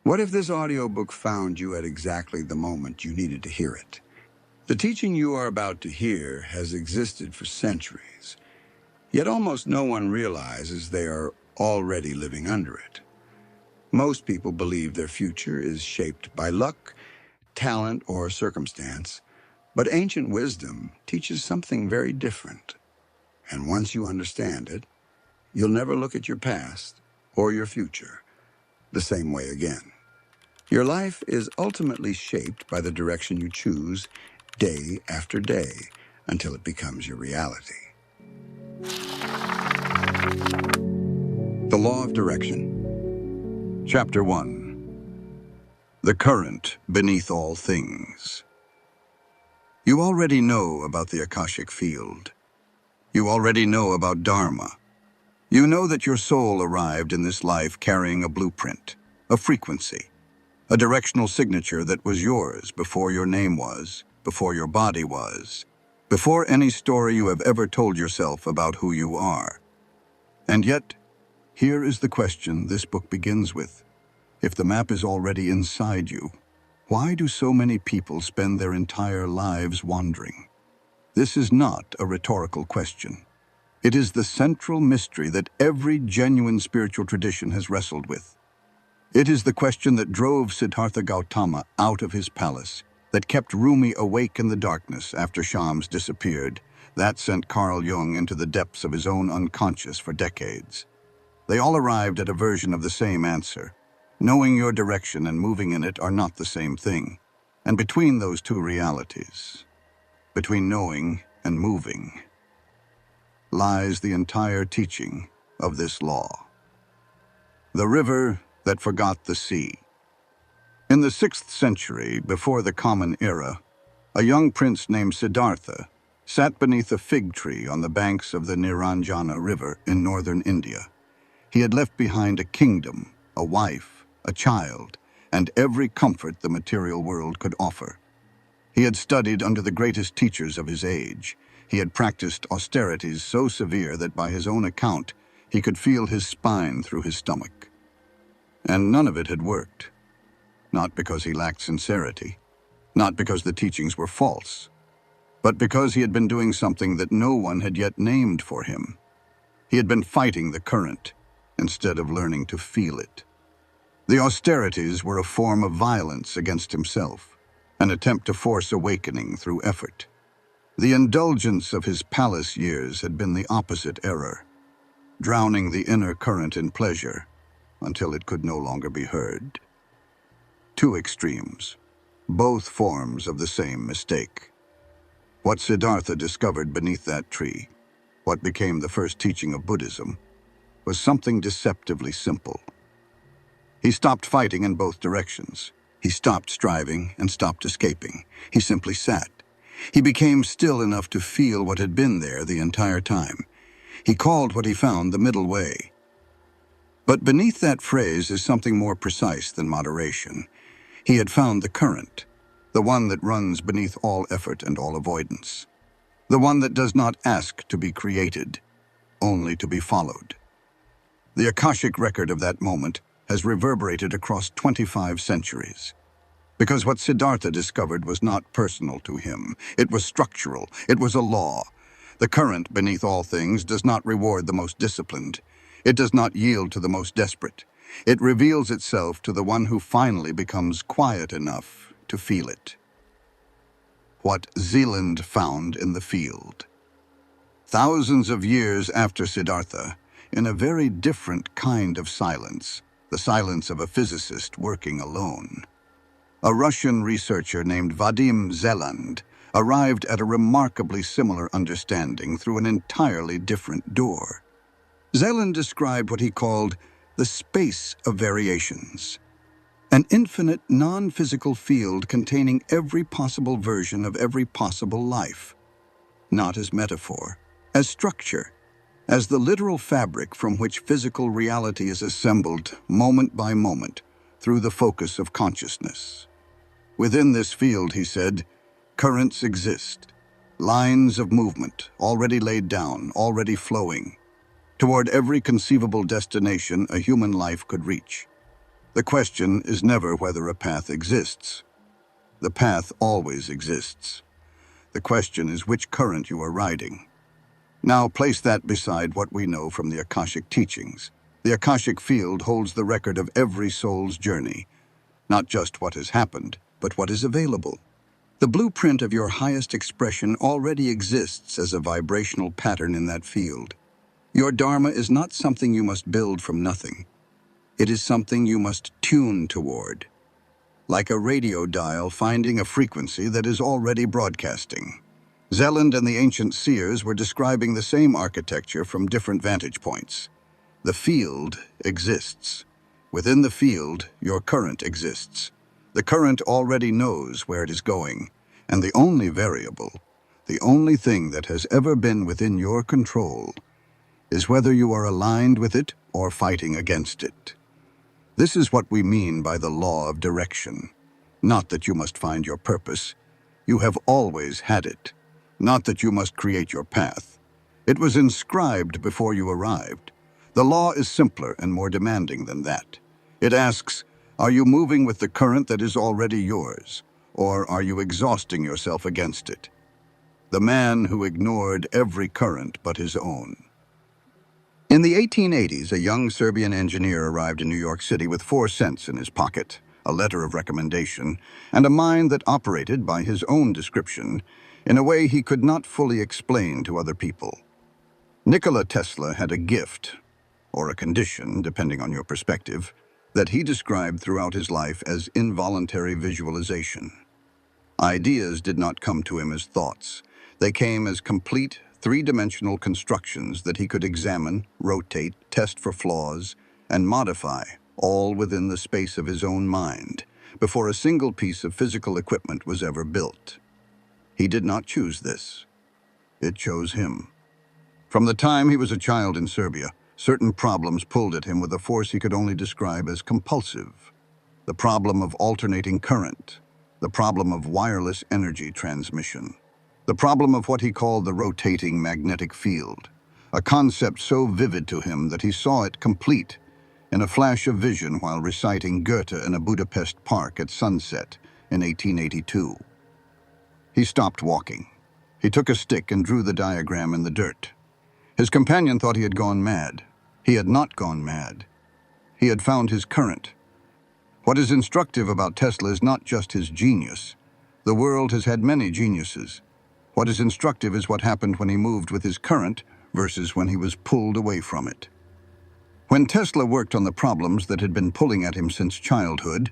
What if this audiobook found you at exactly the moment you needed to hear it? The teaching you are about to hear has existed for centuries, yet almost no one realizes they are already living under it. Most people believe their future is shaped by luck, talent, or circumstance, but ancient wisdom teaches something very different. And once you understand it, you'll never look at your past or your future the same way again. Your life is ultimately shaped by the direction you choose day after day until it becomes your reality. The Law of Direction. Chapter 1. The Current Beneath All Things. You already know about the Akashic Field. You already know about Dharma. You know that your soul arrived in this life carrying a blueprint, a frequency, a directional signature that was yours before your name was, before your body was, before any story you have ever told yourself about who you are. And yet, here is the question this book begins with. If the map is already inside you, why do so many people spend their entire lives wandering? This is not a rhetorical question. It is the central mystery that every genuine spiritual tradition has wrestled with. It is the question that drove Siddhartha Gautama out of his palace, that kept Rumi awake in the darkness after Shams disappeared, that sent Carl Jung into the depths of his own unconscious for decades. They all arrived at a version of the same answer. Knowing your direction and moving in it are not the same thing. And between those two realities, between knowing and moving, lies the entire teaching of this law. The river that forgot the sea. In the 6th century, before the Common Era, a young prince named Siddhartha sat beneath a fig tree on the banks of the Niranjana River in northern India. He had left behind a kingdom, a wife, a child, and every comfort the material world could offer. He had studied under the greatest teachers of his age. He had practiced austerities so severe that by his own account, he could feel his spine through his stomach. And none of it had worked. Not because he lacked sincerity, not because the teachings were false, but because he had been doing something that no one had yet named for him. He had been fighting the current instead of learning to feel it. The austerities were a form of violence against himself, an attempt to force awakening through effort. The indulgence of his palace years had been the opposite error, drowning the inner current in pleasure until it could no longer be heard. Two extremes, both forms of the same mistake. What Siddhartha discovered beneath that tree, what became the first teaching of Buddhism, was something deceptively simple. He stopped fighting in both directions. He stopped striving and stopped escaping. He simply sat. He became still enough to feel what had been there the entire time. He called what he found the middle way. But beneath that phrase is something more precise than moderation. He had found the current, the one that runs beneath all effort and all avoidance, the one that does not ask to be created, only to be followed. The Akashic record of that moment has reverberated across 25 centuries. Because what Siddhartha discovered was not personal to him. It was structural. It was a law. The current beneath all things does not reward the most disciplined. It does not yield to the most desperate. It reveals itself to the one who finally becomes quiet enough to feel it. What Zealand found in the field. Thousands of years after Siddhartha, in a very different kind of silence, the silence of a physicist working alone, a Russian researcher named Vadim Zeland arrived at a remarkably similar understanding through an entirely different door. Zeland described what he called the space of variations, an infinite non-physical field containing every possible version of every possible life, not as metaphor, as structure, as the literal fabric from which physical reality is assembled moment by moment through the focus of consciousness. Within this field, he said, currents exist, lines of movement already laid down, already flowing, toward every conceivable destination a human life could reach. The question is never whether a path exists. The path always exists. The question is which current you are riding. Now place that beside what we know from the Akashic teachings. The Akashic field holds the record of every soul's journey, not just what has happened, but what is available. The blueprint of your highest expression already exists as a vibrational pattern in that field. Your Dharma is not something you must build from nothing. It is something you must tune toward, like a radio dial finding a frequency that is already broadcasting. Zeland and the ancient seers were describing the same architecture from different vantage points. The field exists. Within the field, your current exists. The current already knows where it is going, and the only variable, the only thing that has ever been within your control, is whether you are aligned with it or fighting against it. This is what we mean by the law of direction. Not that you must find your purpose. You have always had it. Not that you must create your path. It was inscribed before you arrived. The law is simpler and more demanding than that. It asks, are you moving with the current that is already yours, or are you exhausting yourself against it? The man who ignored every current but his own. In the 1880s, a young Serbian engineer arrived in New York City with 4 cents in his pocket, a letter of recommendation, and a mind that operated by his own description in a way he could not fully explain to other people. Nikola Tesla had a gift, or a condition, depending on your perspective, that he described throughout his life as involuntary visualization. Ideas did not come to him as thoughts. They came as complete, 3-dimensional constructions that he could examine, rotate, test for flaws, and modify, all within the space of his own mind, before a single piece of physical equipment was ever built. He did not choose this. It chose him. From the time he was a child in Serbia, certain problems pulled at him with a force he could only describe as compulsive. The problem of alternating current, the problem of wireless energy transmission, the problem of what he called the rotating magnetic field, a concept so vivid to him that he saw it complete in a flash of vision while reciting Goethe in a Budapest park at sunset in 1882. He stopped walking. He took a stick and drew the diagram in the dirt. His companion thought he had gone mad. He had not gone mad. He had found his current. What is instructive about Tesla is not just his genius. The world has had many geniuses. What is instructive is what happened when he moved with his current versus when he was pulled away from it. When Tesla worked on the problems that had been pulling at him since childhood,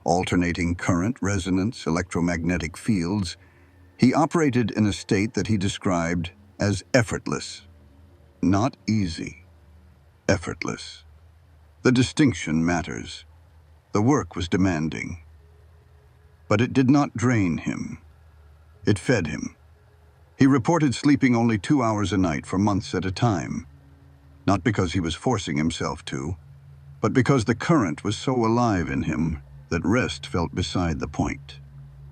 alternating current, resonance, electromagnetic fields, he operated in a state that he described as effortless. Not easy. Effortless. The distinction matters. The work was demanding. But it did not drain him. It fed him. He reported sleeping only 2 hours a night for months at a time. Not because he was forcing himself to, but because the current was so alive in him that rest felt beside the point.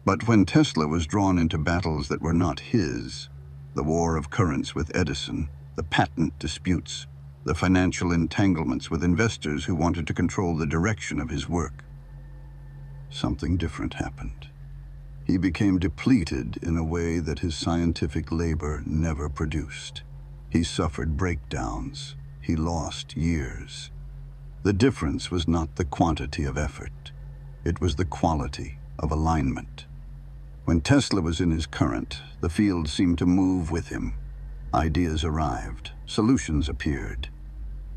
But when Tesla was drawn into battles that were not his, the war of currents with Edison, the patent disputes, the financial entanglements with investors who wanted to control the direction of his work, something different happened. He became depleted in a way that his scientific labor never produced. He suffered breakdowns. He lost years. The difference was not the quantity of effort. It was the quality of alignment. When Tesla was in his current, the field seemed to move with him. Ideas arrived. Solutions appeared.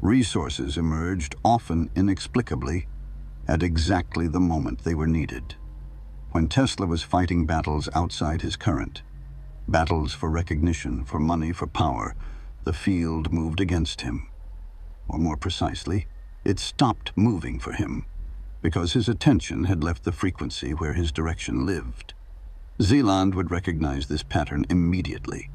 Resources emerged, often inexplicably, at exactly the moment they were needed. When Tesla was fighting battles outside his current, battles for recognition, for money, for power, the field moved against him. Or more precisely, it stopped moving for him, because his attention had left the frequency where his direction lived. Zeland would recognize this pattern immediately.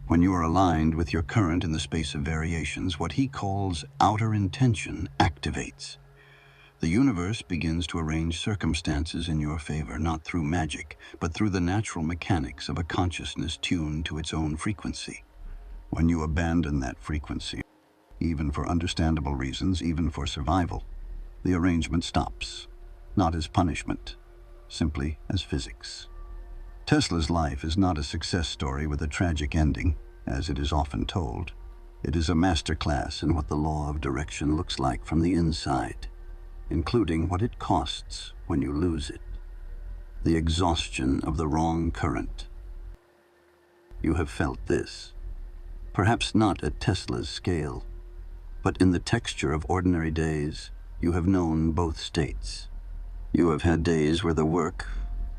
When you are aligned with your current in the space of variations, what he calls outer intention activates. The universe begins to arrange circumstances in your favor, not through magic, but through the natural mechanics of a consciousness tuned to its own frequency. When you abandon that frequency, even for understandable reasons, even for survival, the arrangement stops, not as punishment, simply as physics. Tesla's life is not a success story with a tragic ending, as it is often told. It is a masterclass in what the law of direction looks like from the inside, including what it costs when you lose it. The exhaustion of the wrong current. You have felt this, perhaps not at Tesla's scale, but in the texture of ordinary days. You have known both states. You have had days where the work,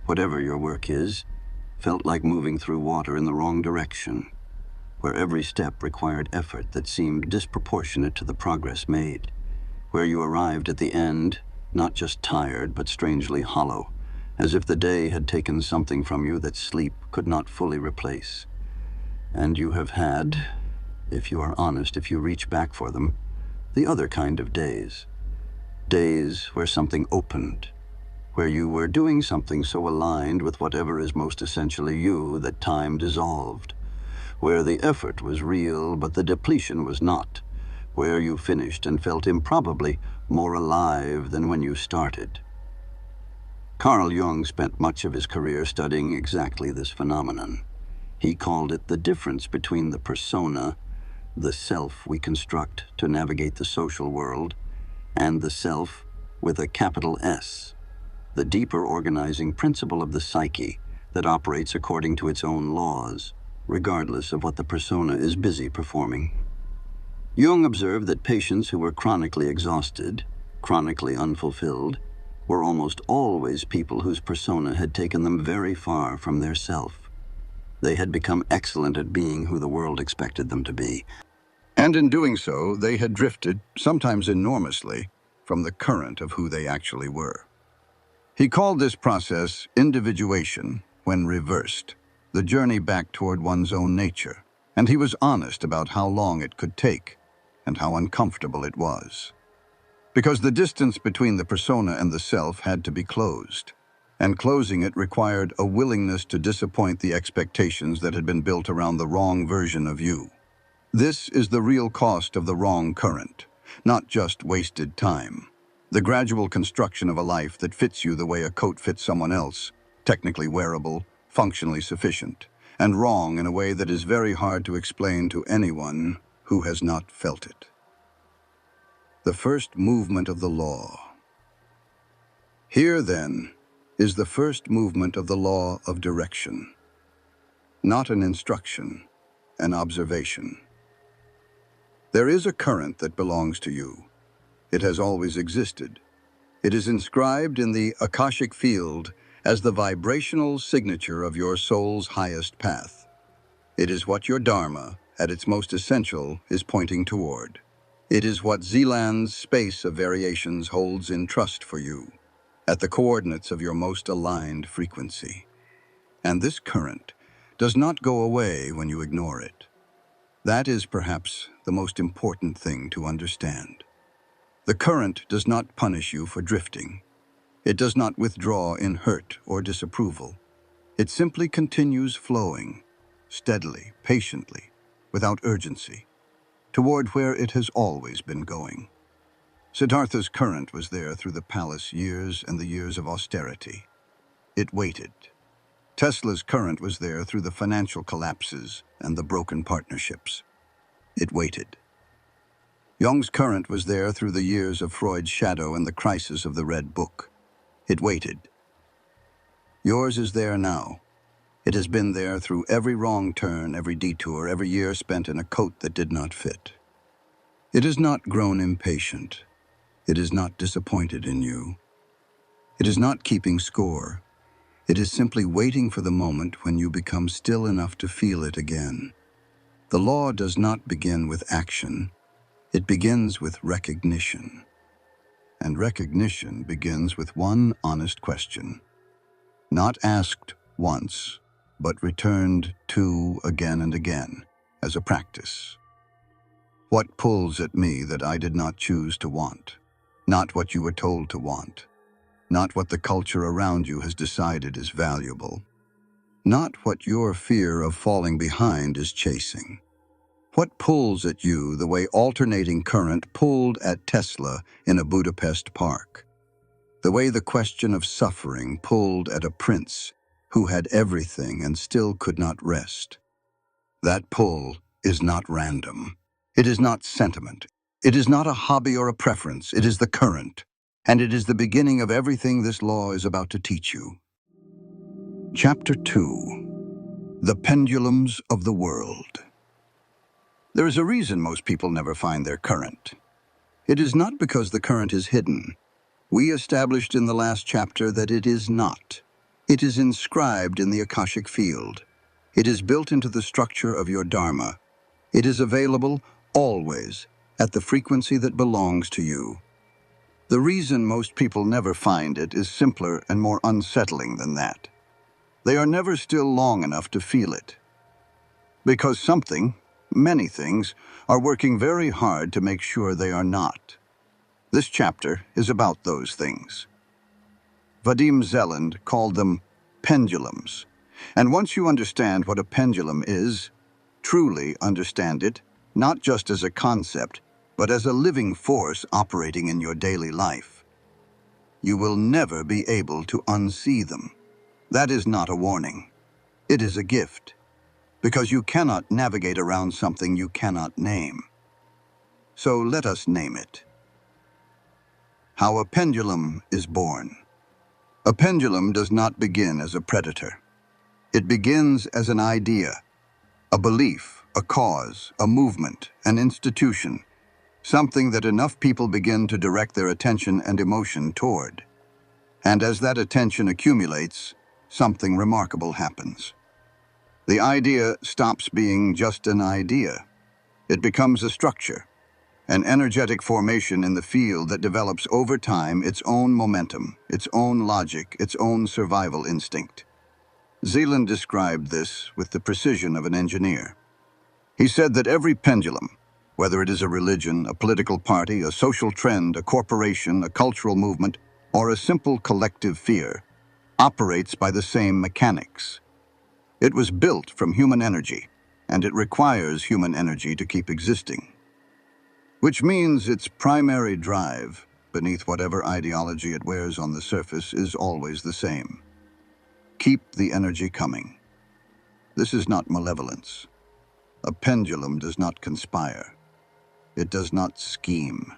whatever your work is, felt like moving through water in the wrong direction, where every step required effort that seemed disproportionate to the progress made, where you arrived at the end, not just tired, but strangely hollow, as if the day had taken something from you that sleep could not fully replace. And you have had, if you are honest, if you reach back for them, the other kind of days. Days where something opened, where you were doing something so aligned with whatever is most essentially you that time dissolved, where the effort was real but the depletion was not, where you finished and felt improbably more alive than when you started. Carl Jung spent much of his career studying exactly this phenomenon. He called it the difference between the persona, the self we construct to navigate the social world, and the self with a capital S, the deeper organizing principle of the psyche that operates according to its own laws, regardless of what the persona is busy performing. Jung observed that patients who were chronically exhausted, chronically unfulfilled, were almost always people whose persona had taken them very far from their self. They had become excellent at being who the world expected them to be. And in doing so, they had drifted, sometimes enormously, from the current of who they actually were. He called this process individuation when reversed, the journey back toward one's own nature, and he was honest about how long it could take and how uncomfortable it was. Because the distance between the persona and the self had to be closed, and closing it required a willingness to disappoint the expectations that had been built around the wrong version of you. This is the real cost of the wrong current, not just wasted time. The gradual construction of a life that fits you the way a coat fits someone else, technically wearable, functionally sufficient, and wrong in a way that is very hard to explain to anyone who has not felt it. The first movement of the law. Here, then, is the first movement of the law of direction. Not an instruction, an observation. There is a current that belongs to you. It has always existed. It is inscribed in the Akashic field as the vibrational signature of your soul's highest path. It is what your Dharma, at its most essential, is pointing toward. It is what Zealand's space of variations holds in trust for you, at the coordinates of your most aligned frequency. And this current does not go away when you ignore it. That is perhaps the most important thing to understand. The current does not punish you for drifting. It does not withdraw in hurt or disapproval. It simply continues flowing, steadily, patiently, without urgency, toward where it has always been going. Siddhartha's current was there through the palace years and the years of austerity. It waited. Tesla's current was there through the financial collapses and the broken partnerships. It waited. Jung's current was there through the years of Freud's shadow and the crisis of the Red Book. It waited. Yours is there now. It has been there through every wrong turn, every detour, every year spent in a coat that did not fit. It has not grown impatient. It is not disappointed in you. It is not keeping score. It is simply waiting for the moment when you become still enough to feel it again. The law does not begin with action. It begins with recognition. And recognition begins with one honest question, not asked once, but returned to again and again as a practice. What pulls at me that I did not choose to want? Not what you were told to want. Not what the culture around you has decided is valuable. Not what your fear of falling behind is chasing. What pulls at you the way alternating current pulled at Tesla in a Budapest park? The way the question of suffering pulled at a prince who had everything and still could not rest. That pull is not random. It is not sentiment. It is not a hobby or a preference. It is the current. And it is the beginning of everything this law is about to teach you. Chapter 2. The Pendulums of the World. There is a reason most people never find their current. It is not because the current is hidden. We established in the last chapter that it is not. It is inscribed in the Akashic field. It is built into the structure of your Dharma. It is available, always, at the frequency that belongs to you. The reason most people never find it is simpler and more unsettling than that. They are never still long enough to feel it. Because something, many things, are working very hard to make sure they are not. This chapter is about those things. Vadim Zeland called them pendulums. And once you understand what a pendulum is, truly understand it, not just as a concept, but as a living force operating in your daily life, you will never be able to unsee them. That is not a warning. It is a gift, because you cannot navigate around something you cannot name. So let us name it. How a pendulum is born. A pendulum does not begin as a predator. It begins as an idea, a belief, a cause, a movement, an institution, something that enough people begin to direct their attention and emotion toward. And as that attention accumulates, something remarkable happens. The idea stops being just an idea. It becomes a structure, an energetic formation in the field that develops over time its own momentum, its own logic, its own survival instinct. Zeland described this with the precision of an engineer. He said that every pendulum, whether it is a religion, a political party, a social trend, a corporation, a cultural movement, or a simple collective fear, operates by the same mechanics. It was built from human energy, and it requires human energy to keep existing. Which means its primary drive, beneath whatever ideology it wears on the surface, is always the same. Keep the energy coming. This is not malevolence. A pendulum does not conspire. It does not scheme.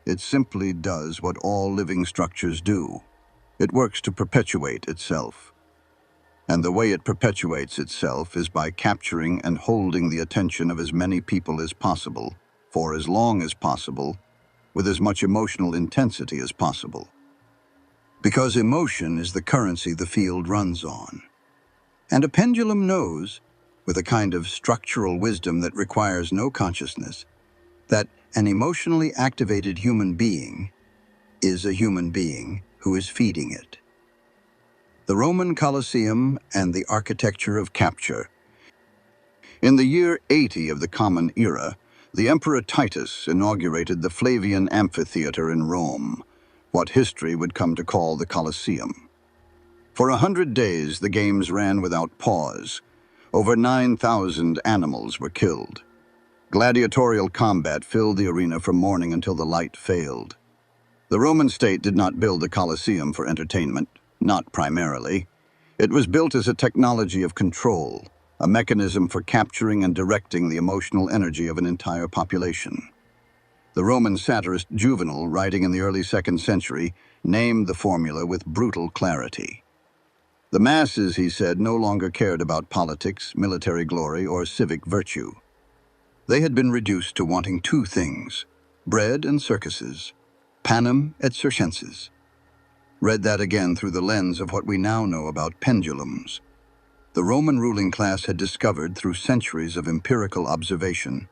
It simply does what all living structures do. It works to perpetuate itself. And the way it perpetuates itself is by capturing and holding the attention of as many people as possible, for as long as possible, with as much emotional intensity as possible. Because emotion is the currency the field runs on. And a pendulum knows, with a kind of structural wisdom that requires no consciousness, that an emotionally activated human being is a human being who is feeding it. The Roman Colosseum and the architecture of capture. In the year 80 of the Common Era, the Emperor Titus inaugurated the Flavian Amphitheater in Rome, what history would come to call the Colosseum. For 100 days, the games ran without pause. Over 9,000 animals were killed. Gladiatorial combat filled the arena from morning until the light failed. The Roman state did not build the Colosseum for entertainment, not primarily. It was built as a technology of control, a mechanism for capturing and directing the emotional energy of an entire population. The Roman satirist Juvenal, writing in the early 2nd century, named the formula with brutal clarity. The masses, he said, no longer cared about politics, military glory, or civic virtue. They had been reduced to wanting two things, bread and circuses, panem et circenses. Read that again through the lens of what we now know about pendulums. The Roman ruling class had discovered through centuries of empirical observation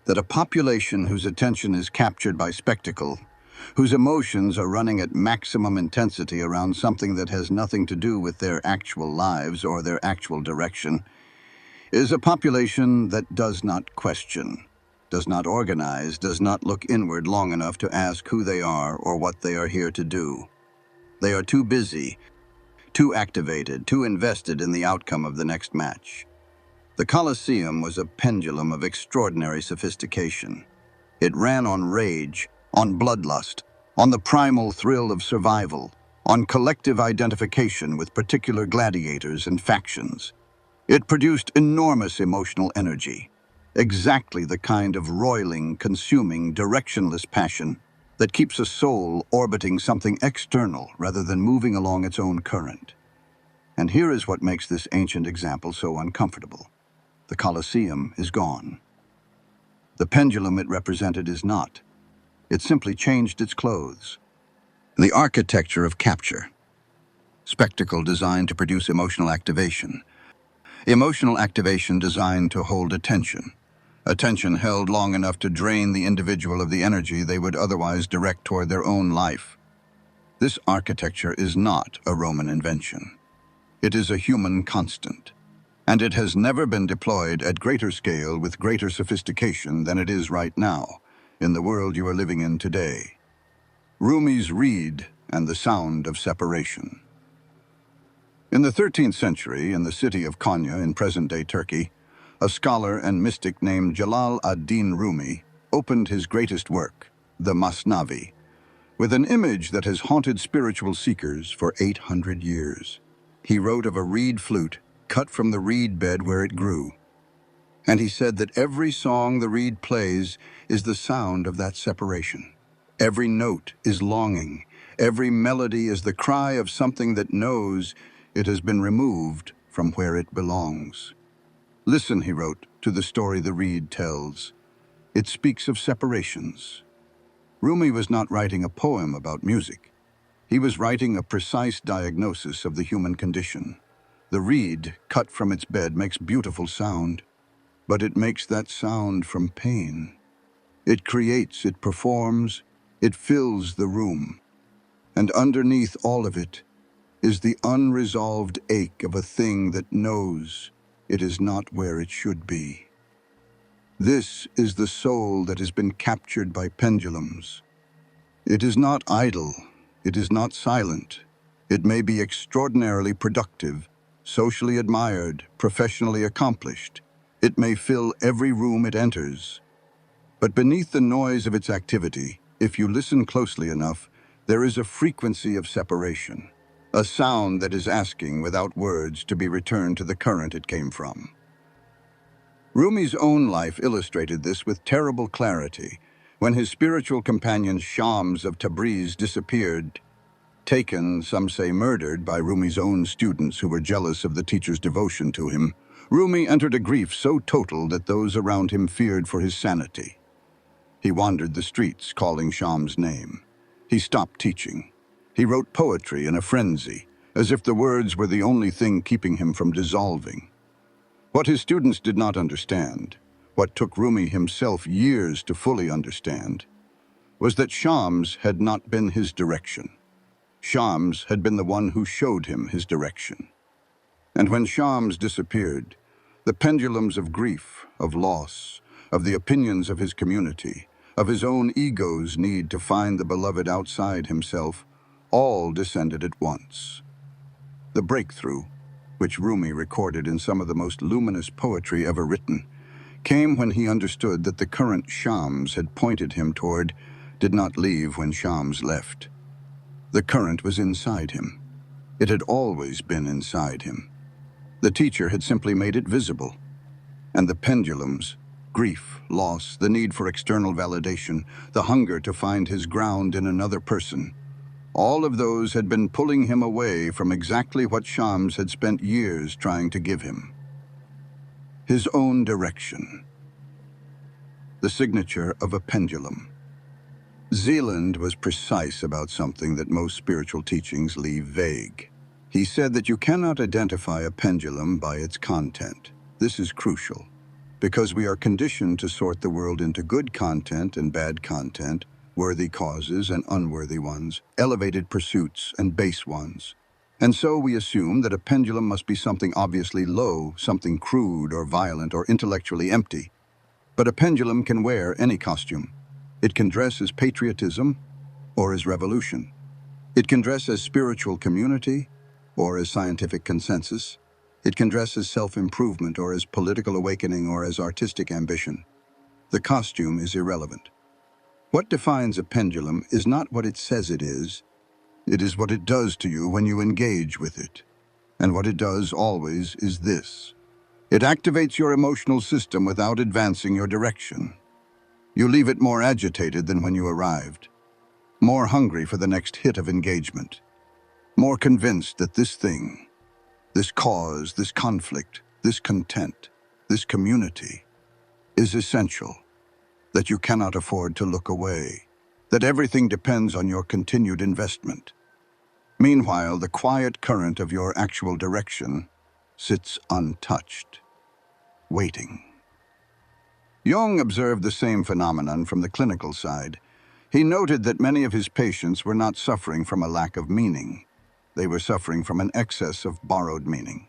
that a population whose attention is captured by spectacle, whose emotions are running at maximum intensity around something that has nothing to do with their actual lives or their actual direction, is a population that does not question, does not organize, does not look inward long enough to ask who they are or what they are here to do. They are too busy, too activated, too invested in the outcome of the next match. The Colosseum was a pendulum of extraordinary sophistication. It ran on rage, on bloodlust, on the primal thrill of survival, on collective identification with particular gladiators and factions. It produced enormous emotional energy, exactly the kind of roiling, consuming, directionless passion that keeps a soul orbiting something external rather than moving along its own current. And here is what makes this ancient example so uncomfortable. The Colosseum is gone. The pendulum it represented is not. It simply changed its clothes. The architecture of capture. Spectacle designed to produce emotional activation. Emotional activation designed to hold attention. Attention held long enough to drain the individual of the energy they would otherwise direct toward their own life. This architecture is not a Roman invention. It is a human constant. And it has never been deployed at greater scale with greater sophistication than it is right now, in the world you are living in today. Rumi's reed and the sound of separation. In the 13th century, in the city of Konya in present-day Turkey, a scholar and mystic named Jalal ad-Din Rumi opened his greatest work, the Masnavi, with an image that has haunted spiritual seekers for 800 years. He wrote of a reed flute cut from the reed bed where it grew. And he said that every song the reed plays is the sound of that separation. Every note is longing. Every melody is the cry of something that knows it has been removed from where it belongs. Listen, he wrote, to the story the reed tells. It speaks of separations. Rumi was not writing a poem about music. He was writing a precise diagnosis of the human condition. The reed, cut from its bed, makes beautiful sound, but it makes that sound from pain. It creates, it performs, it fills the room. And underneath all of it is the unresolved ache of a thing that knows it is not where it should be. This is the soul that has been captured by pendulums. It is not idle, it is not silent. It may be extraordinarily productive, socially admired, professionally accomplished. It may fill every room it enters. But beneath the noise of its activity, if you listen closely enough, there is a frequency of separation, a sound that is asking without words to be returned to the current it came from. Rumi's own life illustrated this with terrible clarity when his spiritual companion Shams of Tabriz disappeared, taken, some say murdered, by Rumi's own students who were jealous of the teacher's devotion to him. Rumi entered a grief so total that those around him feared for his sanity. He wandered the streets calling Shams' name. He stopped teaching. He wrote poetry in a frenzy, as if the words were the only thing keeping him from dissolving. What his students did not understand, what took Rumi himself years to fully understand, was that Shams had not been his direction. Shams had been the one who showed him his direction. And when Shams disappeared, the pendulums of grief, of loss, of the opinions of his community, of his own ego's need to find the beloved outside himself, all descended at once. The breakthrough, which Rumi recorded in some of the most luminous poetry ever written, came when he understood that the current Shams had pointed him toward did not leave when Shams left. The current was inside him. It had always been inside him. The teacher had simply made it visible. And the pendulums, grief, loss, the need for external validation, the hunger to find his ground in another person, all of those had been pulling him away from exactly what Shams had spent years trying to give him. His own direction. The signature of a pendulum. Zeeland was precise about something that most spiritual teachings leave vague. He said that you cannot identify a pendulum by its content. This is crucial, because we are conditioned to sort the world into good content and bad content, worthy causes and unworthy ones, elevated pursuits and base ones. And so we assume that a pendulum must be something obviously low, something crude or violent or intellectually empty. But a pendulum can wear any costume. It can dress as patriotism or as revolution. It can dress as spiritual community or as scientific consensus. It can dress as self-improvement or as political awakening or as artistic ambition. The costume is irrelevant. What defines a pendulum is not what it says it is what it does to you when you engage with it. And what it does always is this. It activates your emotional system without advancing your direction. You leave it more agitated than when you arrived, more hungry for the next hit of engagement, more convinced that this thing, this cause, this conflict, this content, this community is essential, that you cannot afford to look away, that everything depends on your continued investment. Meanwhile, the quiet current of your actual direction sits untouched, waiting. Jung observed the same phenomenon from the clinical side. He noted that many of his patients were not suffering from a lack of meaning. They were suffering from an excess of borrowed meaning.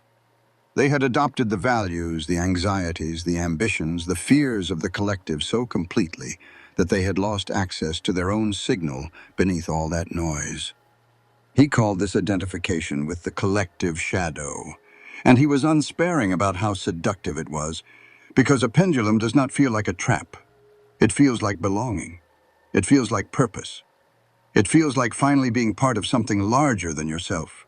They had adopted the values, the anxieties, the ambitions, the fears of the collective so completely that they had lost access to their own signal beneath all that noise. He called this identification with the collective shadow, and he was unsparing about how seductive it was, because a pendulum does not feel like a trap. It feels like belonging. It feels like purpose. It feels like finally being part of something larger than yourself.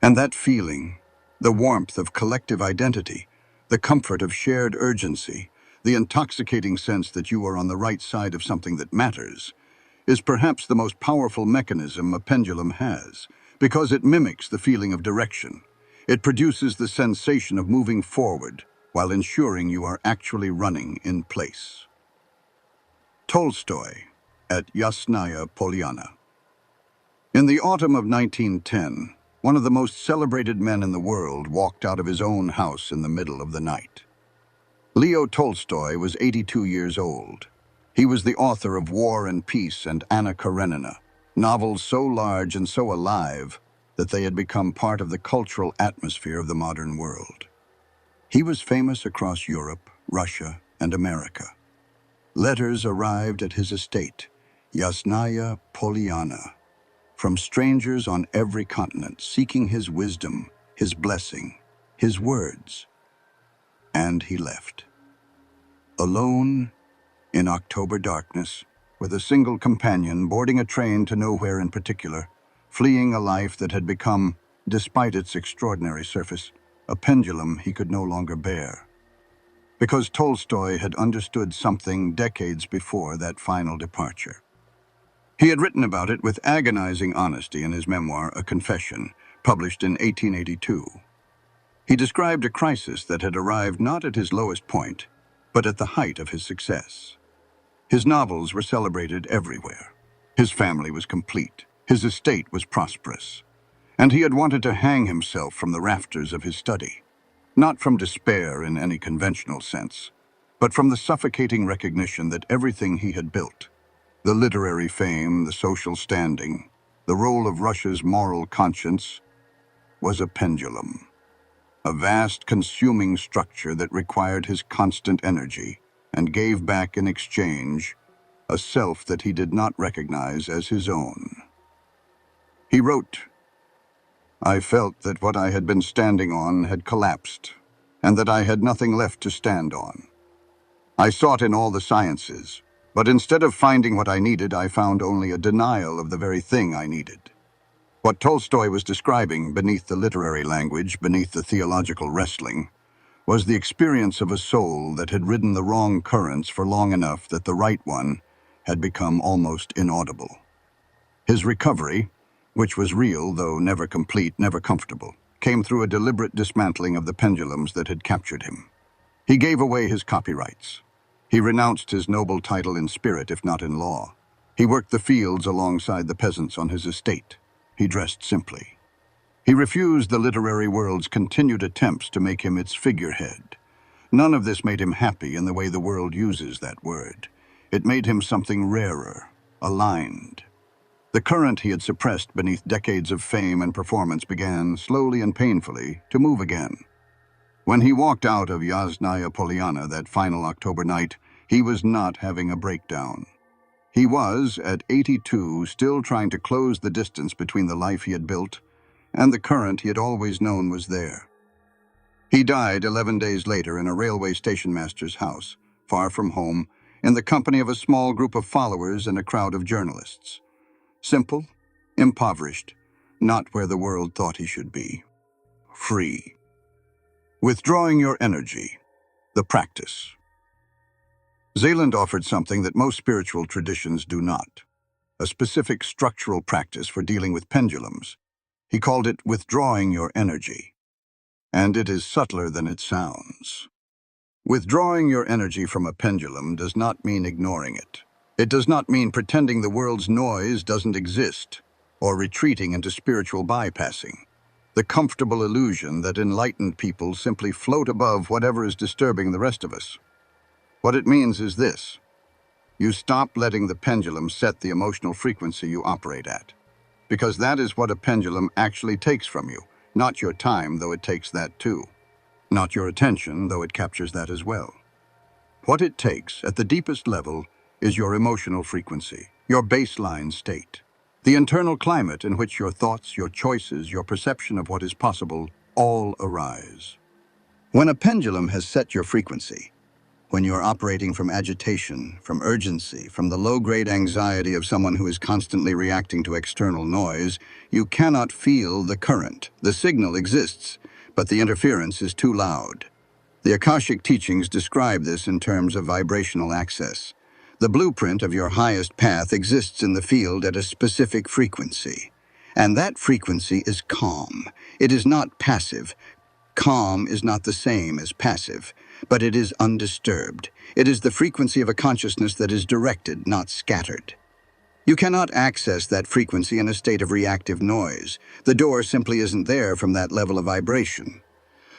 And that feeling, the warmth of collective identity, the comfort of shared urgency, the intoxicating sense that you are on the right side of something that matters, is perhaps the most powerful mechanism a pendulum has, because it mimics the feeling of direction. It produces the sensation of moving forward while ensuring you are actually running in place. Tolstoy at Yasnaya Polyana. In the autumn of 1910, one of the most celebrated men in the world walked out of his own house in the middle of the night. Leo Tolstoy was 82 years old. He was the author of War and Peace and Anna Karenina, novels so large and so alive that they had become part of the cultural atmosphere of the modern world. He was famous across Europe, Russia, and America. Letters arrived at his estate, Yasnaya Polyana, from strangers on every continent seeking his wisdom, his blessing, his words. And he left. Alone, in October darkness, with a single companion boarding a train to nowhere in particular, fleeing a life that had become, despite its extraordinary surface, a pendulum he could no longer bear. Because Tolstoy had understood something decades before that final departure. He had written about it with agonizing honesty in his memoir, A Confession, published in 1882. He described a crisis that had arrived not at his lowest point, but at the height of his success. His novels were celebrated everywhere. His family was complete. His estate was prosperous. And he had wanted to hang himself from the rafters of his study, not from despair in any conventional sense, but from the suffocating recognition that everything he had built, the literary fame, the social standing, the role of Russia's moral conscience, was a pendulum, a vast consuming structure that required his constant energy and gave back in exchange a self that he did not recognize as his own. He wrote, "I felt that what I had been standing on had collapsed, and that I had nothing left to stand on. I sought in all the sciences, but instead of finding what I needed, I found only a denial of the very thing I needed." What Tolstoy was describing beneath the literary language, beneath the theological wrestling, was the experience of a soul that had ridden the wrong currents for long enough that the right one had become almost inaudible. His recovery, which was real though never complete, never comfortable, came through a deliberate dismantling of the pendulums that had captured him. He gave away his copyrights. He renounced his noble title in spirit, if not in law. He worked the fields alongside the peasants on his estate. He dressed simply. He refused the literary world's continued attempts to make him its figurehead. None of this made him happy in the way the world uses that word. It made him something rarer, aligned. The current he had suppressed beneath decades of fame and performance began, slowly and painfully, to move again. When he walked out of Yasnaya Polyana that final October night, he was not having a breakdown. He was, at 82, still trying to close the distance between the life he had built and the current he had always known was there. He died 11 days later in a railway station master's house, far from home, in the company of a small group of followers and a crowd of journalists. Simple, impoverished, not where the world thought he should be. Free. Withdrawing your energy. The practice. Zeeland offered something that most spiritual traditions do not. A specific structural practice for dealing with pendulums. He called it withdrawing your energy. And it is subtler than it sounds. Withdrawing your energy from a pendulum does not mean ignoring it. It does not mean pretending the world's noise doesn't exist, or retreating into spiritual bypassing. The comfortable illusion that enlightened people simply float above whatever is disturbing the rest of us. What it means is this: you stop letting the pendulum set the emotional frequency you operate at. Because that is what a pendulum actually takes from you. Not your time, though it takes that too. Not your attention, though it captures that as well. What it takes, at the deepest level, is your emotional frequency, your baseline state. The internal climate in which your thoughts, your choices, your perception of what is possible, all arise. When a pendulum has set your frequency, when you are operating from agitation, from urgency, from the low-grade anxiety of someone who is constantly reacting to external noise, you cannot feel the current. The signal exists, but the interference is too loud. The Akashic teachings describe this in terms of vibrational access. The blueprint of your highest path exists in the field at a specific frequency. And that frequency is calm. It is not passive. Calm is not the same as passive, but it is undisturbed. It is the frequency of a consciousness that is directed, not scattered. You cannot access that frequency in a state of reactive noise. The door simply isn't there from that level of vibration.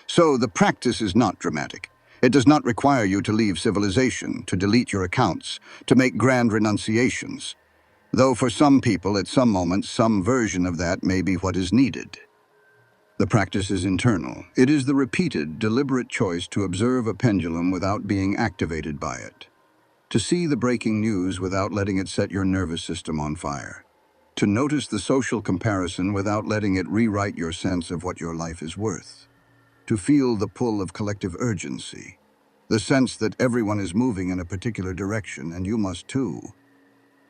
So the practice is not dramatic. It does not require you to leave civilization, to delete your accounts, to make grand renunciations. Though for some people, at some moments, some version of that may be what is needed. The practice is internal. It is the repeated, deliberate choice to observe a pendulum without being activated by it. To see the breaking news without letting it set your nervous system on fire. To notice the social comparison without letting it rewrite your sense of what your life is worth. To feel the pull of collective urgency. The sense that everyone is moving in a particular direction and you must too.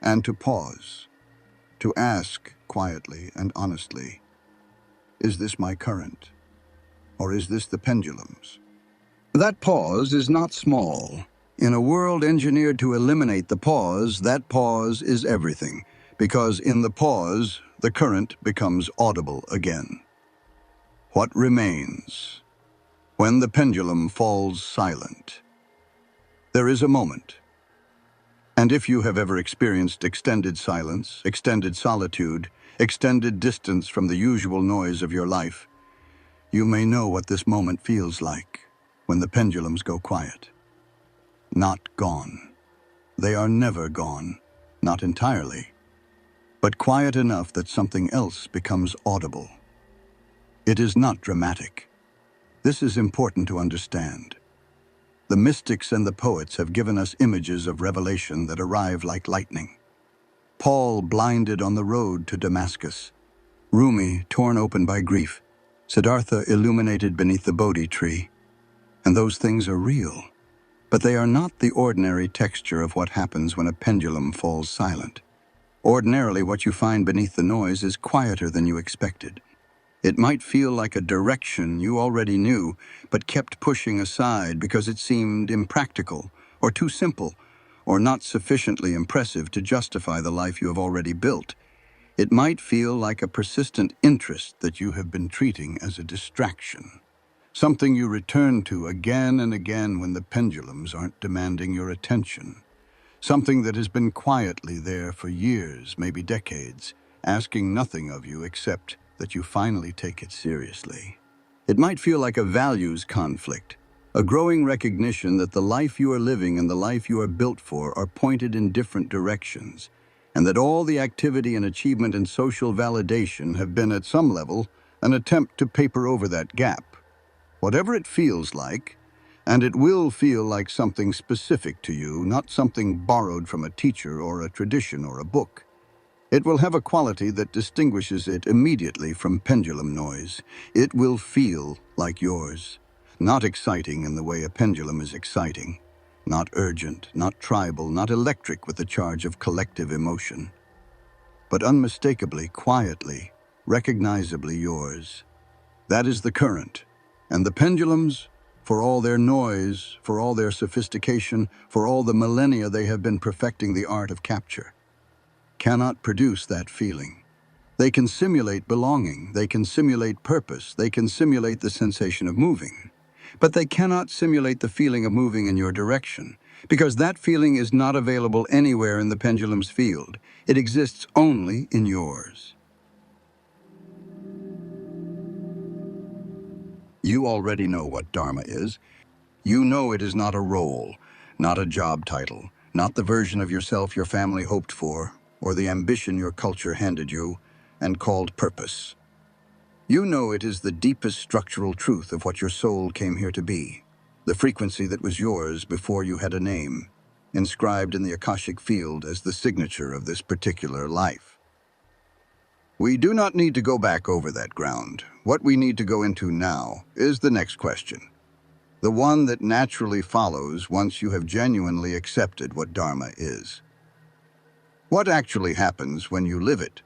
And to pause. To ask quietly and honestly, is this my current? Or is this the pendulum's? That pause is not small. In a world engineered to eliminate the pause, that pause is everything. Because in the pause, the current becomes audible again. What remains? When the pendulum falls silent. There is a moment. And if you have ever experienced extended silence, extended solitude, extended distance from the usual noise of your life, you may know what this moment feels like when the pendulums go quiet. Not gone. They are never gone, not entirely, but quiet enough that something else becomes audible. It is not dramatic. This is important to understand. The mystics and the poets have given us images of revelation that arrive like lightning. Paul blinded on the road to Damascus. Rumi torn open by grief. Siddhartha illuminated beneath the Bodhi tree. And those things are real. But they are not the ordinary texture of what happens when a pendulum falls silent. Ordinarily, what you find beneath the noise is quieter than you expected. It might feel like a direction you already knew, but kept pushing aside because it seemed impractical, or too simple, or not sufficiently impressive to justify the life you have already built. It might feel like a persistent interest that you have been treating as a distraction. Something you return to again and again when the pendulums aren't demanding your attention. Something that has been quietly there for years, maybe decades, asking nothing of you except that you finally take it seriously. It might feel like a values conflict, a growing recognition that the life you are living and the life you are built for are pointed in different directions, and that all the activity and achievement and social validation have been, at some level, an attempt to paper over that gap. Whatever it feels like, and it will feel like something specific to you, not something borrowed from a teacher or a tradition or a book. It will have a quality that distinguishes it immediately from pendulum noise. It will feel like yours. Not exciting in the way a pendulum is exciting. Not urgent, not tribal, not electric with the charge of collective emotion. But unmistakably, quietly, recognizably yours. That is the current. And the pendulums, for all their noise, for all their sophistication, for all the millennia they have been perfecting the art of capture, cannot produce that feeling. They can simulate belonging, they can simulate purpose, they can simulate the sensation of moving. But they cannot simulate the feeling of moving in your direction, because that feeling is not available anywhere in the pendulum's field. It exists only in yours. You already know what Dharma is. You know it is not a role, not a job title, not the version of yourself your family hoped for, or the ambition your culture handed you and called purpose. You know it is the deepest structural truth of what your soul came here to be, the frequency that was yours before you had a name, inscribed in the Akashic field as the signature of this particular life. We do not need to go back over that ground. What we need to go into now is the next question, the one that naturally follows once you have genuinely accepted what Dharma is. What actually happens when you live it?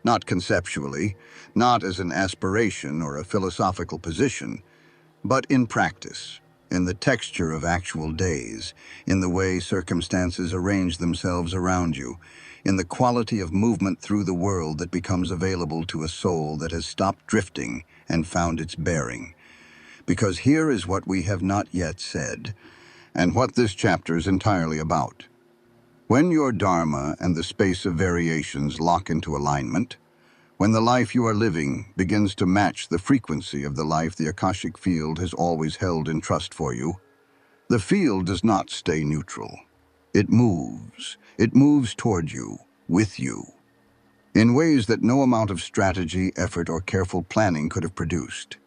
Not conceptually, not as an aspiration or a philosophical position, but in practice, in the texture of actual days, in the way circumstances arrange themselves around you, in the quality of movement through the world that becomes available to a soul that has stopped drifting and found its bearing. Because here is what we have not yet said, and what this chapter is entirely about. When your Dharma and the space of variations lock into alignment, when the life you are living begins to match the frequency of the life the Akashic field has always held in trust for you, the field does not stay neutral. It moves. It moves toward you, with you, in ways that no amount of strategy, effort, or careful planning could have produced.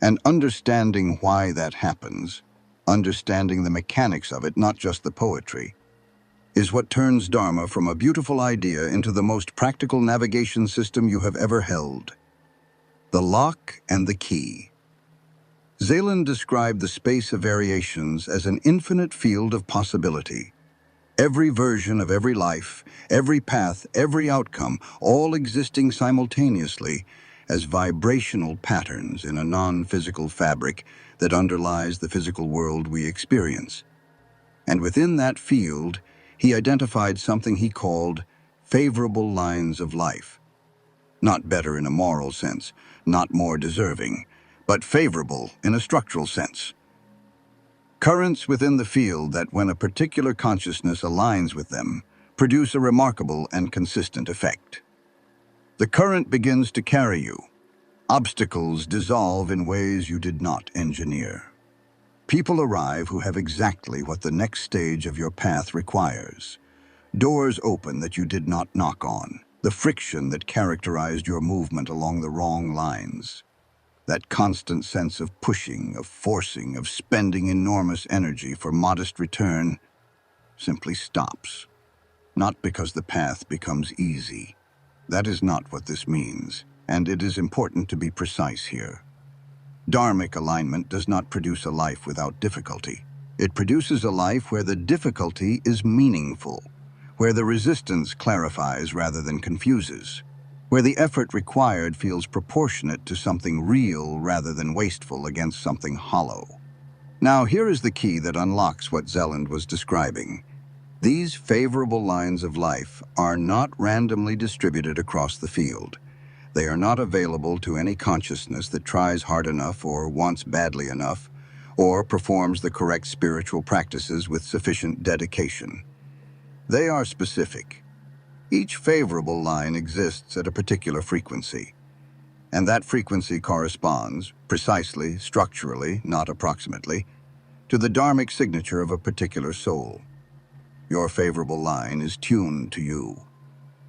And understanding why that happens, understanding the mechanics of it, not just the poetry, is what turns Dharma from a beautiful idea into the most practical navigation system you have ever held. The lock and the key. Zaylan described the space of variations as an infinite field of possibility. Every version of every life, every path, every outcome, all existing simultaneously as vibrational patterns in a non-physical fabric that underlies the physical world we experience. And within that field, he identified something he called favorable lines of life. Not better in a moral sense, not more deserving, but favorable in a structural sense. Currents within the field that, when a particular consciousness aligns with them, produce a remarkable and consistent effect. The current begins to carry you. Obstacles dissolve in ways you did not engineer. People arrive who have exactly what the next stage of your path requires. Doors open that you did not knock on, the friction that characterized your movement along the wrong lines. That constant sense of pushing, of forcing, of spending enormous energy for modest return simply stops. Not because the path becomes easy. That is not what this means, and it is important to be precise here. Dharmic alignment does not produce a life without difficulty. It produces a life where the difficulty is meaningful, where the resistance clarifies rather than confuses, where the effort required feels proportionate to something real rather than wasteful against something hollow. Now, here is the key that unlocks what Zaylan was describing. These favorable lines of life are not randomly distributed across the field. They are not available to any consciousness that tries hard enough or wants badly enough, or performs the correct spiritual practices with sufficient dedication. They are specific. Each favorable line exists at a particular frequency, and that frequency corresponds, precisely, structurally, not approximately, to the dharmic signature of a particular soul. Your favorable line is tuned to you.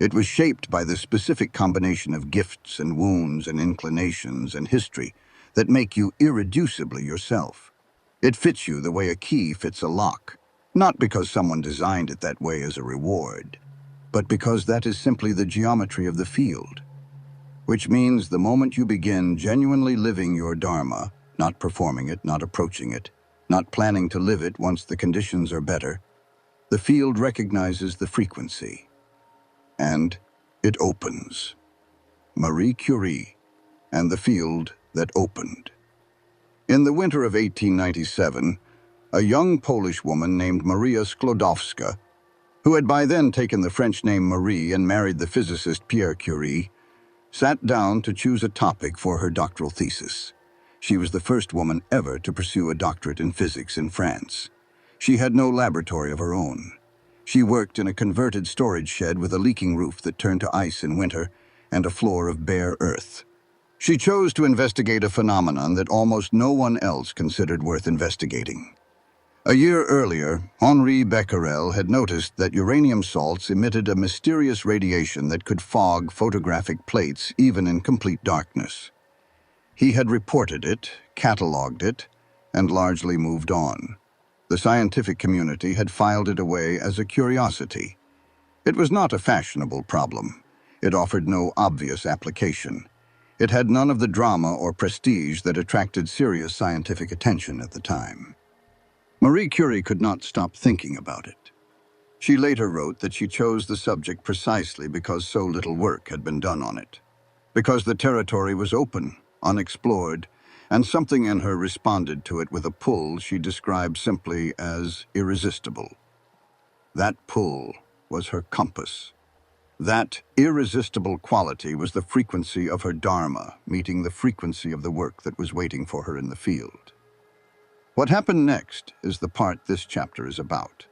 It was shaped by the specific combination of gifts and wounds and inclinations and history that make you irreducibly yourself. It fits you the way a key fits a lock, not because someone designed it that way as a reward, but because that is simply the geometry of the field. Which means the moment you begin genuinely living your Dharma, not performing it, not approaching it, not planning to live it once the conditions are better. The field recognizes the frequency, and it opens. Marie Curie and the field that opened. In the winter of 1897, a young Polish woman named Maria Sklodowska, who had by then taken the French name Marie and married the physicist Pierre Curie, sat down to choose a topic for her doctoral thesis. She was the first woman ever to pursue a doctorate in physics in France. She had no laboratory of her own. She worked in a converted storage shed with a leaking roof that turned to ice in winter and a floor of bare earth. She chose to investigate a phenomenon that almost no one else considered worth investigating. A year earlier, Henri Becquerel had noticed that uranium salts emitted a mysterious radiation that could fog photographic plates even in complete darkness. He had reported it, catalogued it, and largely moved on. The scientific community had filed it away as a curiosity. It was not a fashionable problem. It offered no obvious application. It had none of the drama or prestige that attracted serious scientific attention at the time. Marie Curie could not stop thinking about it. She later wrote that she chose the subject precisely because so little work had been done on it, because the territory was open, unexplored, and something in her responded to it with a pull she described simply as irresistible. That pull was her compass. That irresistible quality was the frequency of her Dharma, meeting the frequency of the work that was waiting for her in the field. What happened next is the part this chapter is about.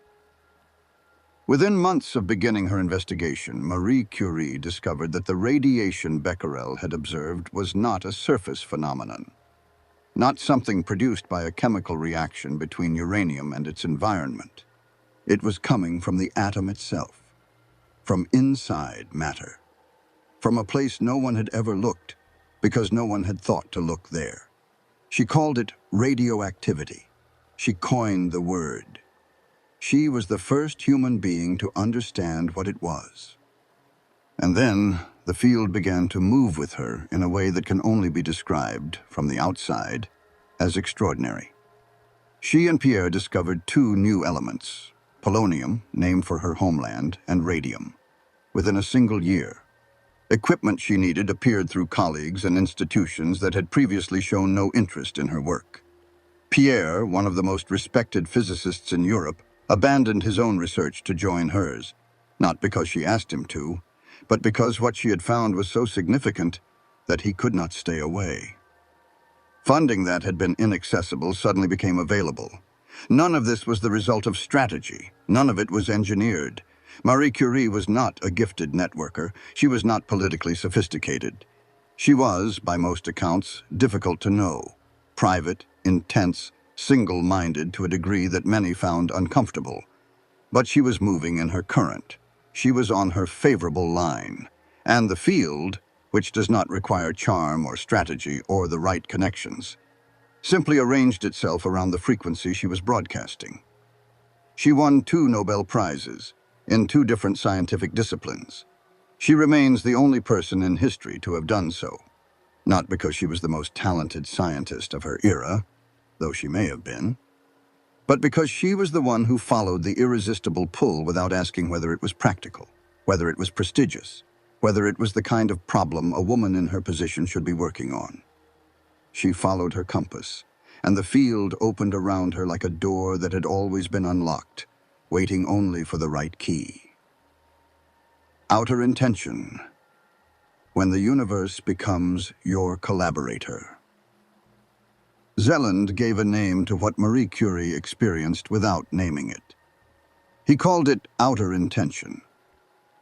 Within months of beginning her investigation, Marie Curie discovered that the radiation Becquerel had observed was not a surface phenomenon, not something produced by a chemical reaction between uranium and its environment. It was coming from the atom itself, from inside matter, from a place no one had ever looked, because no one had thought to look there. She called it radioactivity. She coined the word. She was the first human being to understand what it was. And then the field began to move with her in a way that can only be described, from the outside, as extraordinary. She and Pierre discovered two new elements, polonium, named for her homeland, and radium, within a single year. Equipment she needed appeared through colleagues and institutions that had previously shown no interest in her work. Pierre, one of the most respected physicists in Europe, abandoned his own research to join hers, not because she asked him to, but because what she had found was so significant that he could not stay away. Funding that had been inaccessible suddenly became available. None of this was the result of strategy. None of it was engineered. Marie Curie was not a gifted networker. She was not politically sophisticated. She was, by most accounts, difficult to know, private, intense, single-minded to a degree that many found uncomfortable. But she was moving in her current. She was on her favorable line. And the field, which does not require charm or strategy or the right connections, simply arranged itself around the frequency she was broadcasting. She won 2 Nobel Prizes in 2 different scientific disciplines. She remains the only person in history to have done so, not because she was the most talented scientist of her era, though she may have been, but because she was the one who followed the irresistible pull without asking whether it was practical, whether it was prestigious, whether it was the kind of problem a woman in her position should be working on. She followed her compass, and the field opened around her like a door that had always been unlocked, waiting only for the right key. Outer intention. When the universe becomes your collaborator. Zeland gave a name to what Marie Curie experienced without naming it. He called it outer intention.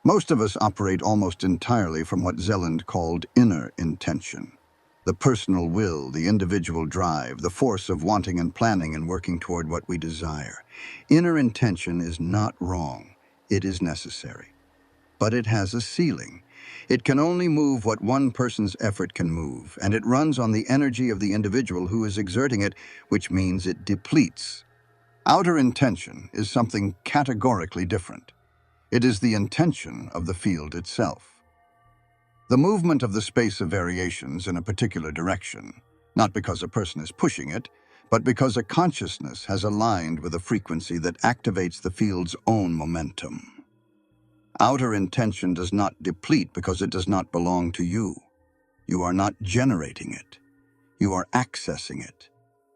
Most of us operate almost entirely from what Zeland called inner intention. The personal will, the individual drive, the force of wanting and planning and working toward what we desire. Inner intention is not wrong. It is necessary. But it has a ceiling. It can only move what one person's effort can move, and it runs on the energy of the individual who is exerting it, which means it depletes. Outer intention is something categorically different. It is the intention of the field itself. The movement of the space of variations in a particular direction, not because a person is pushing it, but because a consciousness has aligned with a frequency that activates the field's own momentum. Outer intention does not deplete because it does not belong to you. You are not generating it. You are accessing it.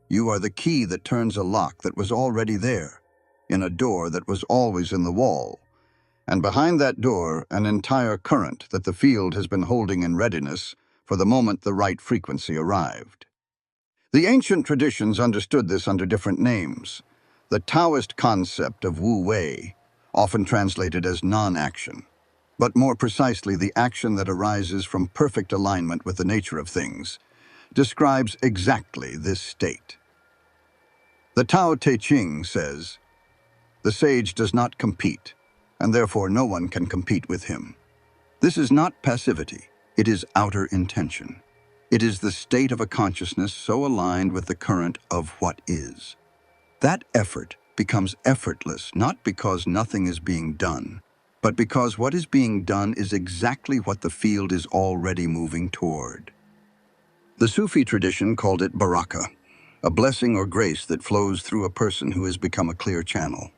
You are the key that turns a lock that was already there, in a door that was always in the wall, and behind that door an entire current that the field has been holding in readiness for the moment the right frequency arrived. The ancient traditions understood this under different names. The Taoist concept of Wu Wei, often translated as non-action, but more precisely the action that arises from perfect alignment with the nature of things, describes exactly this state. The Tao Te Ching says, "The sage does not compete, and therefore no one can compete with him." This is not passivity, it is outer intention. It is the state of a consciousness so aligned with the current of what is. That effort becomes effortless not because nothing is being done, but because what is being done is exactly what the field is already moving toward. The Sufi tradition called it baraka, a blessing or grace that flows through a person who has become a clear channel.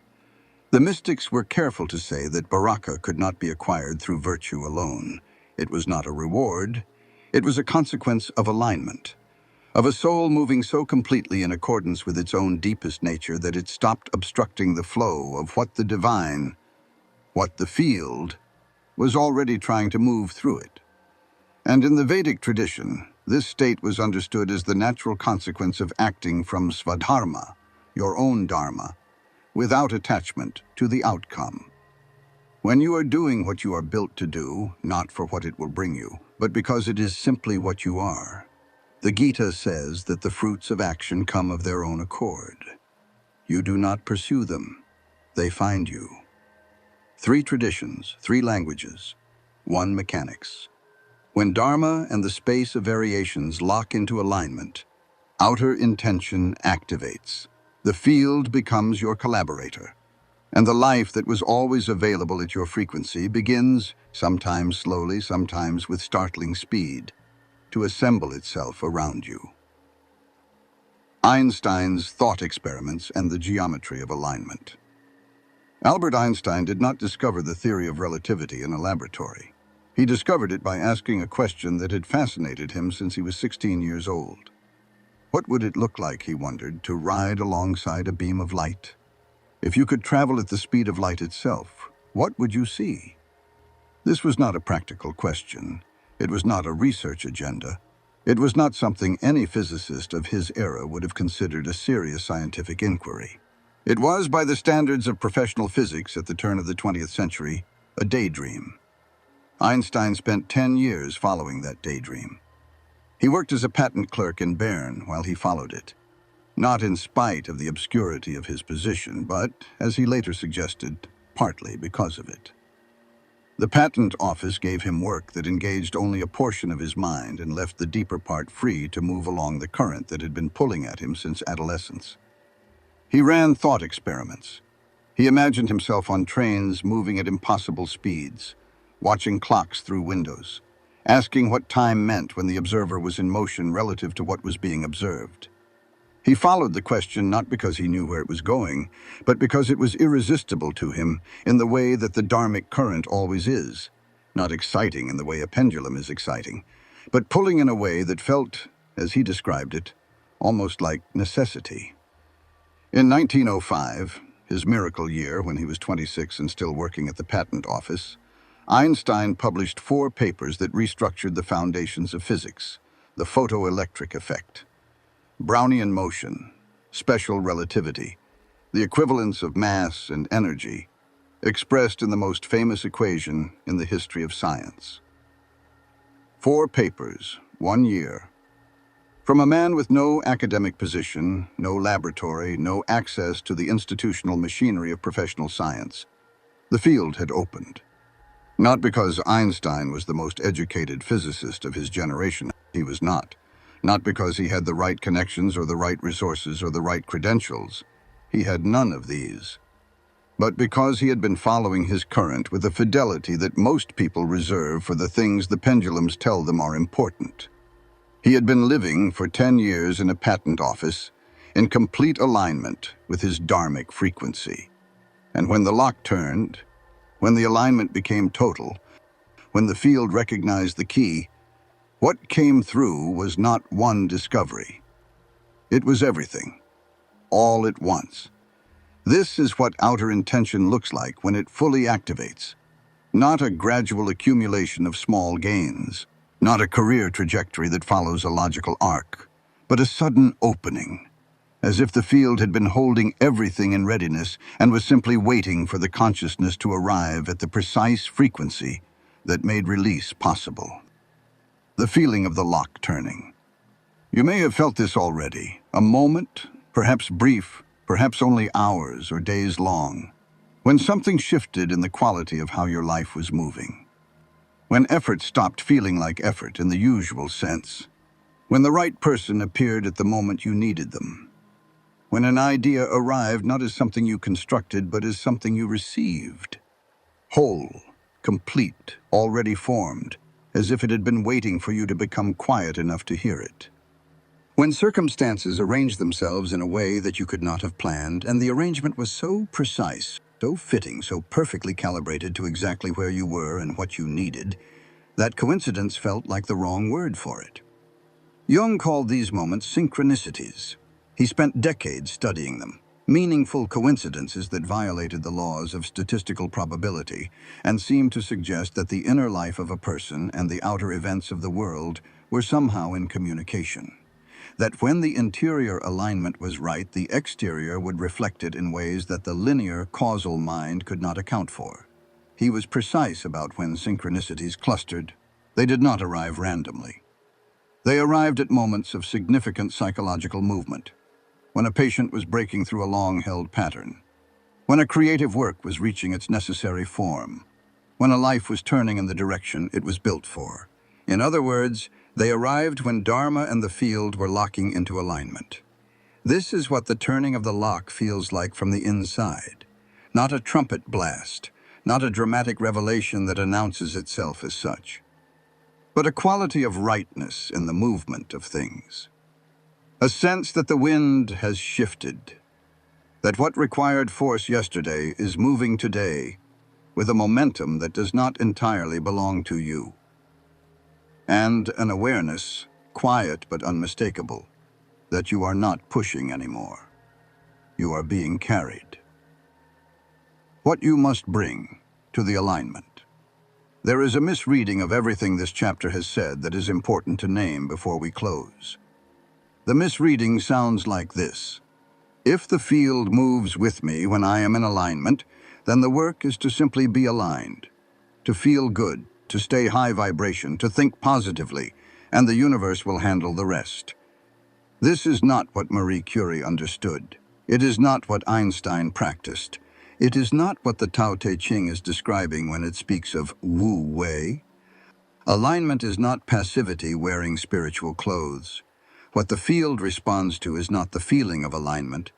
The mystics were careful to say that baraka could not be acquired through virtue alone. It was not a reward. It was a consequence of alignment, of a soul moving so completely in accordance with its own deepest nature that it stopped obstructing the flow of what the divine, what the field, was already trying to move through it. And in the Vedic tradition, this state was understood as the natural consequence of acting from svadharma, your own dharma, without attachment to the outcome. When you are doing what you are built to do, not for what it will bring you, but because it is simply what you are. The Gita says that the fruits of action come of their own accord. You do not pursue them, they find you. 3 traditions, 3 languages, 1 mechanics. When Dharma and the space of variations lock into alignment, outer intention activates. The field becomes your collaborator, and the life that was always available at your frequency begins, sometimes slowly, sometimes with startling speed, to assemble itself around you. Einstein's thought experiments and the geometry of alignment. Albert Einstein did not discover the theory of relativity in a laboratory. He discovered it by asking a question that had fascinated him since he was 16 years old. What would it look like, he wondered, to ride alongside a beam of light? If you could travel at the speed of light itself, what would you see? This was not a practical question. It was not a research agenda. It was not something any physicist of his era would have considered a serious scientific inquiry. It was, by the standards of professional physics at the turn of the 20th century, a daydream. Einstein spent 10 years following that daydream. He worked as a patent clerk in Bern while he followed it, not in spite of the obscurity of his position, but, as he later suggested, partly because of it. The patent office gave him work that engaged only a portion of his mind and left the deeper part free to move along the current that had been pulling at him since adolescence. He ran thought experiments. He imagined himself on trains moving at impossible speeds, watching clocks through windows, asking what time meant when the observer was in motion relative to what was being observed. He followed the question not because he knew where it was going, but because it was irresistible to him in the way that the dharmic current always is, not exciting in the way a pendulum is exciting, but pulling in a way that felt, as he described it, almost like necessity. In 1905, his miracle year when he was 26 and still working at the patent office, Einstein published 4 papers that restructured the foundations of physics: the photoelectric effect, Brownian motion, special relativity, the equivalence of mass and energy, expressed in the most famous equation in the history of science. 4 papers, 1 year. From a man with no academic position, no laboratory, no access to the institutional machinery of professional science, the field had opened. Not because Einstein was the most educated physicist of his generation, he was not. Not because he had the right connections or the right resources or the right credentials. He had none of these. But because he had been following his current with a fidelity that most people reserve for the things the pendulums tell them are important. He had been living for 10 years in a patent office, in complete alignment with his dharmic frequency. And when the lock turned, when the alignment became total, when the field recognized the key, what came through was not one discovery. It was everything, all at once. This is what outer intention looks like when it fully activates. Not a gradual accumulation of small gains, not a career trajectory that follows a logical arc, but a sudden opening, as if the field had been holding everything in readiness and was simply waiting for the consciousness to arrive at the precise frequency that made release possible. The feeling of the lock turning. You may have felt this already, a moment, perhaps brief, perhaps only hours or days long, when something shifted in the quality of how your life was moving. When effort stopped feeling like effort in the usual sense. When the right person appeared at the moment you needed them. When an idea arrived not as something you constructed, but as something you received. Whole, complete, already formed, as if it had been waiting for you to become quiet enough to hear it. When circumstances arranged themselves in a way that you could not have planned, and the arrangement was so precise, so fitting, so perfectly calibrated to exactly where you were and what you needed, that coincidence felt like the wrong word for it. Jung called these moments synchronicities. He spent decades studying them, meaningful coincidences that violated the laws of statistical probability and seemed to suggest that the inner life of a person and the outer events of the world were somehow in communication. That when the interior alignment was right, the exterior would reflect it in ways that the linear, causal mind could not account for. He was precise about when synchronicities clustered. They did not arrive randomly. They arrived at moments of significant psychological movement, when a patient was breaking through a long-held pattern, when a creative work was reaching its necessary form, when a life was turning in the direction it was built for. In other words, they arrived when Dharma and the field were locking into alignment. This is what the turning of the lock feels like from the inside. Not a trumpet blast, not a dramatic revelation that announces itself as such, but a quality of rightness in the movement of things. A sense that the wind has shifted, that what required force yesterday is moving today with a momentum that does not entirely belong to you. And an awareness, quiet but unmistakable, that you are not pushing anymore. You are being carried. What you must bring to the alignment. There is a misreading of everything this chapter has said that is important to name before we close. The misreading sounds like this. If the field moves with me when I am in alignment, then the work is to simply be aligned, to feel good, to stay high vibration, to think positively, and the universe will handle the rest. This is not what Marie Curie understood. It is not what Einstein practiced. It is not what the Tao Te Ching is describing when it speaks of Wu Wei. Alignment is not passivity wearing spiritual clothes. What the field responds to is not the feeling of alignment.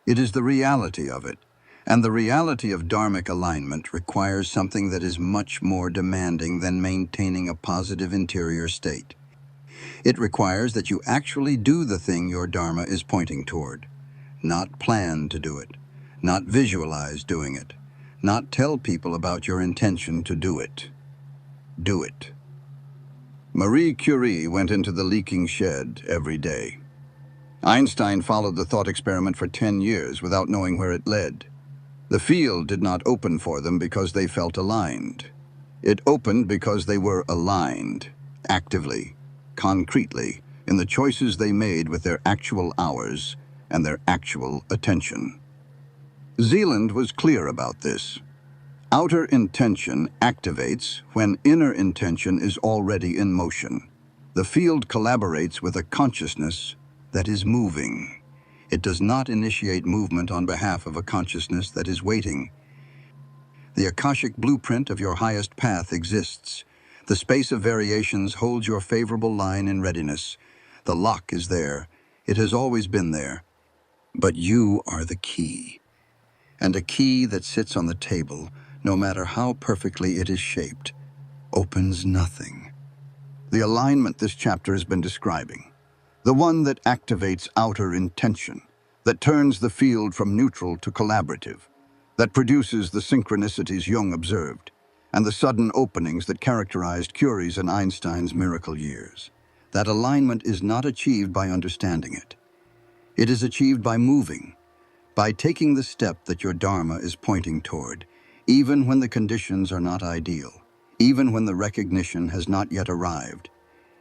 It is the reality of it. And the reality of dharmic alignment requires something that is much more demanding than maintaining a positive interior state. It requires that you actually do the thing your dharma is pointing toward, not plan to do it, not visualize doing it, not tell people about your intention to do it. Do it. Marie Curie went into the leaking shed every day. Einstein followed the thought experiment for 10 years without knowing where it led. The field did not open for them because they felt aligned. It opened because they were aligned, actively, concretely, in the choices they made with their actual hours and their actual attention. Zealand was clear about this. Outer intention activates when inner intention is already in motion. The field collaborates with a consciousness that is moving. It does not initiate movement on behalf of a consciousness that is waiting. The Akashic blueprint of your highest path exists. The space of variations holds your favorable line in readiness. The lock is there. It has always been there. But you are the key. And a key that sits on the table, no matter how perfectly it is shaped, opens nothing. The alignment this chapter has been describing. The one that activates outer intention, that turns the field from neutral to collaborative, that produces the synchronicities Jung observed, and the sudden openings that characterized Curie's and Einstein's miracle years. That alignment is not achieved by understanding it. It is achieved by moving, by taking the step that your Dharma is pointing toward, even when the conditions are not ideal, even when the recognition has not yet arrived,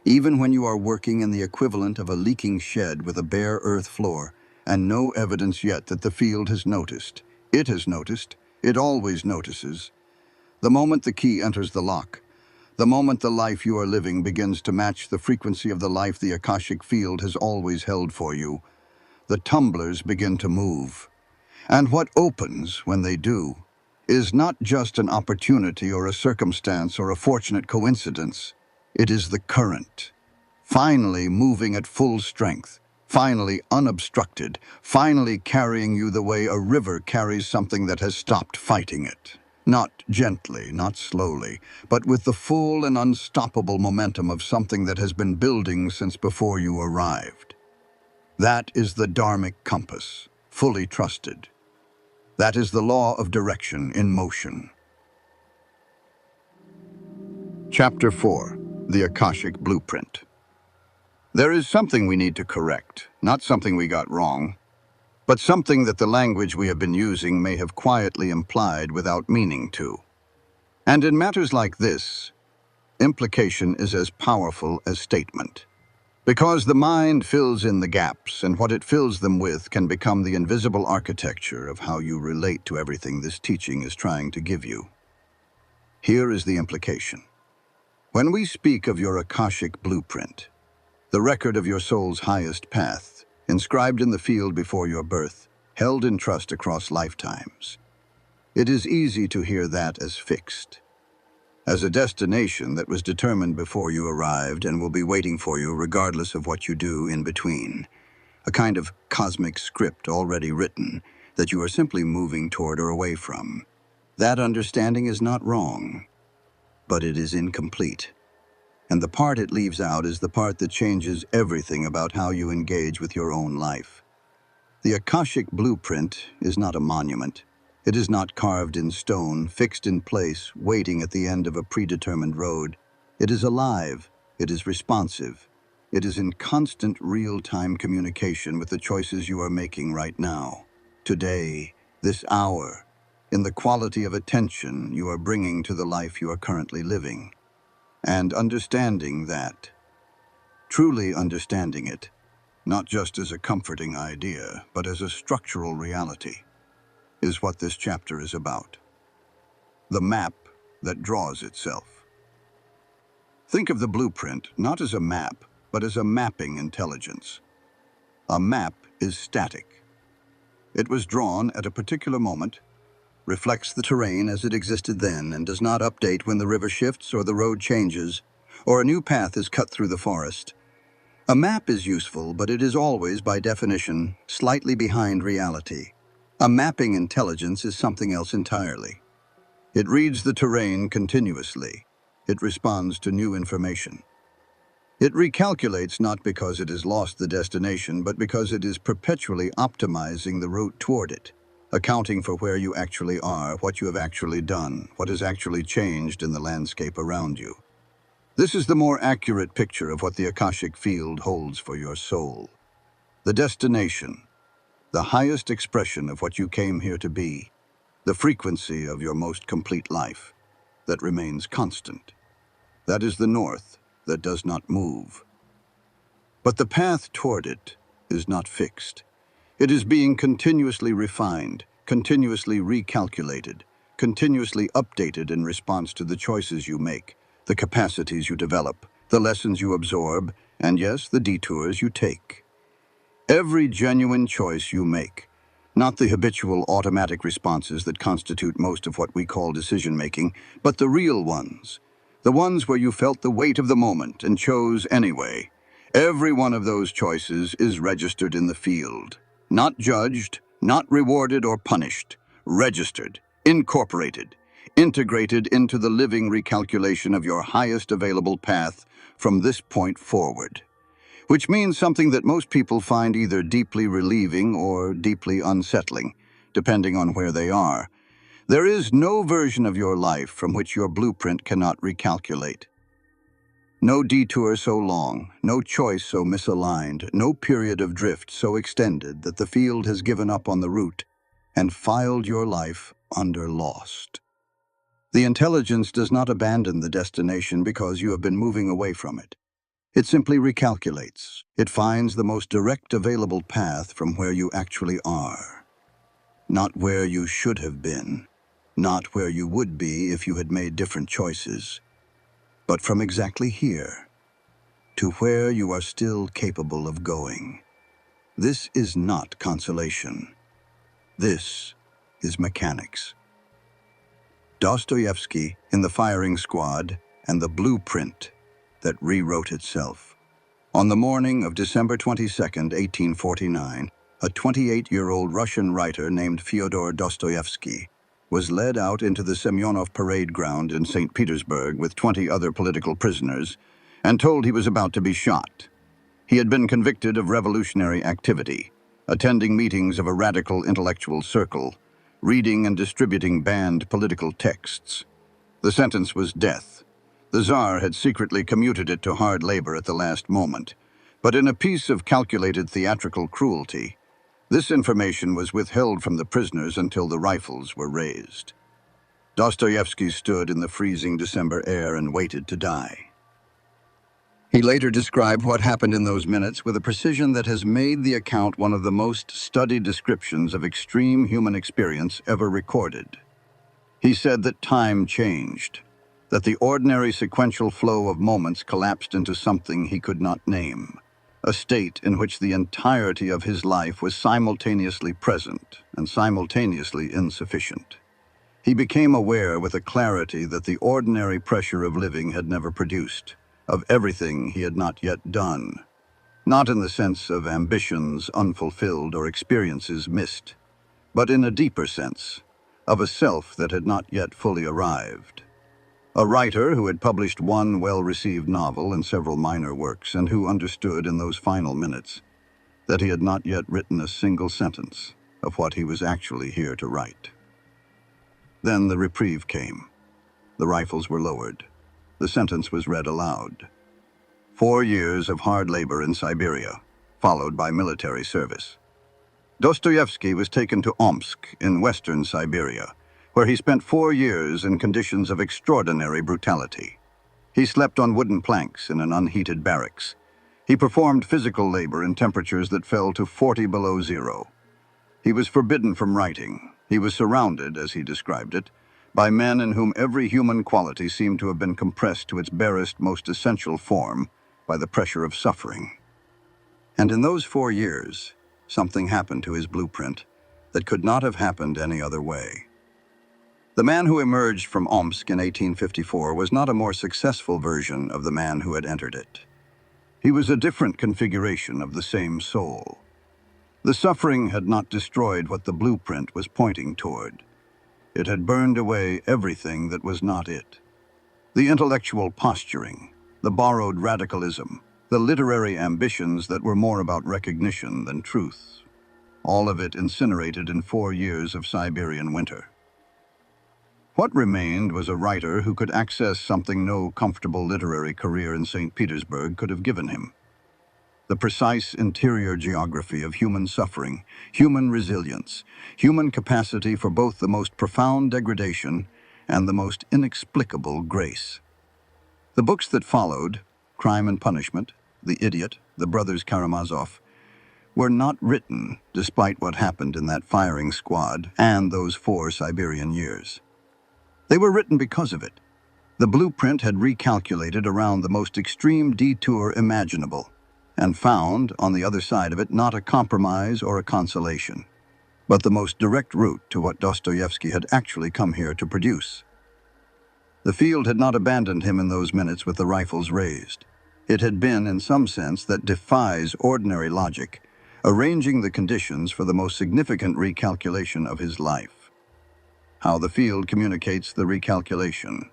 even when you are working in the equivalent of a leaking shed with a bare earth floor and no evidence yet that the field has noticed. It has noticed. It always notices. The moment the key enters the lock, the moment the life you are living begins to match the frequency of the life the Akashic field has always held for you, the tumblers begin to move. And what opens when they do is not just an opportunity or a circumstance or a fortunate coincidence. It is the current, finally moving at full strength, finally unobstructed, finally carrying you the way a river carries something that has stopped fighting it. Not gently, not slowly, but with the full and unstoppable momentum of something that has been building since before you arrived. That is the dharmic compass, fully trusted. That is the law of direction in motion. Chapter 4. The Akashic Blueprint. There is something we need to correct, not something we got wrong, but something that the language we have been using may have quietly implied without meaning to. And in matters like this, implication is as powerful as statement. Because the mind fills in the gaps, and what it fills them with can become the invisible architecture of how you relate to everything this teaching is trying to give you. Here is the implication. When we speak of your Akashic blueprint, the record of your soul's highest path, inscribed in the field before your birth, held in trust across lifetimes, it is easy to hear that as fixed, as a destination that was determined before you arrived and will be waiting for you regardless of what you do in between, a kind of cosmic script already written that you are simply moving toward or away from. That understanding is not wrong, but it is incomplete. And the part it leaves out is the part that changes everything about how you engage with your own life. The Akashic blueprint is not a monument. It is not carved in stone, fixed in place, waiting at the end of a predetermined road. It is alive. It is responsive. It is in constant real-time communication with the choices you are making right now. Today, this hour, in the quality of attention you are bringing to the life you are currently living. And understanding that, truly understanding it, not just as a comforting idea, but as a structural reality, is what this chapter is about. The map that draws itself. Think of the blueprint not as a map, but as a mapping intelligence. A map is static. It was drawn at a particular moment, reflects the terrain as it existed then, and does not update when the river shifts or the road changes, or a new path is cut through the forest. A map is useful, but it is always, by definition, slightly behind reality. A mapping intelligence is something else entirely. It reads the terrain continuously. It responds to new information. It recalculates not because it has lost the destination, but because it is perpetually optimizing the route toward it, accounting for where you actually are, what you have actually done, what has actually changed in the landscape around you. This is the more accurate picture of what the Akashic field holds for your soul. The destination, the highest expression of what you came here to be, the frequency of your most complete life, that remains constant. That is the north that does not move. But the path toward it is not fixed. It is being continuously refined, continuously recalculated, continuously updated in response to the choices you make, the capacities you develop, the lessons you absorb, and yes, the detours you take. Every genuine choice you make, not the habitual automatic responses that constitute most of what we call decision-making, but the real ones, the ones where you felt the weight of the moment and chose anyway. Every one of those choices is registered in the field. Not judged, not rewarded or punished. Registered, incorporated, integrated into the living recalculation of your highest available path from this point forward, which means something that most people find either deeply relieving or deeply unsettling, depending on where they are. There is no version of your life from which your blueprint cannot recalculate. No detour so long, no choice so misaligned, no period of drift so extended that the field has given up on the route and filed your life under lost. The intelligence does not abandon the destination because you have been moving away from it. It simply recalculates. It finds the most direct available path from where you actually are. Not where you should have been, not where you would be if you had made different choices, but from exactly here to where you are still capable of going. This is not consolation. This is mechanics. Dostoevsky in The Firing Squad and the Blueprint that rewrote itself. On the morning of December 22, 1849, a 28-year-old Russian writer named Fyodor Dostoevsky was led out into the Semyonov parade ground in St. Petersburg with 20 other political prisoners and told he was about to be shot. He had been convicted of revolutionary activity, attending meetings of a radical intellectual circle, reading and distributing banned political texts. The sentence was death. The Tsar had secretly commuted it to hard labor at the last moment, but in a piece of calculated theatrical cruelty, this information was withheld from the prisoners until the rifles were raised. Dostoevsky stood in the freezing December air and waited to die. He later described what happened in those minutes with a precision that has made the account one of the most studied descriptions of extreme human experience ever recorded. He said that time changed, that the ordinary sequential flow of moments collapsed into something he could not name, a state in which the entirety of his life was simultaneously present and simultaneously insufficient. He became aware with a clarity that the ordinary pressure of living had never produced, of everything he had not yet done, not in the sense of ambitions unfulfilled or experiences missed, but in a deeper sense, of a self that had not yet fully arrived. A writer who had published one well-received novel and several minor works, and who understood in those final minutes that he had not yet written a single sentence of what he was actually here to write. Then the reprieve came. The rifles were lowered. The sentence was read aloud. 4 years of hard labor in Siberia, followed by military service. Dostoevsky was taken to Omsk in western Siberia, where he spent 4 years in conditions of extraordinary brutality. He slept on wooden planks in an unheated barracks. He performed physical labor in temperatures that fell to 40 below zero. He was forbidden from writing. He was surrounded, as he described it, by men in whom every human quality seemed to have been compressed to its barest, most essential form by the pressure of suffering. And in those 4 years, something happened to his blueprint that could not have happened any other way. The man who emerged from Omsk in 1854 was not a more successful version of the man who had entered it. He was a different configuration of the same soul. The suffering had not destroyed what the blueprint was pointing toward. It had burned away everything that was not it. The intellectual posturing, the borrowed radicalism, the literary ambitions that were more about recognition than truth. All of it incinerated in 4 years of Siberian winter. What remained was a writer who could access something no comfortable literary career in St. Petersburg could have given him. The precise interior geography of human suffering, human resilience, human capacity for both the most profound degradation and the most inexplicable grace. The books that followed, Crime and Punishment, The Idiot, The Brothers Karamazov, were not written despite what happened in that firing squad and those 4 Siberian years. They were written because of it. The blueprint had recalculated around the most extreme detour imaginable, and found, on the other side of it, not a compromise or a consolation, but the most direct route to what Dostoevsky had actually come here to produce. The field had not abandoned him in those minutes with the rifles raised. It had been, in some sense, that defies ordinary logic, arranging the conditions for the most significant recalculation of his life. How the field communicates the recalculation.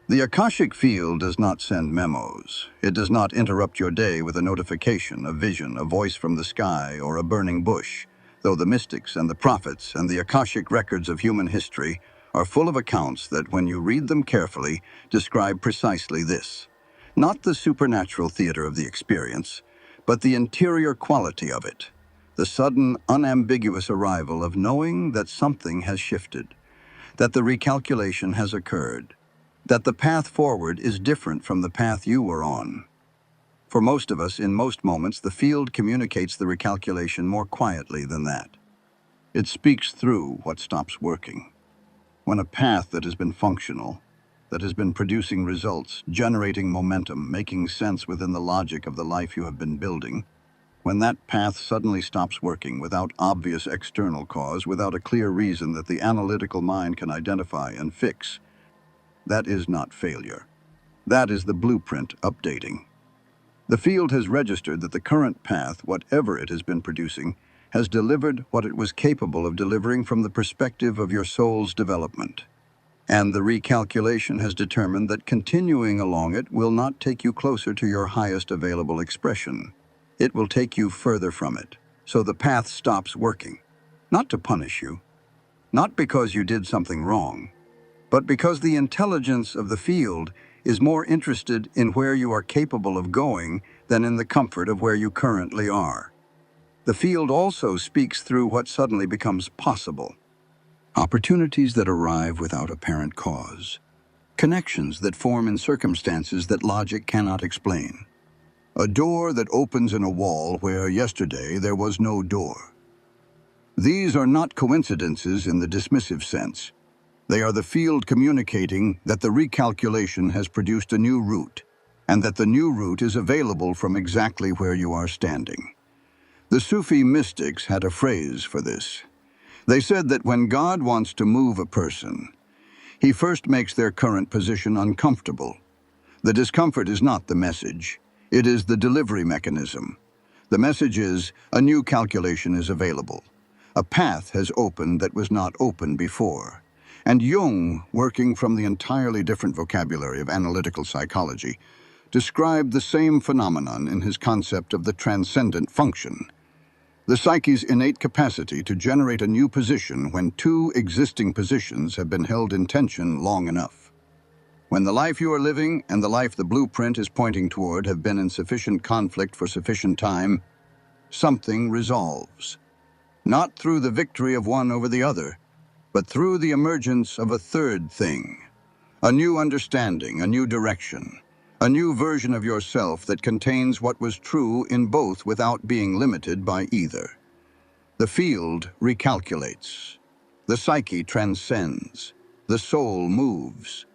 The Akashic field does not send memos. It does not interrupt your day with a notification, a vision, a voice from the sky, or a burning bush, though the mystics and the prophets and the Akashic records of human history are full of accounts that, when you read them carefully, describe precisely this. Not the supernatural theater of the experience, but the interior quality of it. The sudden, unambiguous arrival of knowing that something has shifted, that the recalculation has occurred, that the path forward is different from the path you were on. For most of us, in most moments, the field communicates the recalculation more quietly than that. It speaks through what stops working. When a path that has been functional, that has been producing results, generating momentum, making sense within the logic of the life you have been building, when that path suddenly stops working without obvious external cause, without a clear reason that the analytical mind can identify and fix, that is not failure. That is the blueprint updating. The field has registered that the current path, whatever it has been producing, has delivered what it was capable of delivering from the perspective of your soul's development. And the recalculation has determined that continuing along it will not take you closer to your highest available expression. It will take you further from it. So the path stops working. Not to punish you, not because you did something wrong, but because the intelligence of the field is more interested in where you are capable of going than in the comfort of where you currently are. The field also speaks through what suddenly becomes possible. Opportunities that arrive without apparent cause. Connections that form in circumstances that logic cannot explain. A door that opens in a wall where yesterday there was no door. These are not coincidences in the dismissive sense. They are the field communicating that the recalculation has produced a new route, and that the new route is available from exactly where you are standing. The Sufi mystics had a phrase for this. They said that when God wants to move a person, he first makes their current position uncomfortable. The discomfort is not the message. It is the delivery mechanism. The message is, a new calculation is available. A path has opened that was not open before. And Jung, working from the entirely different vocabulary of analytical psychology, described the same phenomenon in his concept of the transcendent function. The psyche's innate capacity to generate a new position when two existing positions have been held in tension long enough. When the life you are living and the life the blueprint is pointing toward have been in sufficient conflict for sufficient time, something resolves. Not through the victory of one over the other, but through the emergence of a third thing. A new understanding, a new direction, a new version of yourself that contains what was true in both without being limited by either. The field recalculates. The psyche transcends. The soul moves.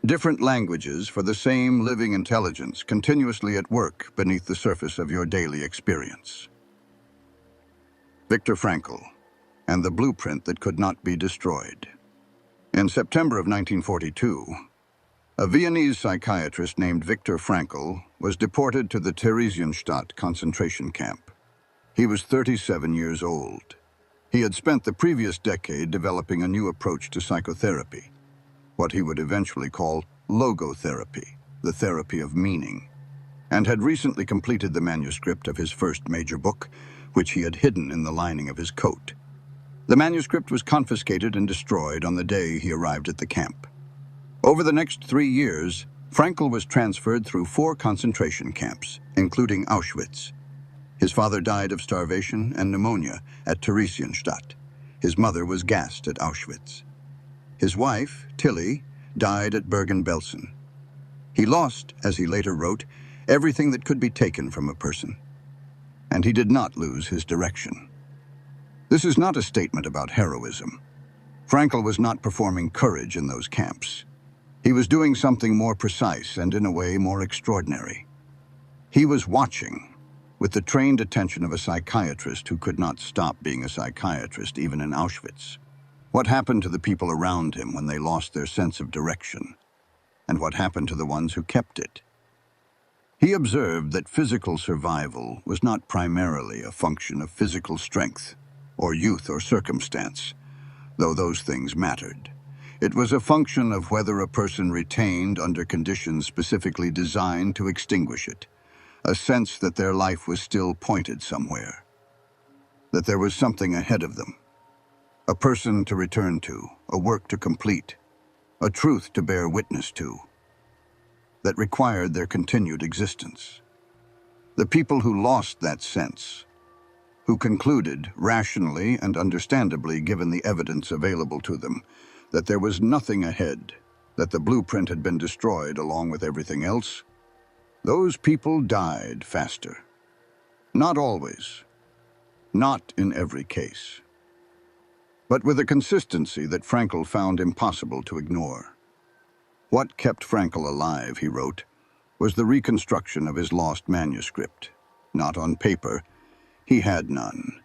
Different languages for the same living intelligence continuously at work beneath the surface of your daily experience. Viktor Frankl, and the blueprint that could not be destroyed. In September of 1942, a Viennese psychiatrist named Viktor Frankl was deported to the Theresienstadt concentration camp. He was 37 years old. He had spent the previous decade developing a new approach to psychotherapy, what he would eventually call logotherapy, the therapy of meaning, and had recently completed the manuscript of his first major book, which he had hidden in the lining of his coat. The manuscript was confiscated and destroyed on the day he arrived at the camp. Over the next 3 years, Frankl was transferred through 4 concentration camps, including Auschwitz. His father died of starvation and pneumonia at Theresienstadt. His mother was gassed at Auschwitz. His wife, Tilly, died at Bergen-Belsen. He lost, as he later wrote, everything that could be taken from a person. And he did not lose his direction. This is not a statement about heroism. Frankl was not performing courage in those camps. He was doing something more precise and, in a way, more extraordinary. He was watching, with the trained attention of a psychiatrist who could not stop being a psychiatrist even in Auschwitz. What happened to the people around him when they lost their sense of direction? And what happened to the ones who kept it? He observed that physical survival was not primarily a function of physical strength, or youth or circumstance, though those things mattered. It was a function of whether a person retained under conditions specifically designed to extinguish it, a sense that their life was still pointed somewhere, that there was something ahead of them, a person to return to, a work to complete, a truth to bear witness to, that required their continued existence. The people who lost that sense, who concluded, rationally and understandably given the evidence available to them, that there was nothing ahead, that the blueprint had been destroyed along with everything else, those people died faster. Not always, not in every case, but with a consistency that Frankl found impossible to ignore. What kept Frankl alive, he wrote, was the reconstruction of his lost manuscript. Not on paper, he had none,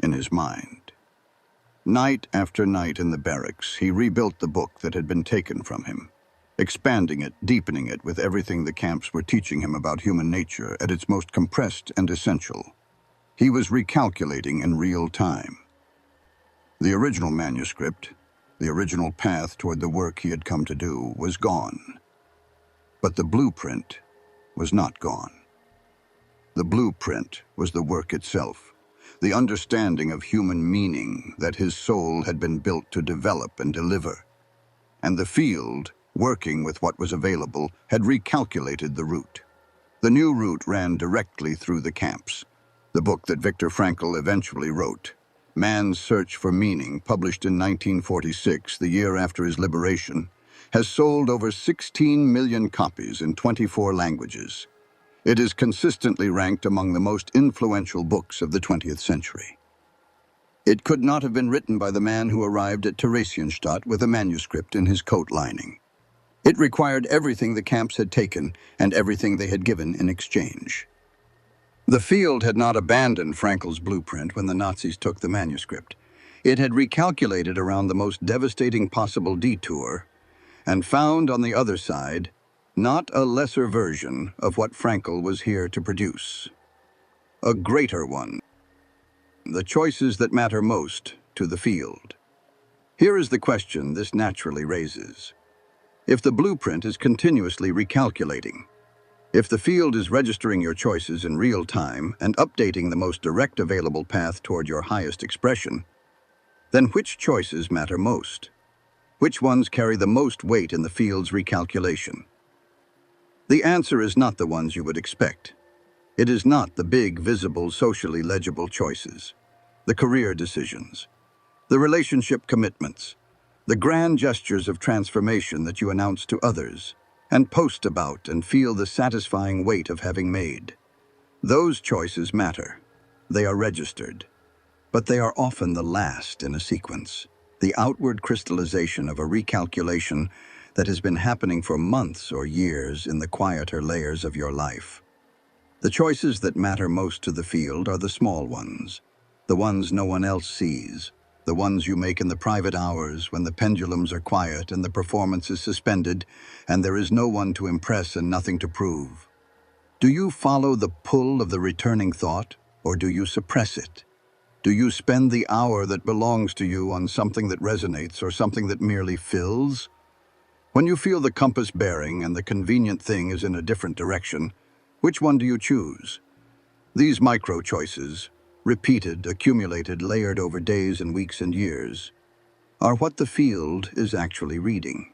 in his mind. Night after night in the barracks, he rebuilt the book that had been taken from him, expanding it, deepening it with everything the camps were teaching him about human nature at its most compressed and essential. He was recalculating in real time. The original manuscript, the original path toward the work he had come to do, was gone. But the blueprint was not gone. The blueprint was the work itself, the understanding of human meaning that his soul had been built to develop and deliver. And the field, working with what was available, had recalculated the route. The new route ran directly through the camps. The book that Viktor Frankl eventually wrote, Man's Search for Meaning, published in 1946, the year after his liberation, has sold over 16 million copies in 24 languages. It is consistently ranked among the most influential books of the 20th century. It could not have been written by the man who arrived at Theresienstadt with a manuscript in his coat lining. It required everything the camps had taken and everything they had given in exchange. The field had not abandoned Frankl's blueprint when the Nazis took the manuscript. It had recalculated around the most devastating possible detour and found on the other side not a lesser version of what Frankl was here to produce. A greater one. The choices that matter most to the field. Here is the question this naturally raises. If the blueprint is continuously recalculating, if the field is registering your choices in real time and updating the most direct available path toward your highest expression, then which choices matter most? Which ones carry the most weight in the field's recalculation? The answer is not the ones you would expect. It is not the big, visible, socially legible choices, the career decisions, the relationship commitments, the grand gestures of transformation that you announce to others and post about and feel the satisfying weight of having made. Those choices matter. They are registered. But they are often the last in a sequence, the outward crystallization of a recalculation that has been happening for months or years in the quieter layers of your life. The choices that matter most to the field are the small ones, the ones no one else sees, the ones you make in the private hours when the pendulums are quiet and the performance is suspended and there is no one to impress and nothing to prove. Do you follow the pull of the returning thought, or do you suppress it? Do you spend the hour that belongs to you on something that resonates or something that merely fills? When you feel the compass bearing and the convenient thing is in a different direction, which one do you choose? These micro-choices, repeated, accumulated, layered over days and weeks and years, are what the field is actually reading.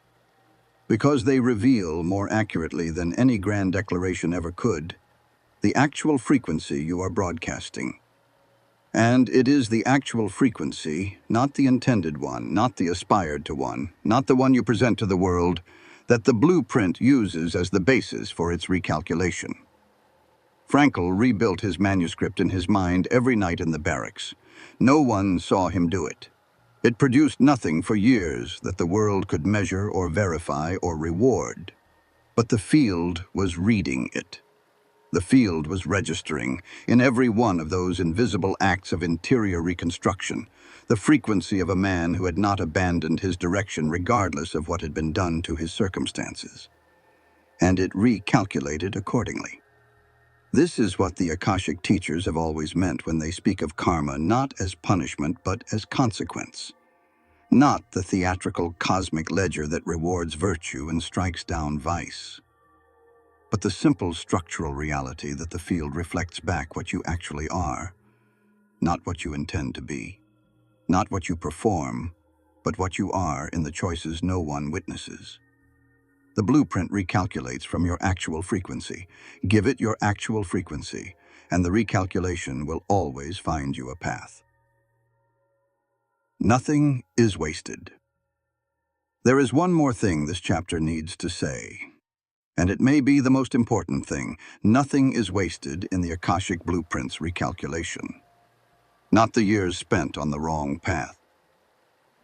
Because they reveal, more accurately than any grand declaration ever could, the actual frequency you are broadcasting. And it is the actual frequency, not the intended one, not the aspired to one, not the one you present to the world, that the blueprint uses as the basis for its recalculation. Frankl rebuilt his manuscript in his mind every night in the barracks. No one saw him do it. It produced nothing for years that the world could measure or verify or reward. But the field was reading it. The field was registering, in every one of those invisible acts of interior reconstruction, the frequency of a man who had not abandoned his direction regardless of what had been done to his circumstances. And it recalculated accordingly. This is what the Akashic teachers have always meant when they speak of karma not as punishment but as consequence. Not the theatrical cosmic ledger that rewards virtue and strikes down vice, but the simple structural reality that the field reflects back what you actually are, not what you intend to be, not what you perform, but what you are in the choices no one witnesses. The blueprint recalculates from your actual frequency. Give it your actual frequency, and the recalculation will always find you a path. Nothing is wasted. There is one more thing this chapter needs to say, and it may be the most important thing. Nothing is wasted in the Akashic Blueprint's recalculation. Not the years spent on the wrong path.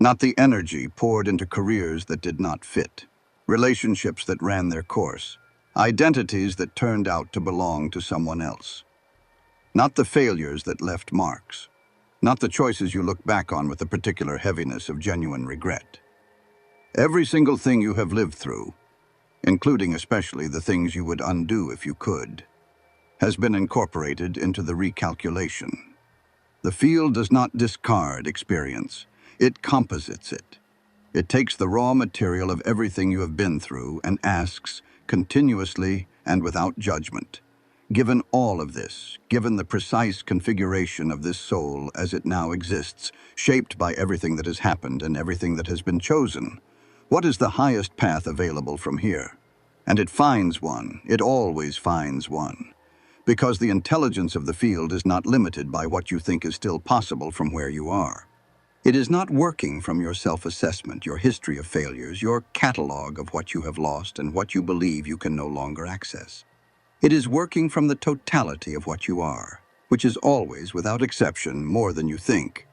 Not the energy poured into careers that did not fit, relationships that ran their course, identities that turned out to belong to someone else. Not the failures that left marks. Not the choices you look back on with a particular heaviness of genuine regret. Every single thing you have lived through, including especially the things you would undo if you could, has been incorporated into the recalculation. The field does not discard experience, it composites it. It takes the raw material of everything you have been through and asks, continuously and without judgment, given all of this, given the precise configuration of this soul as it now exists, shaped by everything that has happened and everything that has been chosen, what is the highest path available from here? And it finds one, it always finds one, because the intelligence of the field is not limited by what you think is still possible from where you are. It is not working from your self-assessment, your history of failures, your catalog of what you have lost and what you believe you can no longer access. It is working from the totality of what you are, which is always, without exception, more than you think.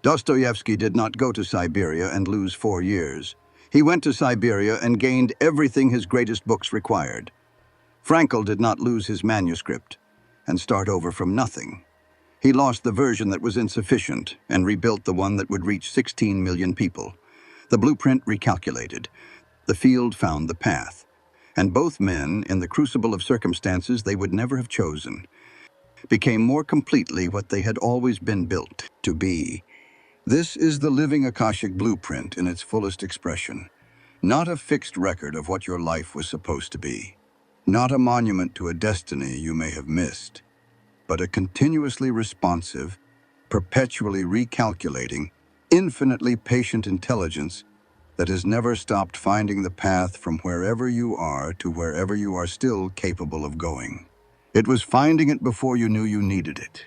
Dostoevsky did not go to Siberia and lose 4 years. He went to Siberia and gained everything his greatest books required. Frankl did not lose his manuscript and start over from nothing. He lost the version that was insufficient and rebuilt the one that would reach 16 million people. The blueprint recalculated. The field found the path. And both men, in the crucible of circumstances they would never have chosen, became more completely what they had always been built to be. This is the living Akashic blueprint in its fullest expression. Not a fixed record of what your life was supposed to be. Not a monument to a destiny you may have missed, but a continuously responsive, perpetually recalculating, infinitely patient intelligence that has never stopped finding the path from wherever you are to wherever you are still capable of going. It was finding it before you knew you needed it.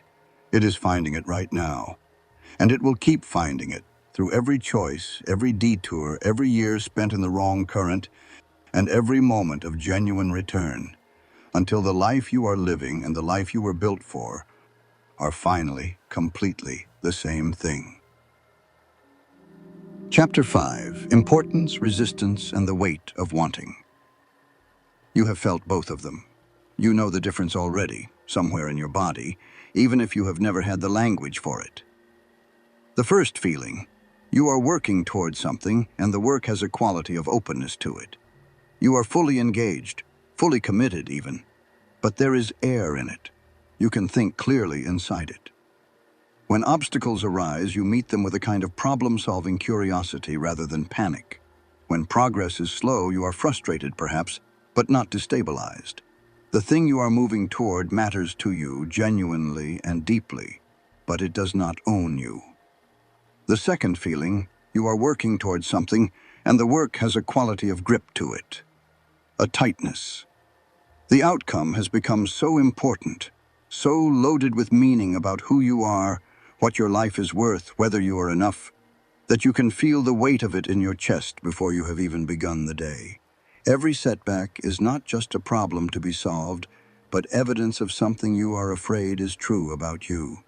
It is finding it right now. And it will keep finding it through every choice, every detour, every year spent in the wrong current, and every moment of genuine return, until the life you are living and the life you were built for are finally, completely the same thing. Chapter 5, Importance, Resistance, and the Weight of Wanting. You have felt both of them. You know the difference already, somewhere in your body, even if you have never had the language for it. The first feeling, you are working towards something and the work has a quality of openness to it. You are fully engaged, fully committed even, but there is air in it. You can think clearly inside it. When obstacles arise, you meet them with a kind of problem-solving curiosity rather than panic. When progress is slow, you are frustrated perhaps, but not destabilized. The thing you are moving toward matters to you genuinely and deeply, but it does not own you. The second feeling, you are working towards something, and the work has a quality of grip to it, a tightness. The outcome has become so important, so loaded with meaning about who you are, what your life is worth, whether you are enough, that you can feel the weight of it in your chest before you have even begun the day. Every setback is not just a problem to be solved, but evidence of something you are afraid is true about you.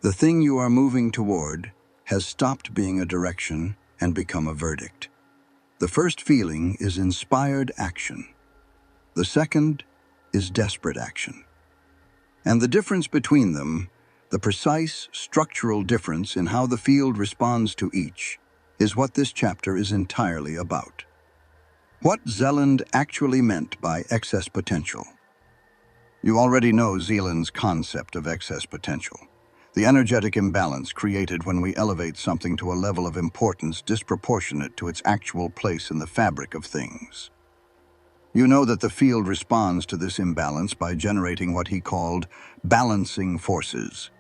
The thing you are moving toward has stopped being a direction and become a verdict. The first feeling is inspired action. The second is desperate action. And the difference between them, the precise structural difference in how the field responds to each, is what this chapter is entirely about. What Zeland actually meant by excess potential. You already know Zeland's concept of excess potential. the energetic imbalance created when we elevate something to a level of importance disproportionate to its actual place in the fabric of things. You know that the field responds to this imbalance by generating what he called balancing forces,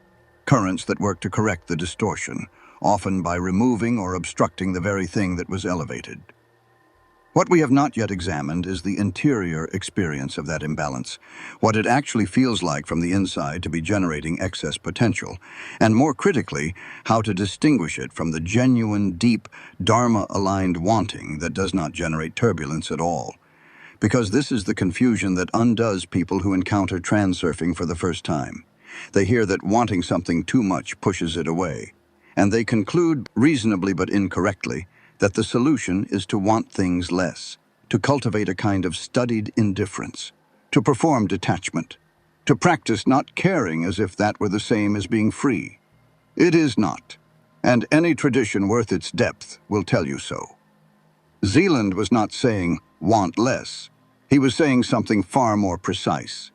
currents that work to correct the distortion, often by removing or obstructing the very thing that was elevated. What we have not yet examined is the interior experience of that imbalance, what it actually feels like from the inside to be generating excess potential, and more critically, how to distinguish it from the genuine, deep, Dharma-aligned wanting that does not generate turbulence at all. Because this is the confusion that undoes people who encounter transurfing for the first time. They hear that wanting something too much pushes it away, and they conclude, reasonably but incorrectly, that the solution is to want things less, to cultivate a kind of studied indifference, to perform detachment, to practice not caring as if that were the same as being free. It is not, and any tradition worth its depth will tell you so. Zeeland was not saying, want less. He was saying something far more precise.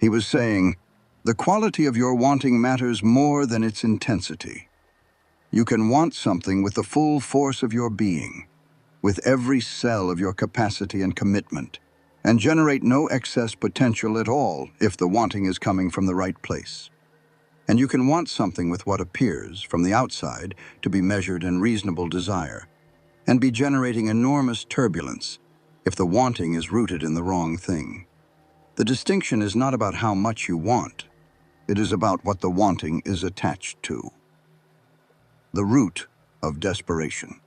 He was saying, the quality of your wanting matters more than its intensity. You can want something with the full force of your being, with every cell of your capacity and commitment, and generate no excess potential at all if the wanting is coming from the right place. And you can want something with what appears, from the outside, to be measured in reasonable desire, and be generating enormous turbulence if the wanting is rooted in the wrong thing. The distinction is not about how much you want, it is about what the wanting is attached to. The root of desperation.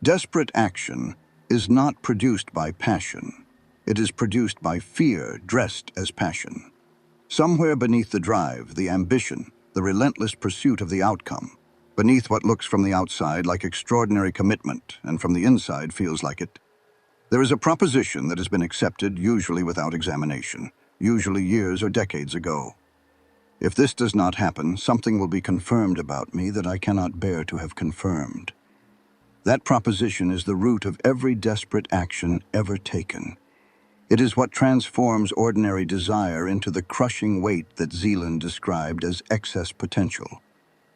Desperate action is not produced by passion. It is produced by fear dressed as passion. Somewhere beneath the drive, the ambition, the relentless pursuit of the outcome, beneath what looks from the outside like extraordinary commitment and from the inside feels like it, there is a proposition that has been accepted, usually without examination, usually years or decades ago. If this does not happen, something will be confirmed about me that I cannot bear to have confirmed. That proposition is the root of every desperate action ever taken. It is what transforms ordinary desire into the crushing weight that Zeeland described as excess potential.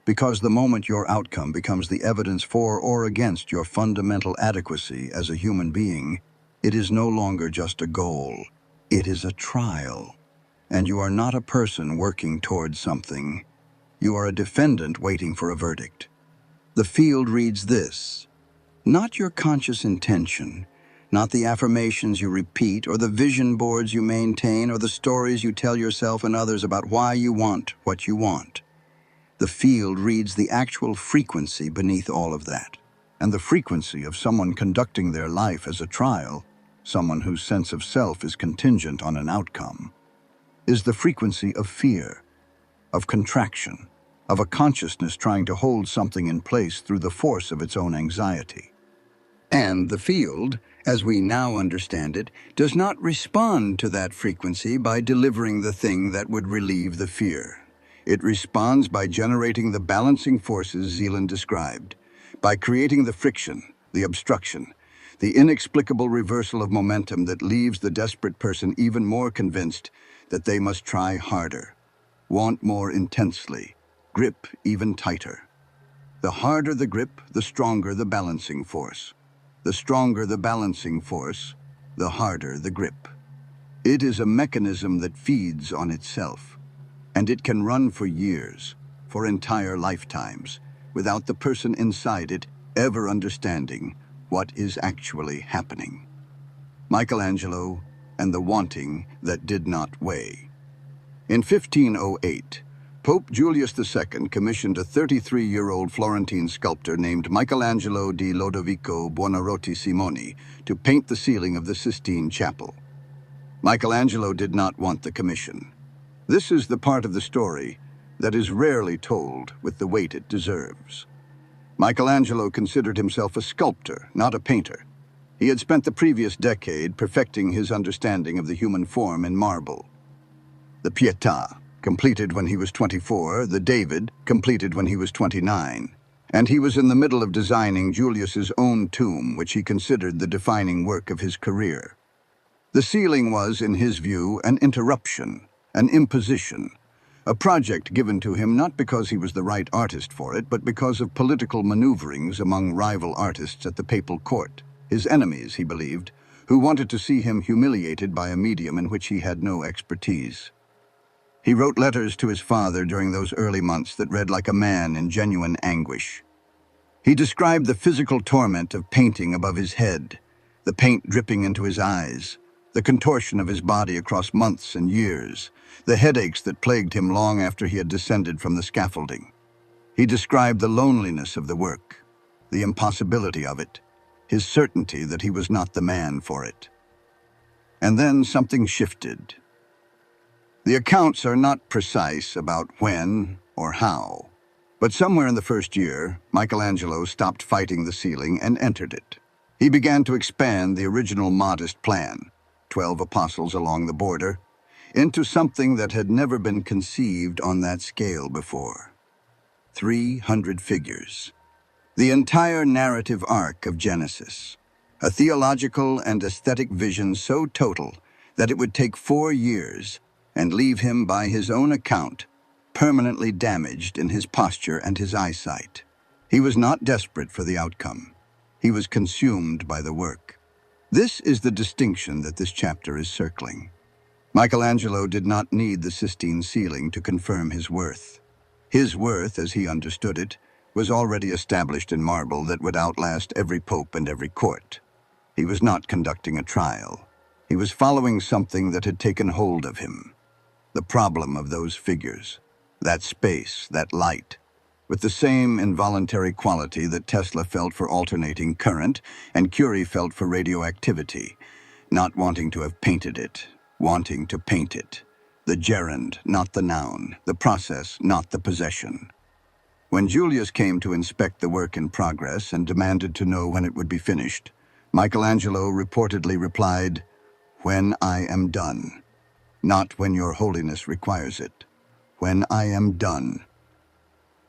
Because the moment your outcome becomes the evidence for or against your fundamental adequacy as a human being, it is no longer just a goal. It is a trial. And you are not a person working towards something. You are a defendant waiting for a verdict. The field reads this: not your conscious intention, not the affirmations you repeat or the vision boards you maintain or the stories you tell yourself and others about why you want what you want. The field reads the actual frequency beneath all of that, and the frequency of someone conducting their life as a trial, someone whose sense of self is contingent on an outcome, is the frequency of fear, of contraction, of a consciousness trying to hold something in place through the force of its own anxiety. And the field, as we now understand it, does not respond to that frequency by delivering the thing that would relieve the fear. It responds by generating the balancing forces Zeeland described, by creating the friction, the obstruction, the inexplicable reversal of momentum that leaves the desperate person even more convinced that they must try harder, want more intensely, grip even tighter. The harder the grip, the stronger the balancing force. The stronger the balancing force, the harder the grip. It is a mechanism that feeds on itself, and it can run for years, for entire lifetimes, without the person inside it ever understanding what is actually happening. Michelangelo and the wanting that did not weigh. In 1508, Pope Julius II commissioned a 33-year-old Florentine sculptor named Michelangelo di Lodovico Buonarroti Simoni to paint the ceiling of the Sistine Chapel. Michelangelo did not want the commission. This is the part of the story that is rarely told with the weight it deserves. Michelangelo considered himself a sculptor, not a painter. He had spent the previous decade perfecting his understanding of the human form in marble. The Pietà, completed when he was 24, the David, completed when he was 29, and he was in the middle of designing Julius's own tomb, which he considered the defining work of his career. The ceiling was, in his view, an interruption, an imposition, A project given to him not because he was the right artist for it, but because of political maneuverings among rival artists at the papal court, his enemies, he believed, who wanted to see him humiliated by a medium in which he had no expertise. He wrote letters to his father during those early months that read like a man in genuine anguish. He described the physical torment of painting above his head, the paint dripping into his eyes, the contortion of his body across months and years, the headaches that plagued him long after he had descended from the scaffolding. He described the loneliness of the work, the impossibility of it, his certainty that he was not the man for it. And then something shifted. The accounts are not precise about when or how, but somewhere in the first year, Michelangelo stopped fighting the ceiling and entered it. He began to expand the original modest plan, 12 apostles along the border, into something that had never been conceived on that scale before. 300 figures. The entire narrative arc of Genesis. A theological and aesthetic vision so total that it would take 4 years and leave him, by his own account, permanently damaged in his posture and his eyesight. He was not desperate for the outcome. He was consumed by the work. This is the distinction that this chapter is circling. Michelangelo did not need the Sistine ceiling to confirm his worth. His worth, as he understood it, was already established in marble that would outlast every pope and every court. He was not conducting a trial. He was following something that had taken hold of him. The problem of those figures, that space, that light, with the same involuntary quality that Tesla felt for alternating current and Curie felt for radioactivity, not wanting to have painted it, wanting to paint it. The gerund, not the noun, the process, not the possession. When Julius came to inspect the work in progress and demanded to know when it would be finished, Michelangelo reportedly replied, "When I am done. Not when your holiness requires it. When I am done."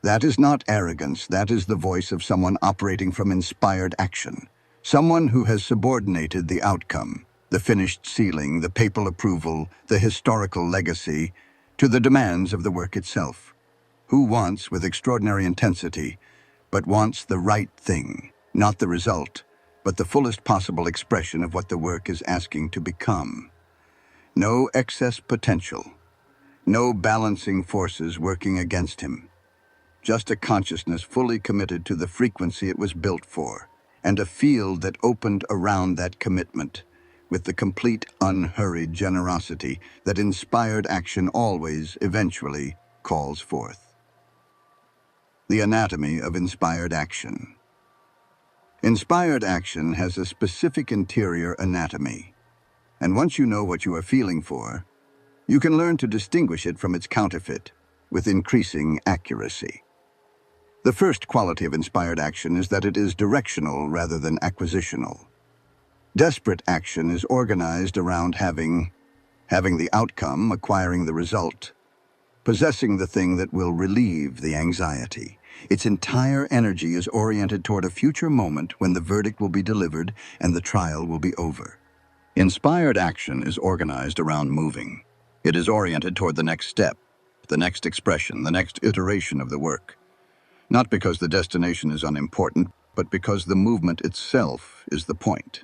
That is not arrogance, that is the voice of someone operating from inspired action. Someone who has subordinated the outcome, the finished ceiling, the papal approval, the historical legacy, to the demands of the work itself. Who wants, with extraordinary intensity, but wants the right thing, not the result, but the fullest possible expression of what the work is asking to become. No excess potential, no balancing forces working against him. Just a consciousness fully committed to the frequency it was built for, and a field that opened around that commitment, with the complete, unhurried generosity that inspired action always, eventually, calls forth. The anatomy of inspired action. Inspired action has a specific interior anatomy, and once you know what you are feeling for, you can learn to distinguish it from its counterfeit with increasing accuracy. The first quality of inspired action is that it is directional rather than acquisitional. Desperate action is organized around having the outcome, acquiring the result, possessing the thing that will relieve the anxiety. Its entire energy is oriented toward a future moment when the verdict will be delivered and the trial will be over. Inspired action is organized around moving. It is oriented toward the next step, the next expression, the next iteration of the work. Not because the destination is unimportant, but because the movement itself is the point.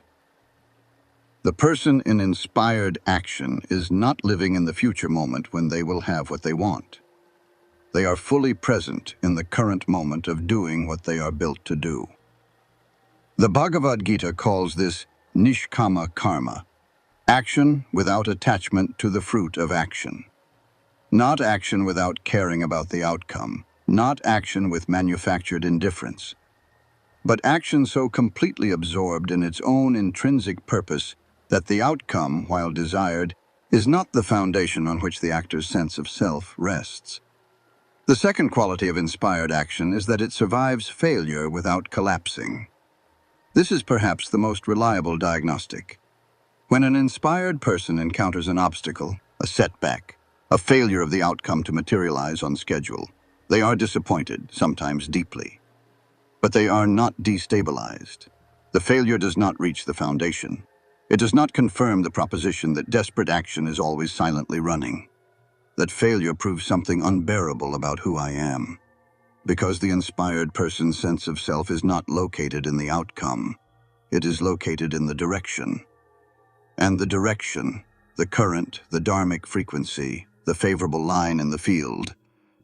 The person in inspired action is not living in the future moment when they will have what they want. They are fully present in the current moment of doing what they are built to do. The Bhagavad Gita calls this nishkama karma, action without attachment to the fruit of action. Not action without caring about the outcome, not action with manufactured indifference, but action so completely absorbed in its own intrinsic purpose that the outcome, while desired, is not the foundation on which the actor's sense of self rests. The second quality of inspired action is that it survives failure without collapsing. This is perhaps the most reliable diagnostic. When an inspired person encounters an obstacle, a setback, a failure of the outcome to materialize on schedule, they are disappointed, sometimes deeply. But they are not destabilized. The failure does not reach the foundation. It does not confirm the proposition that desperate action is always silently running. that failure proves something unbearable about who I am, because the inspired person's sense of self is not located in the outcome. It is located in the direction. And the direction, the current, the dharmic frequency, the favorable line in the field,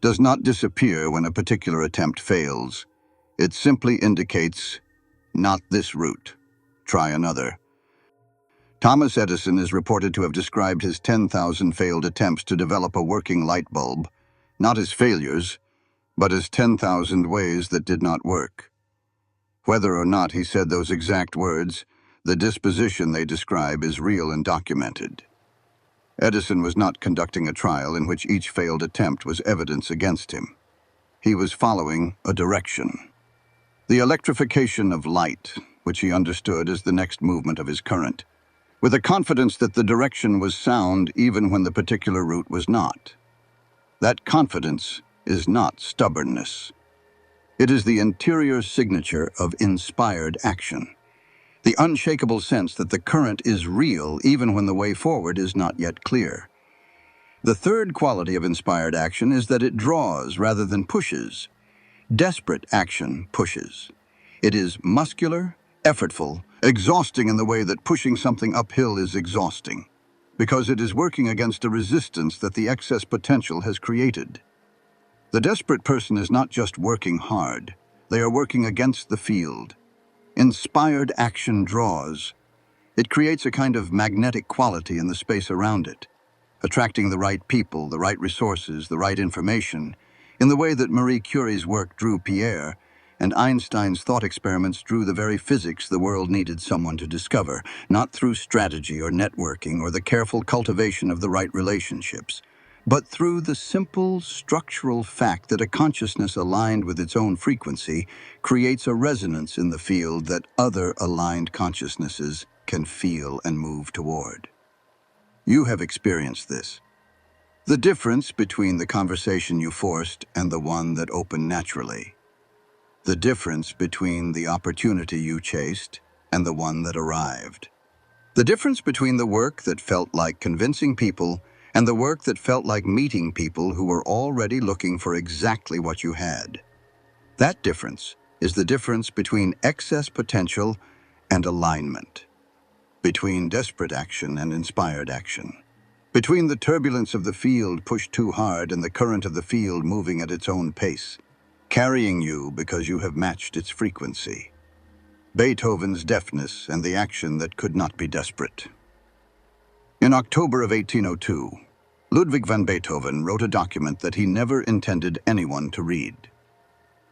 does not disappear when a particular attempt fails. It simply indicates, not this route. Try another. Thomas Edison is reported to have described his 10,000 failed attempts to develop a working light bulb, not as failures, but as 10,000 ways that did not work. Whether or not he said those exact words, the disposition they describe is real and documented. Edison was not conducting a trial in which each failed attempt was evidence against him. He was following a direction. The electrification of light, which he understood as the next movement of his current, with a confidence that the direction was sound even when the particular route was not. That confidence is not stubbornness. It is the interior signature of inspired action, the unshakable sense that the current is real even when the way forward is not yet clear. The third quality of inspired action is that it draws rather than pushes. Desperate action pushes. It is muscular, effortful, exhausting in the way that pushing something uphill is exhausting, because it is working against a resistance that the excess potential has created. The desperate person is not just working hard, they are working against the field. Inspired action draws. It creates a kind of magnetic quality in the space around it, attracting the right people, the right resources, the right information, in the way that Marie Curie's work drew Pierre, and Einstein's thought experiments drew the very physics the world needed someone to discover, not through strategy or networking or the careful cultivation of the right relationships, but through the simple structural fact that a consciousness aligned with its own frequency creates a resonance in the field that other aligned consciousnesses can feel and move toward. You have experienced this. The difference between the conversation you forced and the one that opened naturally. The difference between the opportunity you chased and the one that arrived. The difference between the work that felt like convincing people and the work that felt like meeting people who were already looking for exactly what you had. That difference is the difference between excess potential and alignment, between desperate action and inspired action, between the turbulence of the field pushed too hard and the current of the field moving at its own pace, carrying you because you have matched its frequency. Beethoven's deafness and the action that could not be desperate. In October of 1802, Ludwig van Beethoven wrote a document that he never intended anyone to read.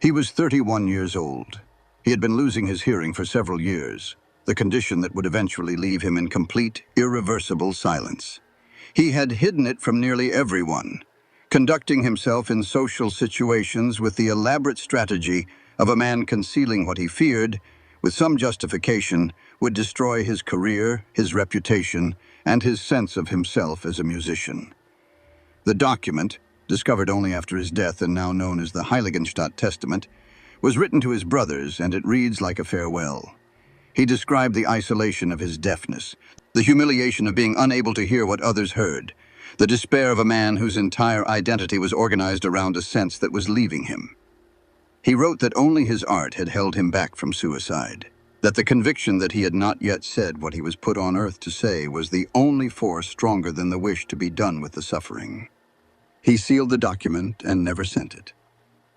He was 31 years old. He had been losing his hearing for several years, the condition that would eventually leave him in complete, irreversible silence. He had hidden it from nearly everyone, conducting himself in social situations with the elaborate strategy of a man concealing what he feared, with some justification, would destroy his career, his reputation, and his sense of himself as a musician. The document, discovered only after his death and now known as the Heiligenstadt Testament, was written to his brothers, and it reads like a farewell. He described the isolation of his deafness, the humiliation of being unable to hear what others heard, the despair of a man whose entire identity was organized around a sense that was leaving him. He wrote that only his art had held him back from suicide, that the conviction that he had not yet said what he was put on earth to say was the only force stronger than the wish to be done with the suffering. He sealed the document and never sent it,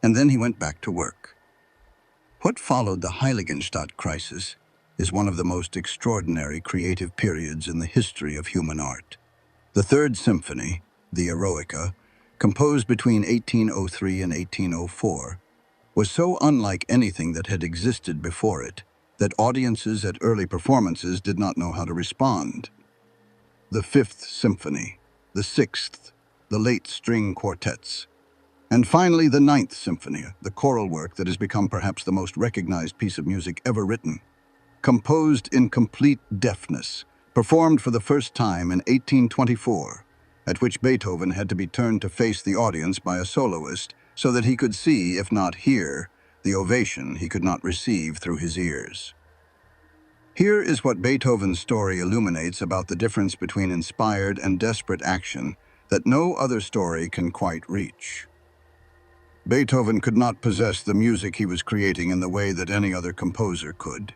and then he went back to work. What followed the Heiligenstadt crisis is one of the most extraordinary creative periods in the history of human art. The Third Symphony, the Eroica, composed between 1803 and 1804, was so unlike anything that had existed before it that audiences at early performances did not know how to respond. The Fifth Symphony, the Sixth, the late string quartets, and finally the Ninth Symphony, the choral work that has become perhaps the most recognized piece of music ever written, composed in complete deafness, performed for the first time in 1824, at which Beethoven had to be turned to face the audience by a soloist so that he could see, if not hear, the ovation he could not receive through his ears. Here is what Beethoven's story illuminates about the difference between inspired and desperate action that no other story can quite reach. Beethoven could not possess the music he was creating in the way that any other composer could.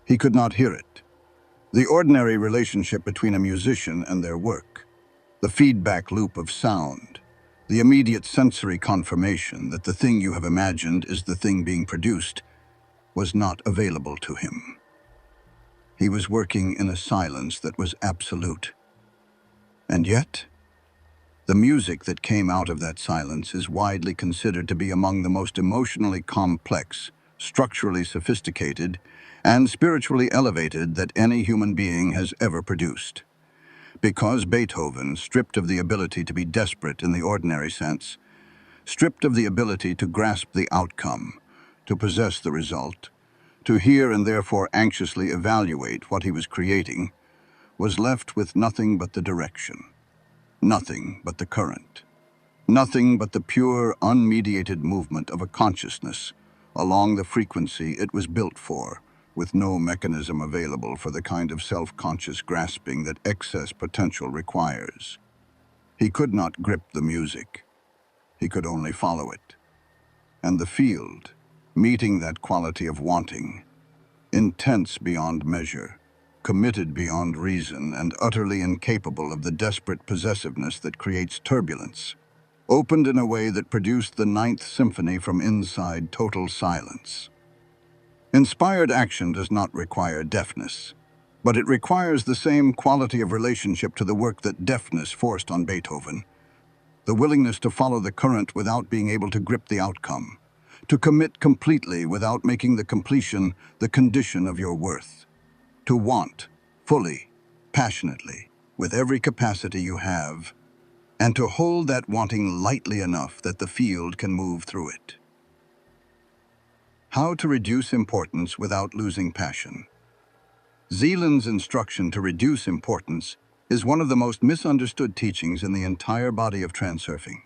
He could not hear it. The ordinary relationship between a musician and their work, the feedback loop of sound, the immediate sensory confirmation that the thing you have imagined is the thing being produced, was not available to him. He was working in a silence that was absolute. And yet, the music that came out of that silence is widely considered to be among the most emotionally complex, structurally sophisticated, and spiritually elevated that any human being has ever produced. Because Beethoven, stripped of the ability to be desperate in the ordinary sense, stripped of the ability to grasp the outcome, to possess the result, to hear and therefore anxiously evaluate what he was creating, was left with nothing but the direction, nothing but the current, nothing but the pure, unmediated movement of a consciousness along the frequency it was built for, with no mechanism available for the kind of self-conscious grasping that excess potential requires. He could not grip the music. He could only follow it. And the field, meeting that quality of wanting, intense beyond measure, committed beyond reason, and utterly incapable of the desperate possessiveness that creates turbulence, opened in a way that produced the Ninth Symphony from inside total silence. Inspired action does not require deafness, but it requires the same quality of relationship to the work that deafness forced on Beethoven, the willingness to follow the current without being able to grip the outcome, to commit completely without making the completion the condition of your worth, to want, fully, passionately, with every capacity you have, and to hold that wanting lightly enough that the field can move through it. How to reduce importance without losing passion. Zeeland's instruction to reduce importance is one of the most misunderstood teachings in the entire body of transurfing.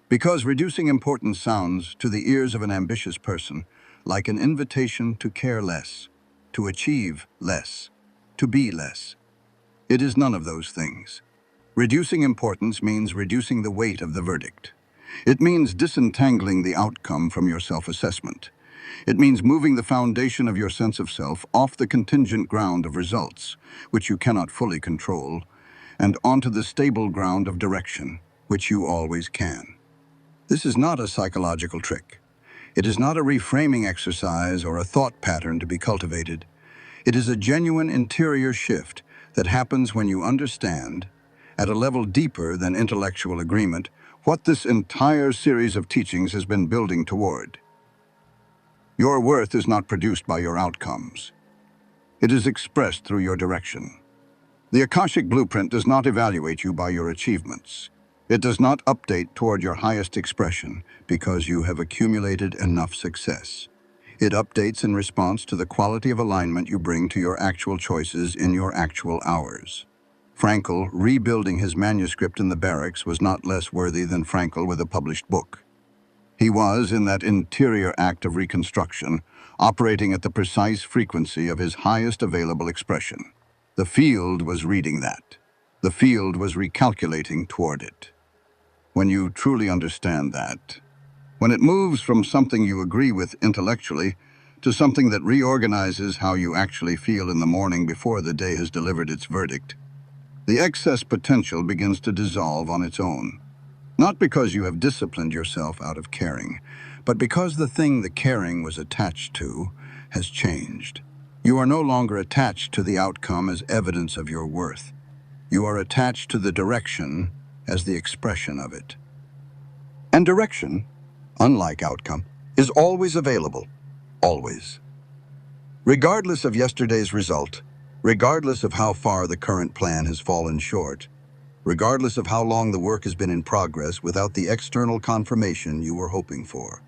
Because reducing importance sounds, to the ears of an ambitious person, like an invitation to care less, to achieve less, to be less. It is none of those things. Reducing importance means reducing the weight of the verdict. It means disentangling the outcome from your self-assessment. It means moving the foundation of your sense of self off the contingent ground of results, which you cannot fully control, and onto the stable ground of direction, which you always can. This is not a psychological trick. It is not a reframing exercise or a thought pattern to be cultivated. It is a genuine interior shift that happens when you understand, at a level deeper than intellectual agreement, what this entire series of teachings has been building toward. Your worth is not produced by your outcomes. It is expressed through your direction. The Akashic blueprint does not evaluate you by your achievements. It does not update toward your highest expression because you have accumulated enough success. It updates in response to the quality of alignment you bring to your actual choices in your actual hours. Frankl rebuilding his manuscript in the barracks was not less worthy than Frankl with a published book. He was, in that interior act of reconstruction, operating at the precise frequency of his highest available expression. The field was reading that. The field was recalculating toward it. When you truly understand that, when it moves from something you agree with intellectually to something that reorganizes how you actually feel in the morning before the day has delivered its verdict, the excess potential begins to dissolve on its own. Not because you have disciplined yourself out of caring, but because the thing the caring was attached to has changed. You are no longer attached to the outcome as evidence of your worth. You are attached to the direction as the expression of it. And direction, unlike outcome, is always available. Always. Regardless of yesterday's result, regardless of how far the current plan has fallen short, regardless of how long the work has been in progress without the external confirmation you were hoping for.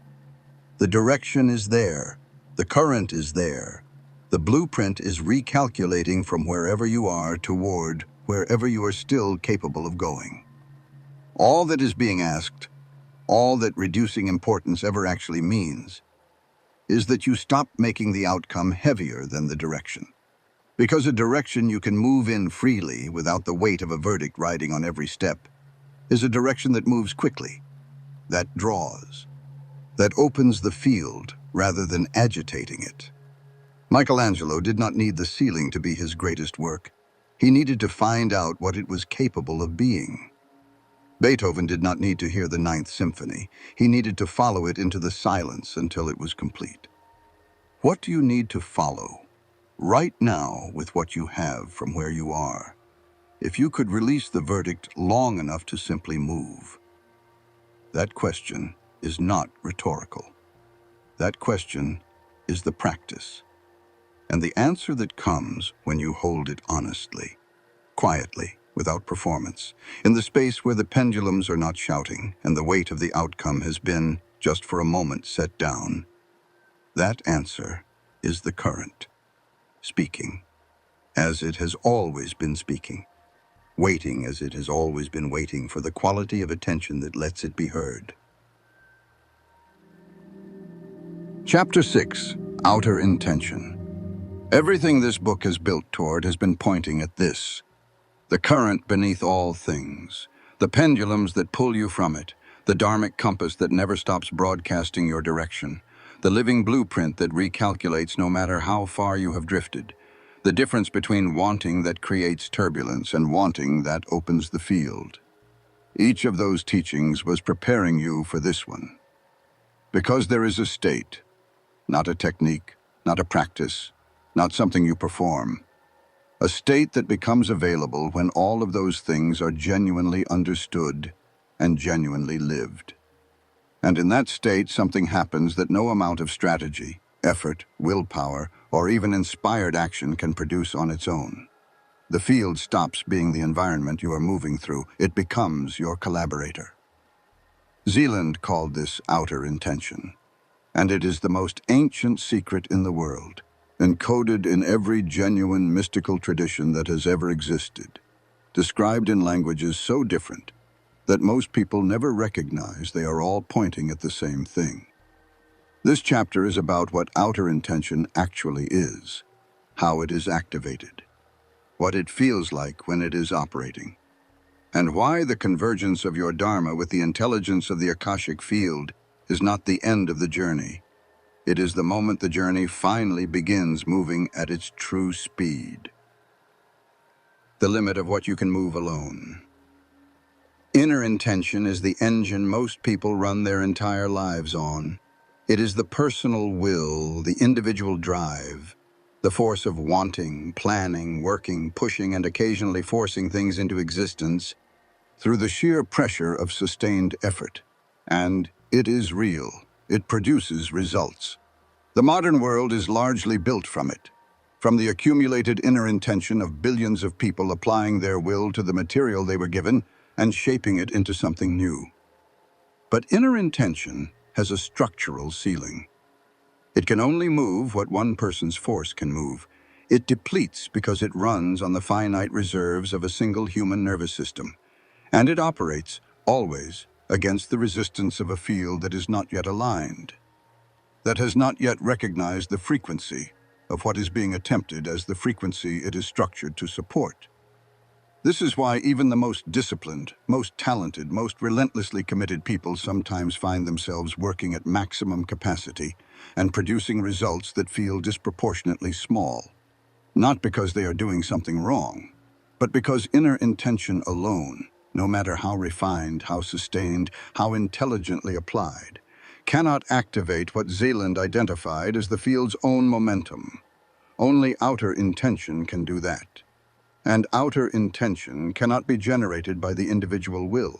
The direction is there. The current is there. The blueprint is recalculating from wherever you are toward wherever you are still capable of going. All that is being asked, all that reducing importance ever actually means, is that you stop making the outcome heavier than the direction. Because a direction you can move in freely without the weight of a verdict riding on every step, is a direction that moves quickly, that draws, that opens the field rather than agitating it. Michelangelo did not need the ceiling to be his greatest work. He needed to find out what it was capable of being. Beethoven did not need to hear the Ninth Symphony. He needed to follow it into the silence until it was complete. What do you need to follow? Right now, with what you have from where you are, if you could release the verdict long enough to simply move. That question is not rhetorical. That question is the practice. And the answer that comes when you hold it honestly, quietly, without performance, in the space where the pendulums are not shouting and the weight of the outcome has been, just for a moment, set down. That answer is the current, speaking, as it has always been speaking, waiting as it has always been waiting for the quality of attention that lets it be heard. Chapter 6, Outer Intention. Everything this book has built toward has been pointing at this. The current beneath all things, the pendulums that pull you from it, the dharmic compass that never stops broadcasting your direction, the living blueprint that recalculates no matter how far you have drifted, the difference between wanting that creates turbulence and wanting that opens the field. Each of those teachings was preparing you for this one. Because there is a state, not a technique, not a practice, not something you perform. A state that becomes available when all of those things are genuinely understood and genuinely lived. And in that state, something happens that no amount of strategy, effort, willpower, or even inspired action can produce on its own. The field stops being the environment you are moving through. It becomes your collaborator. Zeeland called this outer intention, and it is the most ancient secret in the world, encoded in every genuine mystical tradition that has ever existed, described in languages so different that most people never recognize they are all pointing at the same thing. This chapter is about what outer intention actually is, how it is activated, what it feels like when it is operating, and why the convergence of your Dharma with the intelligence of the Akashic field is not the end of the journey. It is the moment the journey finally begins moving at its true speed. The limit of what you can move alone. Inner intention is the engine most people run their entire lives on. It is the personal will, the individual drive, the force of wanting, planning, working, pushing, and occasionally forcing things into existence through the sheer pressure of sustained effort. And it is real. It produces results. The modern world is largely built from it, from the accumulated inner intention of billions of people applying their will to the material they were given and shaping it into something new. But inner intention has a structural ceiling. It can only move what one person's force can move. It depletes because it runs on the finite reserves of a single human nervous system, and it operates, always, against the resistance of a field that is not yet aligned, that has not yet recognized the frequency of what is being attempted as the frequency it is structured to support. This is why even the most disciplined, most talented, most relentlessly committed people sometimes find themselves working at maximum capacity and producing results that feel disproportionately small. Not because they are doing something wrong, but because inner intention alone, no matter how refined, how sustained, how intelligently applied, cannot activate what Zeeland identified as the field's own momentum. Only outer intention can do that. And outer intention cannot be generated by the individual will.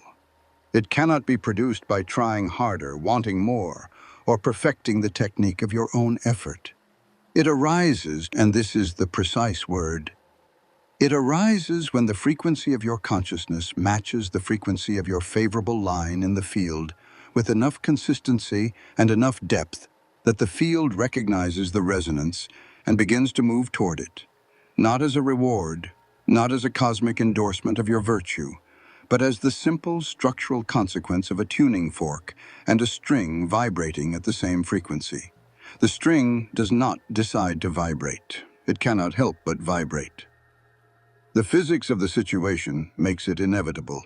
It cannot be produced by trying harder, wanting more, or perfecting the technique of your own effort. It arises, and this is the precise word, it arises when the frequency of your consciousness matches the frequency of your favorable line in the field with enough consistency and enough depth that the field recognizes the resonance and begins to move toward it, not as a reward, not as a cosmic endorsement of your virtue, but as the simple structural consequence of a tuning fork and a string vibrating at the same frequency. The string does not decide to vibrate. It cannot help but vibrate. The physics of the situation makes it inevitable.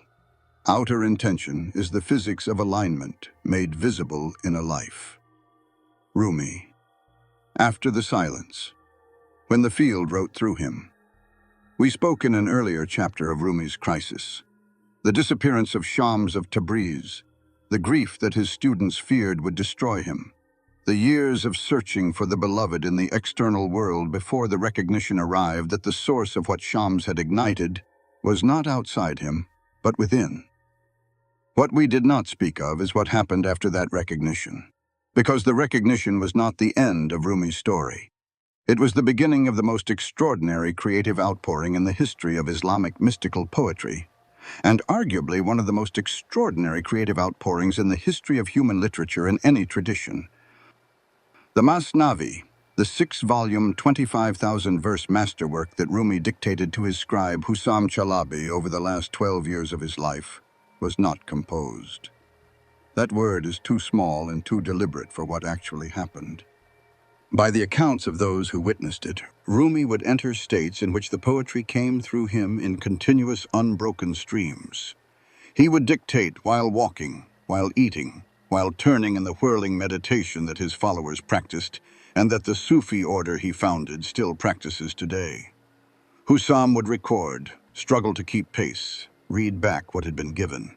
Outer intention is the physics of alignment made visible in a life. Rumi. After the silence, when the field wrote through him. We spoke in an earlier chapter of Rumi's crisis. The disappearance of Shams of Tabriz, the grief that his students feared would destroy him, the years of searching for the beloved in the external world before the recognition arrived that the source of what Shams had ignited was not outside him, but within. What we did not speak of is what happened after that recognition, because the recognition was not the end of Rumi's story. It was the beginning of the most extraordinary creative outpouring in the history of Islamic mystical poetry, and arguably one of the most extraordinary creative outpourings in the history of human literature in any tradition. The Masnavi, the 6-volume, 25,000-verse masterwork that Rumi dictated to his scribe Hussam Chalabi over the last 12 years of his life, was not composed. That word is too small and too deliberate for what actually happened. By the accounts of those who witnessed it, Rumi would enter states in which the poetry came through him in continuous, unbroken streams. He would dictate while walking, while eating, while turning in the whirling meditation that his followers practiced, and that the Sufi order he founded still practices today. Hussam would record, struggle to keep pace, read back what had been given.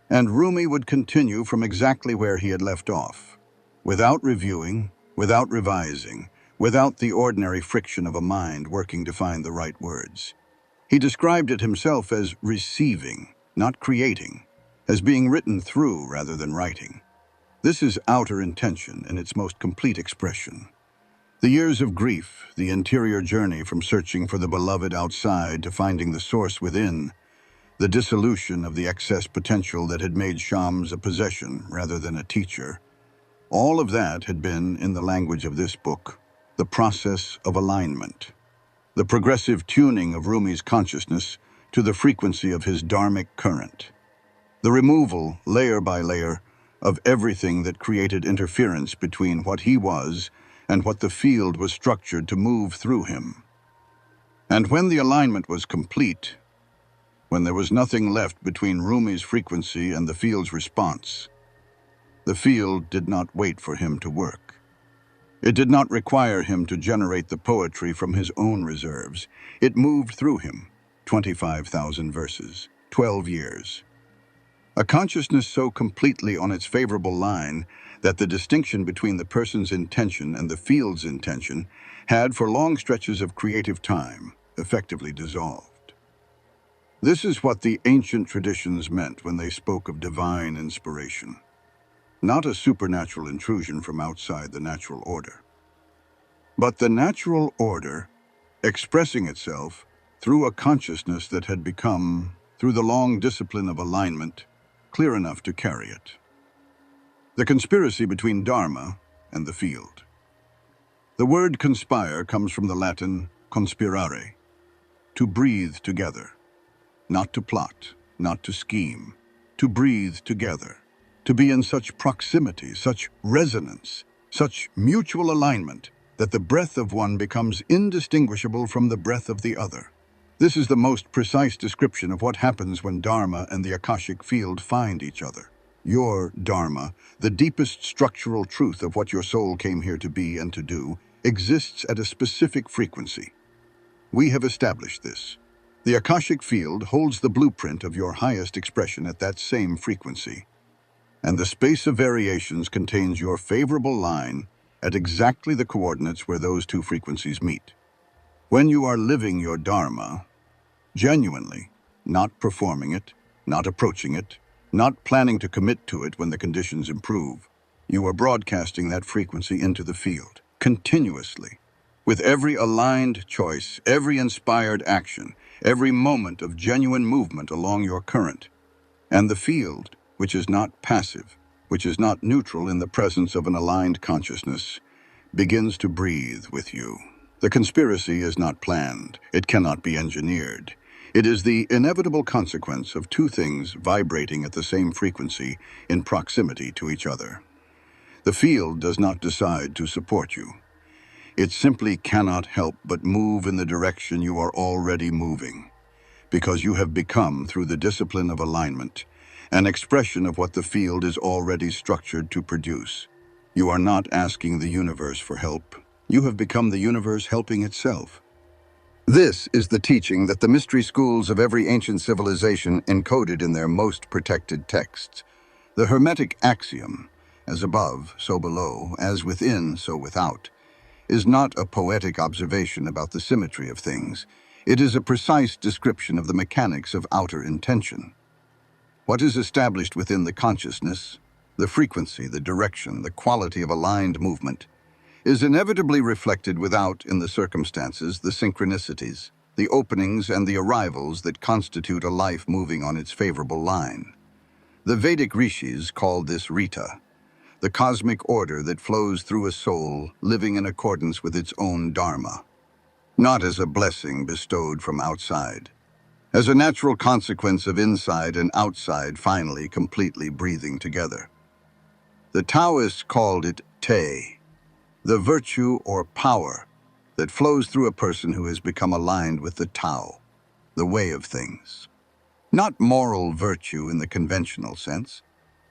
And Rumi would continue from exactly where he had left off, without reviewing, without revising, without the ordinary friction of a mind working to find the right words. He described it himself as receiving, not creating, as being written through rather than writing. This is outer intention in its most complete expression. The years of grief, the interior journey from searching for the beloved outside to finding the source within, the dissolution of the excess potential that had made Shams a possession rather than a teacher, all of that had been, in the language of this book, the process of alignment, the progressive tuning of Rumi's consciousness to the frequency of his dharmic current, the removal, layer by layer, of everything that created interference between what he was and what the field was structured to move through him. And when the alignment was complete, when there was nothing left between Rumi's frequency and the field's response, the field did not wait for him to work. It did not require him to generate the poetry from his own reserves. It moved through him, 25,000 verses, 12 years. A consciousness so completely on its favorable line that the distinction between the person's intention and the field's intention had, for long stretches of creative time, effectively dissolved. This is what the ancient traditions meant when they spoke of divine inspiration. Not a supernatural intrusion from outside the natural order, but the natural order expressing itself through a consciousness that had become, through the long discipline of alignment, clear enough to carry it. The conspiracy between Dharma and the field. The word conspire comes from the Latin conspirare, to breathe together, not to plot, not to scheme, to breathe together. To be in such proximity, such resonance, such mutual alignment, that the breath of one becomes indistinguishable from the breath of the other. This is the most precise description of what happens when Dharma and the Akashic field find each other. Your Dharma, the deepest structural truth of what your soul came here to be and to do, exists at a specific frequency. We have established this. The Akashic field holds the blueprint of your highest expression at that same frequency. And the space of variations contains your favorable line at exactly the coordinates where those two frequencies meet. When you are living your Dharma, genuinely, not performing it, not approaching it, not planning to commit to it when the conditions improve, you are broadcasting that frequency into the field, continuously, with every aligned choice, every inspired action, every moment of genuine movement along your current. And the field, which is not passive, which is not neutral in the presence of an aligned consciousness, begins to breathe with you. The conspiracy is not planned. It cannot be engineered. It is the inevitable consequence of two things vibrating at the same frequency in proximity to each other. The field does not decide to support you. It simply cannot help but move in the direction you are already moving, because you have become, through the discipline of alignment, an expression of what the field is already structured to produce. You are not asking the universe for help. You have become the universe helping itself. This is the teaching that the mystery schools of every ancient civilization encoded in their most protected texts. The Hermetic axiom, as above, so below, as within, so without, is not a poetic observation about the symmetry of things. It is a precise description of the mechanics of outer intention. What is established within the consciousness, the frequency, the direction, the quality of aligned movement, is inevitably reflected without in the circumstances, the synchronicities, the openings and the arrivals that constitute a life moving on its favorable line. The Vedic rishis called this Rita, the cosmic order that flows through a soul living in accordance with its own dharma, not as a blessing bestowed from outside, as a natural consequence of inside and outside finally completely breathing together. The Taoists called it Te, the virtue or power that flows through a person who has become aligned with the Tao, the way of things. Not moral virtue in the conventional sense,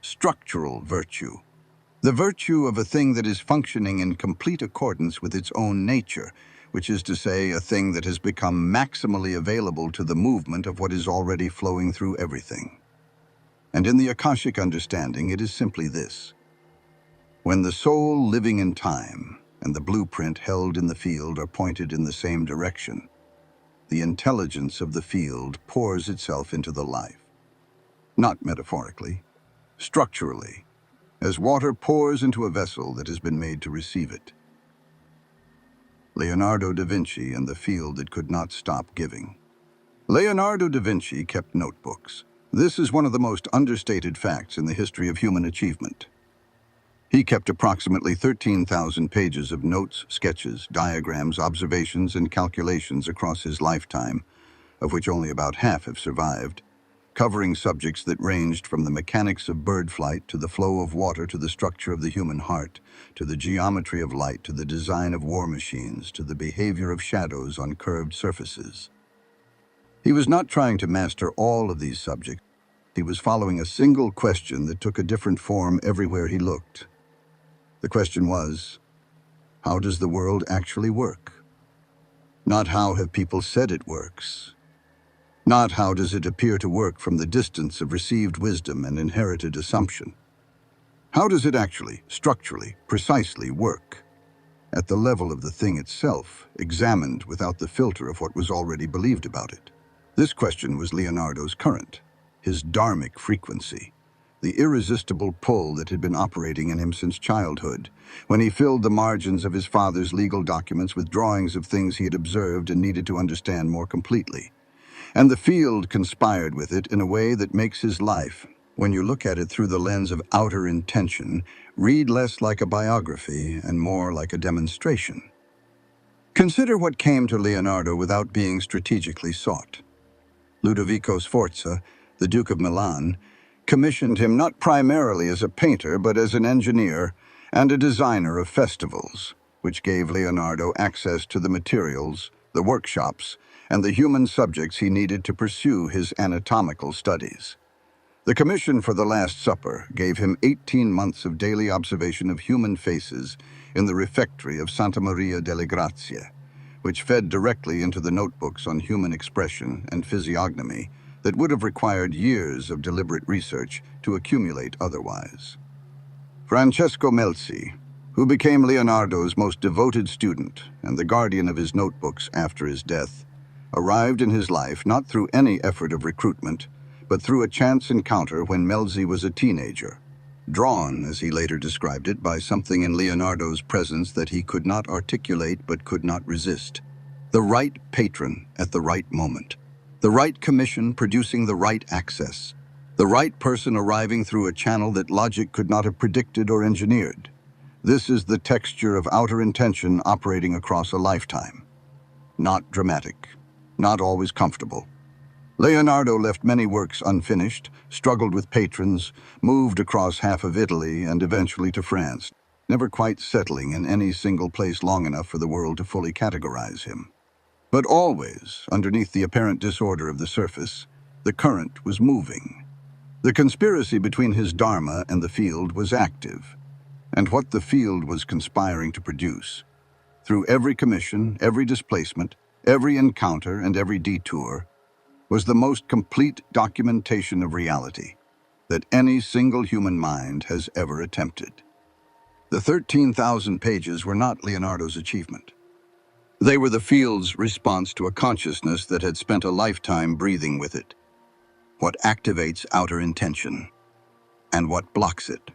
structural virtue. The virtue of a thing that is functioning in complete accordance with its own nature, which is to say, a thing that has become maximally available to the movement of what is already flowing through everything. And in the Akashic understanding, it is simply this. When the soul living in time and the blueprint held in the field are pointed in the same direction, the intelligence of the field pours itself into the life. Not metaphorically, structurally, as water pours into a vessel that has been made to receive it. Leonardo da Vinci and the field that could not stop giving. Leonardo da Vinci kept notebooks. This is one of the most understated facts in the history of human achievement. He kept approximately 13,000 pages of notes, sketches, diagrams, observations, and calculations across his lifetime, of which only about half have survived, covering subjects that ranged from the mechanics of bird flight to the flow of water to the structure of the human heart, to the geometry of light, to the design of war machines, to the behavior of shadows on curved surfaces. He was not trying to master all of these subjects. He was following a single question that took a different form everywhere he looked. The question was, how does the world actually work? Not how have people said it works. Not how does it appear to work from the distance of received wisdom and inherited assumption. How does it actually, structurally, precisely work? At the level of the thing itself, examined without the filter of what was already believed about it. This question was Leonardo's current, his dharmic frequency, the irresistible pull that had been operating in him since childhood, when he filled the margins of his father's legal documents with drawings of things he had observed and needed to understand more completely. And the field conspired with it in a way that makes his life, when you look at it through the lens of outer intention, read less like a biography and more like a demonstration. Consider what came to Leonardo without being strategically sought. Ludovico Sforza, the Duke of Milan, commissioned him not primarily as a painter but as an engineer and a designer of festivals, which gave Leonardo access to the materials, the workshops, and the human subjects he needed to pursue his anatomical studies. The commission for the Last Supper gave him 18 months of daily observation of human faces in the refectory of Santa Maria delle Grazie, which fed directly into the notebooks on human expression and physiognomy that would have required years of deliberate research to accumulate otherwise. Francesco Melzi, who became Leonardo's most devoted student and the guardian of his notebooks after his death, arrived in his life not through any effort of recruitment, but through a chance encounter when Melzi was a teenager, drawn, as he later described it, by something in Leonardo's presence that he could not articulate but could not resist. The right patron at the right moment. The right commission producing the right access. The right person arriving through a channel that logic could not have predicted or engineered. This is the texture of outer intention operating across a lifetime. Not dramatic. Not always comfortable. Leonardo left many works unfinished, struggled with patrons, moved across half of Italy and eventually to France, never quite settling in any single place long enough for the world to fully categorize him. But always, underneath the apparent disorder of the surface, the current was moving. The conspiracy between his Dharma and the field was active, and what the field was conspiring to produce, through every commission, every displacement, every encounter, and every detour, was the most complete documentation of reality that any single human mind has ever attempted. The 13,000 pages were not Leonardo's achievement. They were the field's response to a consciousness that had spent a lifetime breathing with it. What activates outer intention, and what blocks it.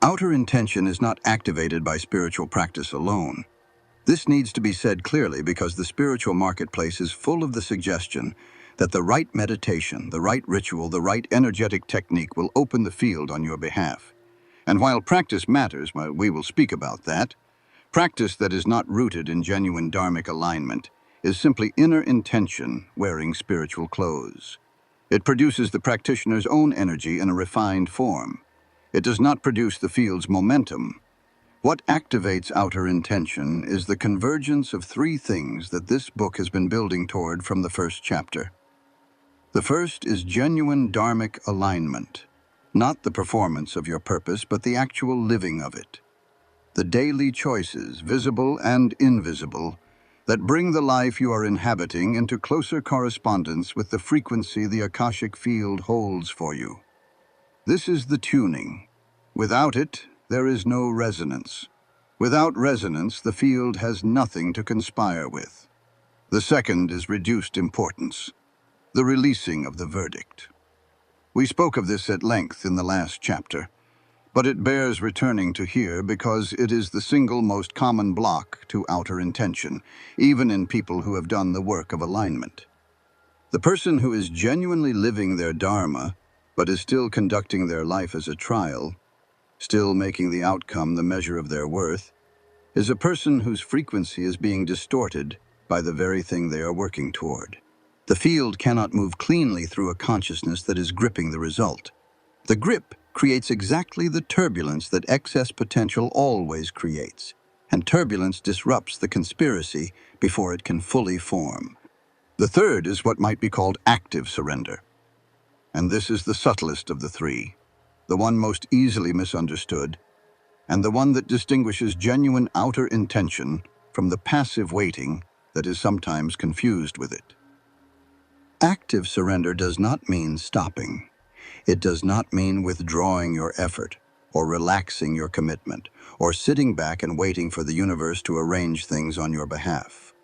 Outer intention is not activated by spiritual practice alone. This needs to be said clearly because the spiritual marketplace is full of the suggestion that the right meditation, the right ritual, the right energetic technique will open the field on your behalf. And while practice matters, we will speak about that, practice that is not rooted in genuine dharmic alignment is simply inner intention wearing spiritual clothes. It produces the practitioner's own energy in a refined form. It does not produce the field's momentum. What activates outer intention is the convergence of three things that this book has been building toward from the first chapter. The first is genuine dharmic alignment, not the performance of your purpose, but the actual living of it. The daily choices, visible and invisible, that bring the life you are inhabiting into closer correspondence with the frequency the Akashic field holds for you. This is the tuning. Without it, there is no resonance. Without resonance, the field has nothing to conspire with. The second is reduced importance, the releasing of the verdict. We spoke of this at length in the last chapter, but it bears returning to here because it is the single most common block to outer intention, even in people who have done the work of alignment. The person who is genuinely living their Dharma, but is still conducting their life as a trial, still making the outcome the measure of their worth, is a person whose frequency is being distorted by the very thing they are working toward. The field cannot move cleanly through a consciousness that is gripping the result. The grip creates exactly the turbulence that excess potential always creates, and turbulence disrupts the conspiracy before it can fully form. The third is what might be called active surrender. And this is the subtlest of the three, the one most easily misunderstood, and the one that distinguishes genuine outer intention from the passive waiting that is sometimes confused with it. Active surrender does not mean stopping. It does not mean withdrawing your effort, or relaxing your commitment, or sitting back and waiting for the universe to arrange things on your behalf.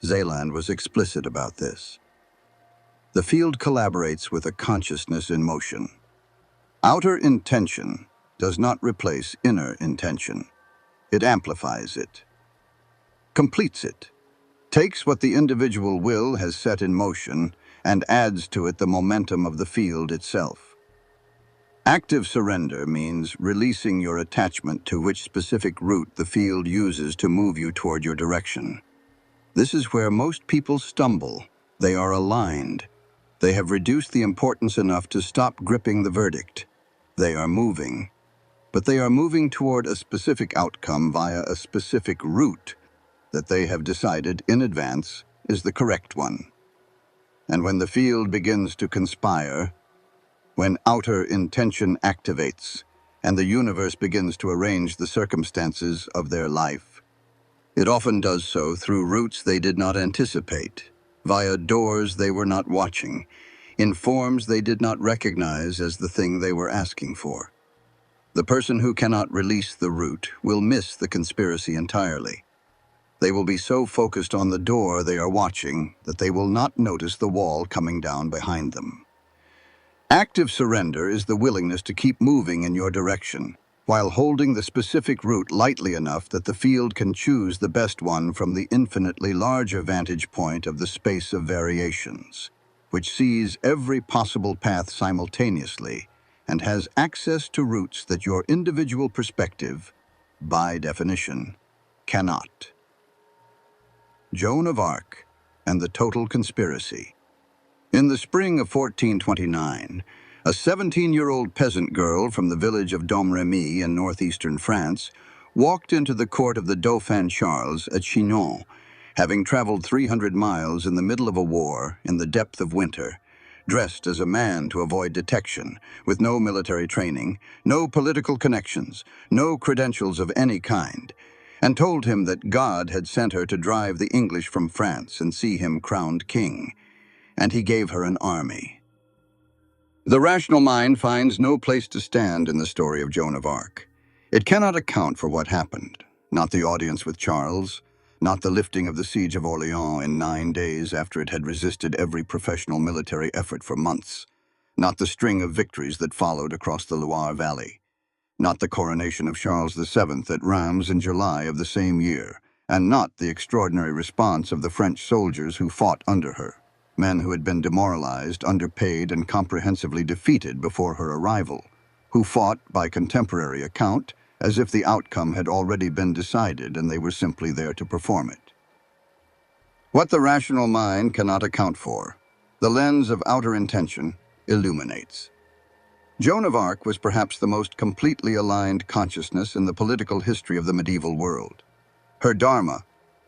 Zeland was explicit about this. The field collaborates with a consciousness in motion. Outer intention does not replace inner intention. It amplifies it, completes it, takes what the individual will has set in motion and adds to it the momentum of the field itself. Active surrender means releasing your attachment to which specific route the field uses to move you toward your direction. This is where most people stumble. They are aligned. They have reduced the importance enough to stop gripping the verdict. They are moving, but they are moving toward a specific outcome via a specific route that they have decided in advance is the correct one. And when the field begins to conspire, when outer intention activates, and the universe begins to arrange the circumstances of their life, it often does so through routes they did not anticipate, via doors they were not watching, in forms they did not recognize as the thing they were asking for. The person who cannot release the route will miss the conspiracy entirely. They will be so focused on the door they are watching that they will not notice the wall coming down behind them. Active surrender is the willingness to keep moving in your direction, while holding the specific route lightly enough that the field can choose the best one from the infinitely larger vantage point of the space of variations, which sees every possible path simultaneously and has access to routes that your individual perspective, by definition, cannot. Joan of Arc and the Total Conspiracy. In the spring of 1429, a 17-year-old peasant girl from the village of Domremy in northeastern France walked into the court of the Dauphin Charles at Chinon, having traveled 300 miles in the middle of a war in the depth of winter, dressed as a man to avoid detection, with no military training, no political connections, no credentials of any kind, and told him that God had sent her to drive the English from France and see him crowned king, and he gave her an army. The rational mind finds no place to stand in the story of Joan of Arc. It cannot account for what happened, not the audience with Charles, not the lifting of the siege of Orleans in 9 days after it had resisted every professional military effort for months, not the string of victories that followed across the Loire Valley, not the coronation of Charles VII at Reims in July of the same year, and not the extraordinary response of the French soldiers who fought under her, men who had been demoralized, underpaid, and comprehensively defeated before her arrival, who fought, by contemporary account, as if the outcome had already been decided and they were simply there to perform it. What the rational mind cannot account for, the lens of outer intention illuminates. Joan of Arc was perhaps the most completely aligned consciousness in the political history of the medieval world. Her Dharma,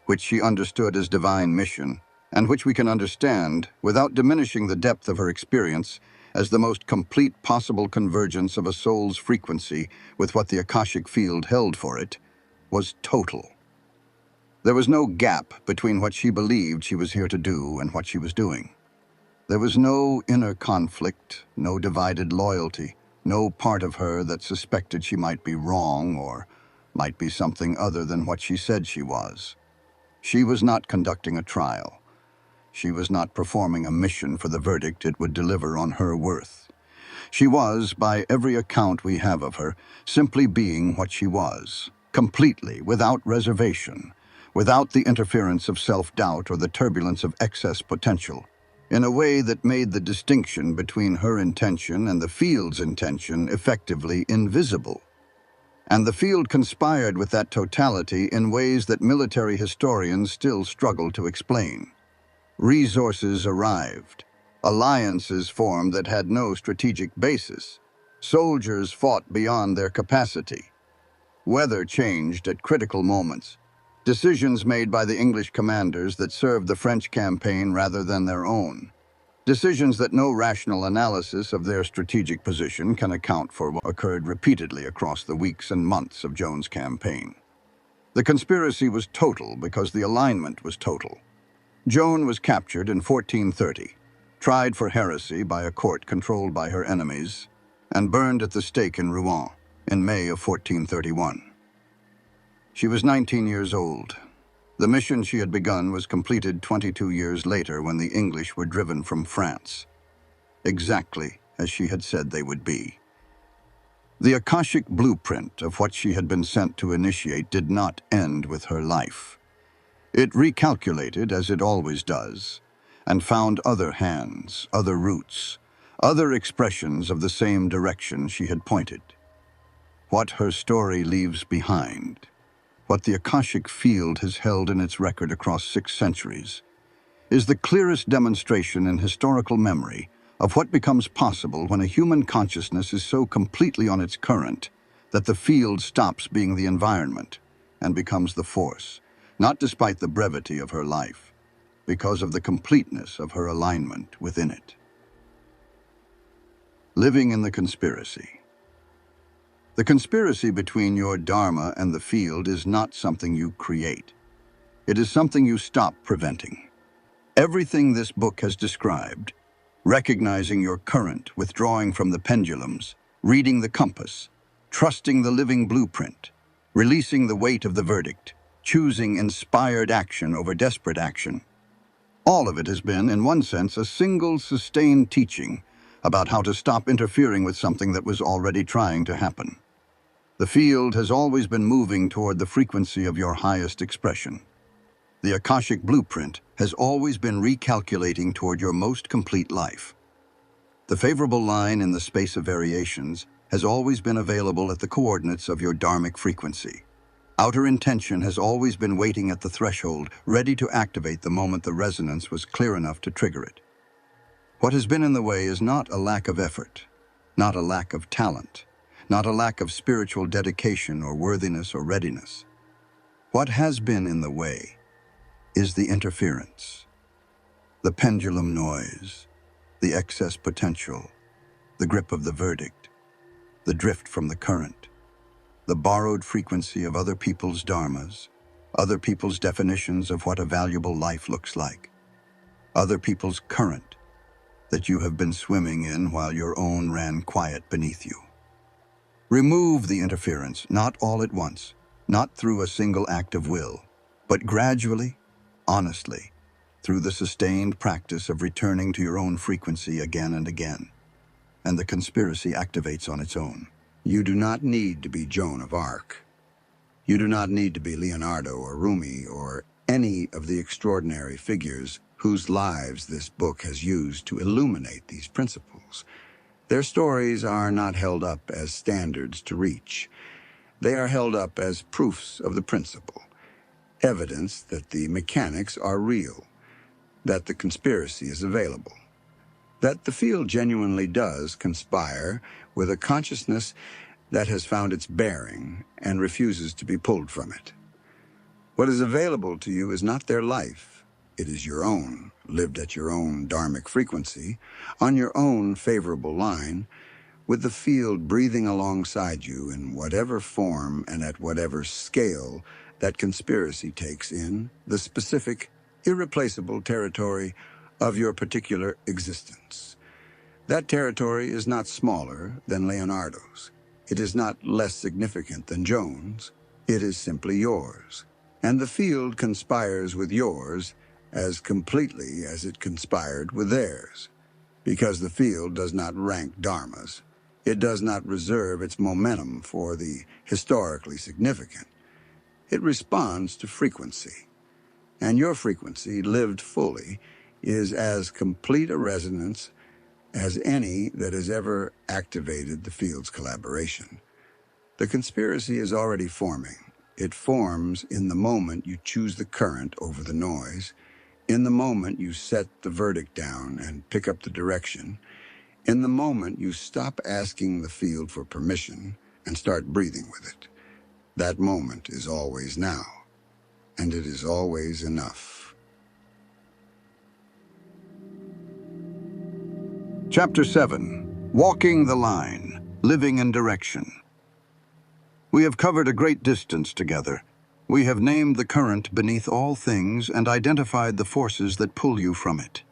which she understood as divine mission, and which we can understand, without diminishing the depth of her experience, as the most complete possible convergence of a soul's frequency with what the Akashic field held for it, was total. There was no gap between what she believed she was here to do and what she was doing. There was no inner conflict, no divided loyalty, no part of her that suspected she might be wrong or might be something other than what she said she was. She was not conducting a trial. She was not performing a mission for the verdict it would deliver on her worth. She was, by every account we have of her, simply being what she was, completely, without reservation, without the interference of self-doubt or the turbulence of excess potential, in a way that made the distinction between her intention and the field's intention effectively invisible. And the field conspired with that totality in ways that military historians still struggle to explain. Resources arrived. Alliances formed that had no strategic basis. Soldiers fought beyond their capacity. Weather changed at critical moments. Decisions made by the English commanders that served the French campaign rather than their own. Decisions that no rational analysis of their strategic position can account for what occurred repeatedly across the weeks and months of Joan's campaign. The conspiracy was total because the alignment was total. Joan was captured in 1430, tried for heresy by a court controlled by her enemies, and burned at the stake in Rouen in May of 1431. She was 19 years old. The mission she had begun was completed 22 years later when the English were driven from France, exactly as she had said they would be. The Akashic blueprint of what she had been sent to initiate did not end with her life. It recalculated, as it always does, and found other hands, other routes, other expressions of the same direction she had pointed. What her story leaves behind, what the Akashic field has held in its record across 6 centuries, is the clearest demonstration in historical memory of what becomes possible when a human consciousness is so completely on its current that the field stops being the environment and becomes the force, not despite the brevity of her life, because of the completeness of her alignment within it. Living in the conspiracy. The conspiracy between your Dharma and the field is not something you create. It is something you stop preventing. Everything this book has described, recognizing your current, withdrawing from the pendulums, reading the compass, trusting the living blueprint, releasing the weight of the verdict, choosing inspired action over desperate action. All of it has been, in one sense, a single sustained teaching about how to stop interfering with something that was already trying to happen. The field has always been moving toward the frequency of your highest expression. The Akashic blueprint has always been recalculating toward your most complete life. The favorable line in the space of variations has always been available at the coordinates of your dharmic frequency. Outer intention has always been waiting at the threshold, ready to activate the moment the resonance was clear enough to trigger it. What has been in the way is not a lack of effort, not a lack of talent, not a lack of spiritual dedication or worthiness or readiness. What has been in the way is the interference, the pendulum noise, the excess potential, the grip of the verdict, the drift from the current, the borrowed frequency of other people's dharmas, other people's definitions of what a valuable life looks like, other people's current that you have been swimming in while your own ran quiet beneath you. Remove the interference, not all at once, not through a single act of will, but gradually, honestly, through the sustained practice of returning to your own frequency again and again, and the conspiracy activates on its own. You do not need to be Joan of Arc. You do not need to be Leonardo or Rumi or any of the extraordinary figures whose lives this book has used to illuminate these principles. Their stories are not held up as standards to reach. They are held up as proofs of the principle, evidence that the mechanics are real, that the conspiracy is available, that the field genuinely does conspire with a consciousness that has found its bearing and refuses to be pulled from it. What is available to you is not their life. It is your own, lived at your own dharmic frequency, on your own favorable line, with the field breathing alongside you in whatever form and at whatever scale that conspiracy takes in the specific, irreplaceable territory of your particular existence. That territory is not smaller than Leonardo's. It is not less significant than Joan's. It is simply yours. And the field conspires with yours as completely as it conspired with theirs, because the field does not rank dharmas. It does not reserve its momentum for the historically significant. It responds to frequency. And your frequency, lived fully, is as complete a resonance as any that has ever activated the field's collaboration. The conspiracy is already forming. It forms in the moment you choose the current over the noise, in the moment you set the verdict down and pick up the direction, in the moment you stop asking the field for permission and start breathing with it. That moment is always now, and it is always enough. Chapter 7. Walking the Line, Living in Direction. We have covered a great distance together. We have named the current beneath all things and identified the forces that pull you from it.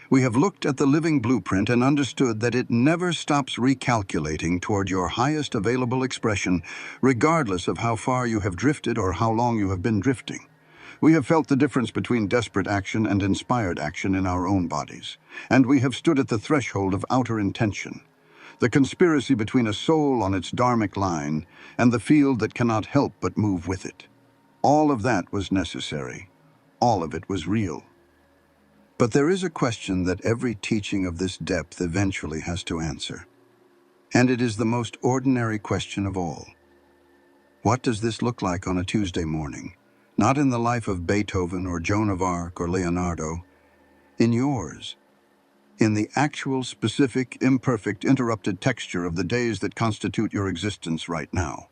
We have looked at the living blueprint and understood that it never stops recalculating toward your highest available expression, regardless of how far you have drifted or how long you have been drifting. We have felt the difference between desperate action and inspired action in our own bodies, and we have stood at the threshold of outer intention, the conspiracy between a soul on its dharmic line and the field that cannot help but move with it. All of that was necessary. All of it was real. But there is a question that every teaching of this depth eventually has to answer. And it is the most ordinary question of all. What does this look like on a Tuesday morning? Not in the life of Beethoven or Joan of Arc or Leonardo. In yours. In the actual, specific, imperfect, interrupted texture of the days that constitute your existence right now.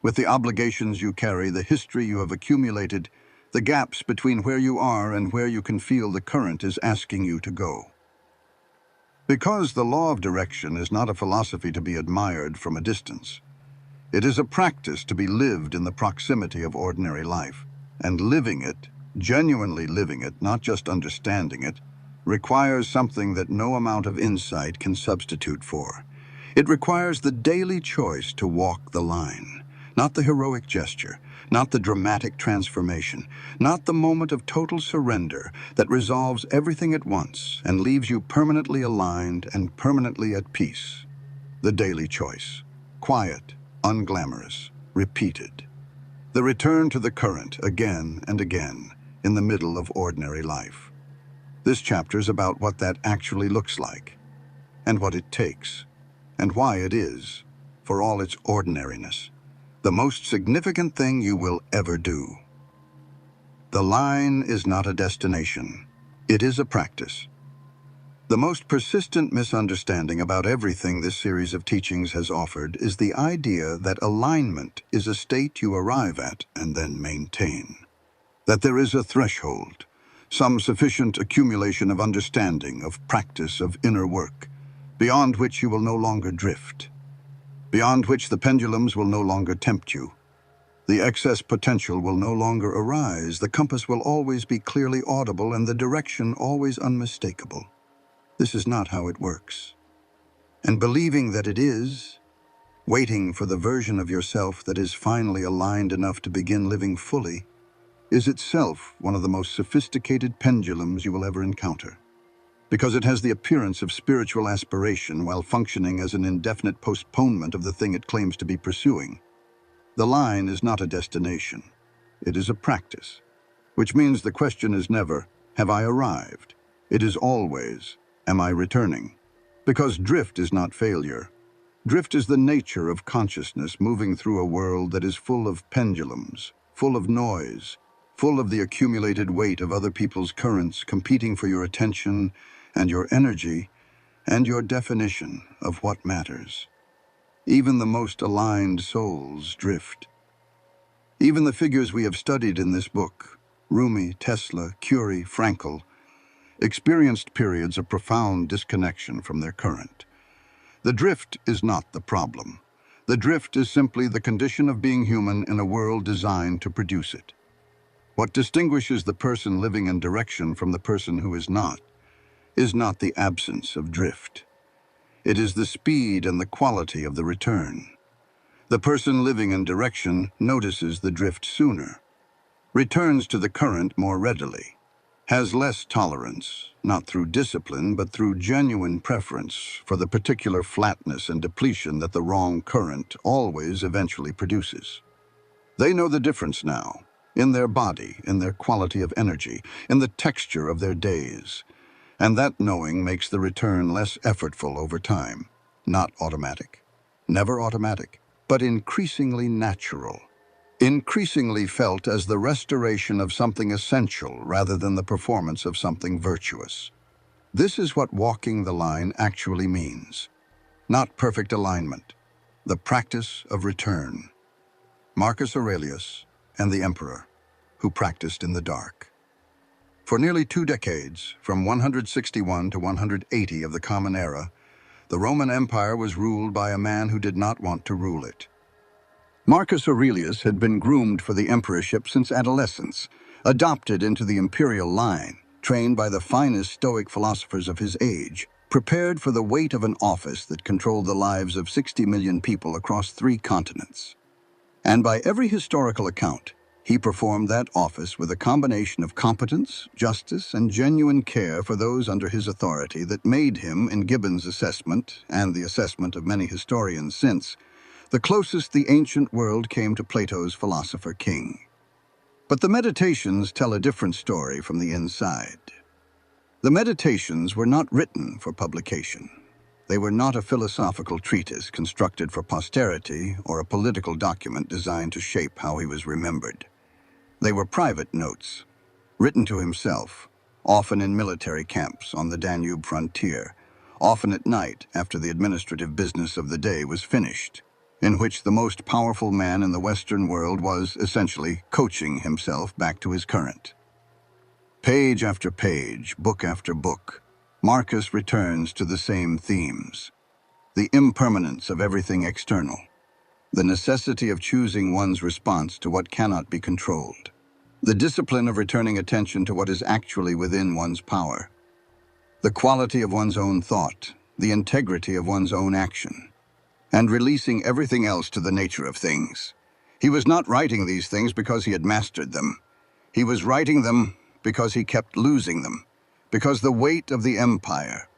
With the obligations you carry, the history you have accumulated, the gaps between where you are and where you can feel the current is asking you to go. Because the law of direction is not a philosophy to be admired from a distance. It is a practice to be lived in the proximity of ordinary life. And living it, genuinely living it, not just understanding it, requires something that no amount of insight can substitute for. It requires the daily choice to walk the line, not the heroic gesture, not the dramatic transformation, not the moment of total surrender that resolves everything at once and leaves you permanently aligned and permanently at peace. The daily choice, quiet, unglamorous, repeated. The return to the current again and again in the middle of ordinary life. This chapter is about what that actually looks like, and what it takes, and why it is, for all its ordinariness, the most significant thing you will ever do. The line is not a destination. It is a practice. The most persistent misunderstanding about everything this series of teachings has offered is the idea that alignment is a state you arrive at and then maintain. That there is a threshold, some sufficient accumulation of understanding, of practice, of inner work, beyond which you will no longer drift, beyond which the pendulums will no longer tempt you. The excess potential will no longer arise, the compass will always be clearly audible, and the direction always unmistakable. This is not how it works. And believing that it is, waiting for the version of yourself that is finally aligned enough to begin living fully, is itself one of the most sophisticated pendulums you will ever encounter, because it has the appearance of spiritual aspiration while functioning as an indefinite postponement of the thing it claims to be pursuing. The line is not a destination. It is a practice, which means the question is never, have I arrived? It is always, am I returning? Because drift is not failure. Drift is the nature of consciousness moving through a world that is full of pendulums, full of noise, full of the accumulated weight of other people's currents competing for your attention and your energy and your definition of what matters. Even the most aligned souls drift. Even the figures we have studied in this book, Rumi, Tesla, Curie, Frankl, experienced periods of profound disconnection from their current. The drift is not the problem. The drift is simply the condition of being human in a world designed to produce it. What distinguishes the person living in direction from the person who is not the absence of drift. It is the speed and the quality of the return. The person living in direction notices the drift sooner, returns to the current more readily, has less tolerance, not through discipline, but through genuine preference for the particular flatness and depletion that the wrong current always eventually produces. They know the difference now, in their body, in their quality of energy, in the texture of their days. And that knowing makes the return less effortful over time, not automatic, never automatic, but increasingly natural, increasingly felt as the restoration of something essential rather than the performance of something virtuous. This is what walking the line actually means. Not perfect alignment, the practice of return. Marcus Aurelius and the Emperor, who practiced in the dark. For nearly 2 decades, from 161 to 180 of the Common Era, the Roman Empire was ruled by a man who did not want to rule it. Marcus Aurelius had been groomed for the emperorship since adolescence, adopted into the imperial line, trained by the finest Stoic philosophers of his age, prepared for the weight of an office that controlled the lives of 60 million people across 3 continents. And by every historical account, he performed that office with a combination of competence, justice, and genuine care for those under his authority that made him, in Gibbon's assessment, and the assessment of many historians since, the closest the ancient world came to Plato's philosopher king. But the Meditations tell a different story from the inside. The Meditations were not written for publication. They were not a philosophical treatise constructed for posterity or a political document designed to shape how he was remembered. They were private notes, written to himself, often in military camps on the Danube frontier, often at night after the administrative business of the day was finished, in which the most powerful man in the Western world was, essentially, coaching himself back to his current. Page after page, book after book, Marcus returns to the same themes: the impermanence of everything external, the necessity of choosing one's response to what cannot be controlled, the discipline of returning attention to what is actually within one's power, the quality of one's own thought, the integrity of one's own action, and releasing everything else to the nature of things. He was not writing these things because he had mastered them. He was writing them because he kept losing them, because the weight of the empire,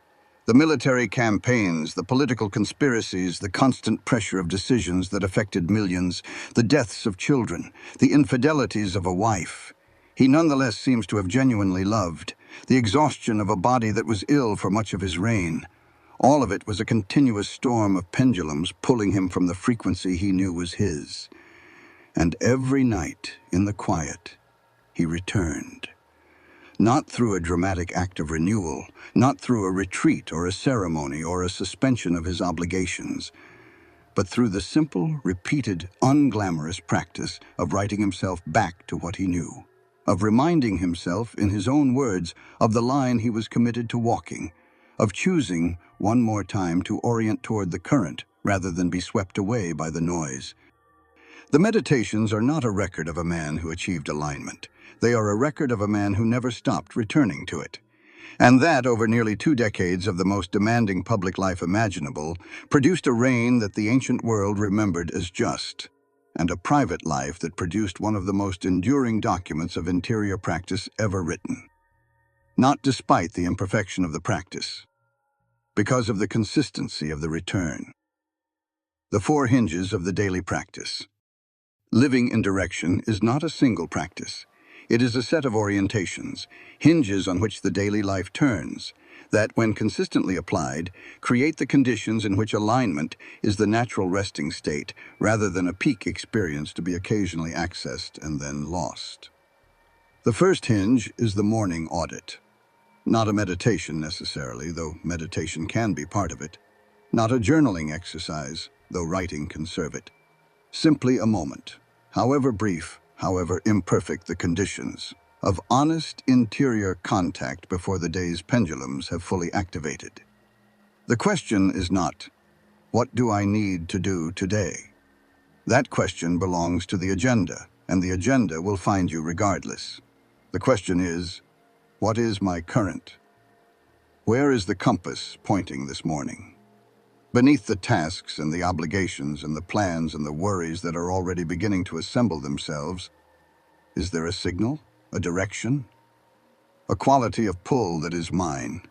the military campaigns, the political conspiracies, the constant pressure of decisions that affected millions, the deaths of children, the infidelities of a wife, he nonetheless seems to have genuinely loved, the exhaustion of a body that was ill for much of his reign. All of it was a continuous storm of pendulums pulling him from the frequency he knew was his. And every night, in the quiet, he returned. Not through a dramatic act of renewal, not through a retreat or a ceremony or a suspension of his obligations, but through the simple, repeated, unglamorous practice of writing himself back to what he knew, of reminding himself, in his own words, of the line he was committed to walking, of choosing one more time to orient toward the current rather than be swept away by the noise. The meditations are not a record of a man who achieved alignment. They are a record of a man who never stopped returning to it. And that, over nearly 2 decades of the most demanding public life imaginable, produced a reign that the ancient world remembered as just, and a private life that produced one of the most enduring documents of interior practice ever written. Not despite the imperfection of the practice, because of the consistency of the return. The 4 hinges of the daily practice. Living in direction is not a single practice. It is a set of orientations, hinges on which the daily life turns, that, when consistently applied, create the conditions in which alignment is the natural resting state, rather than a peak experience to be occasionally accessed and then lost. The first hinge is the morning audit. Not a meditation necessarily, though meditation can be part of it. Not a journaling exercise, though writing can serve it. Simply a moment, however brief, however imperfect the conditions, of honest interior contact before the day's pendulums have fully activated. The question is not, what do I need to do today? That question belongs to the agenda, and the agenda will find you regardless. The question is, what is my current? Where is the compass pointing this morning? Beneath the tasks and the obligations and the plans and the worries that are already beginning to assemble themselves, is there a signal, a direction, a quality of pull that is mine,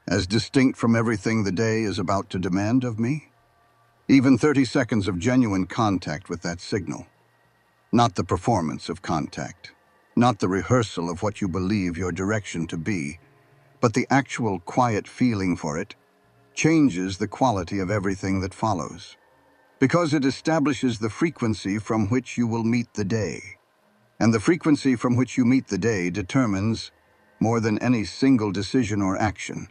as distinct from everything the day is about to demand of me? Even 30 seconds of genuine contact with that signal, not the performance of contact, not the rehearsal of what you believe your direction to be, but the actual quiet feeling for it, changes the quality of everything that follows, because it establishes the frequency from which you will meet the day. And the frequency from which you meet the day determines, more than any single decision or action,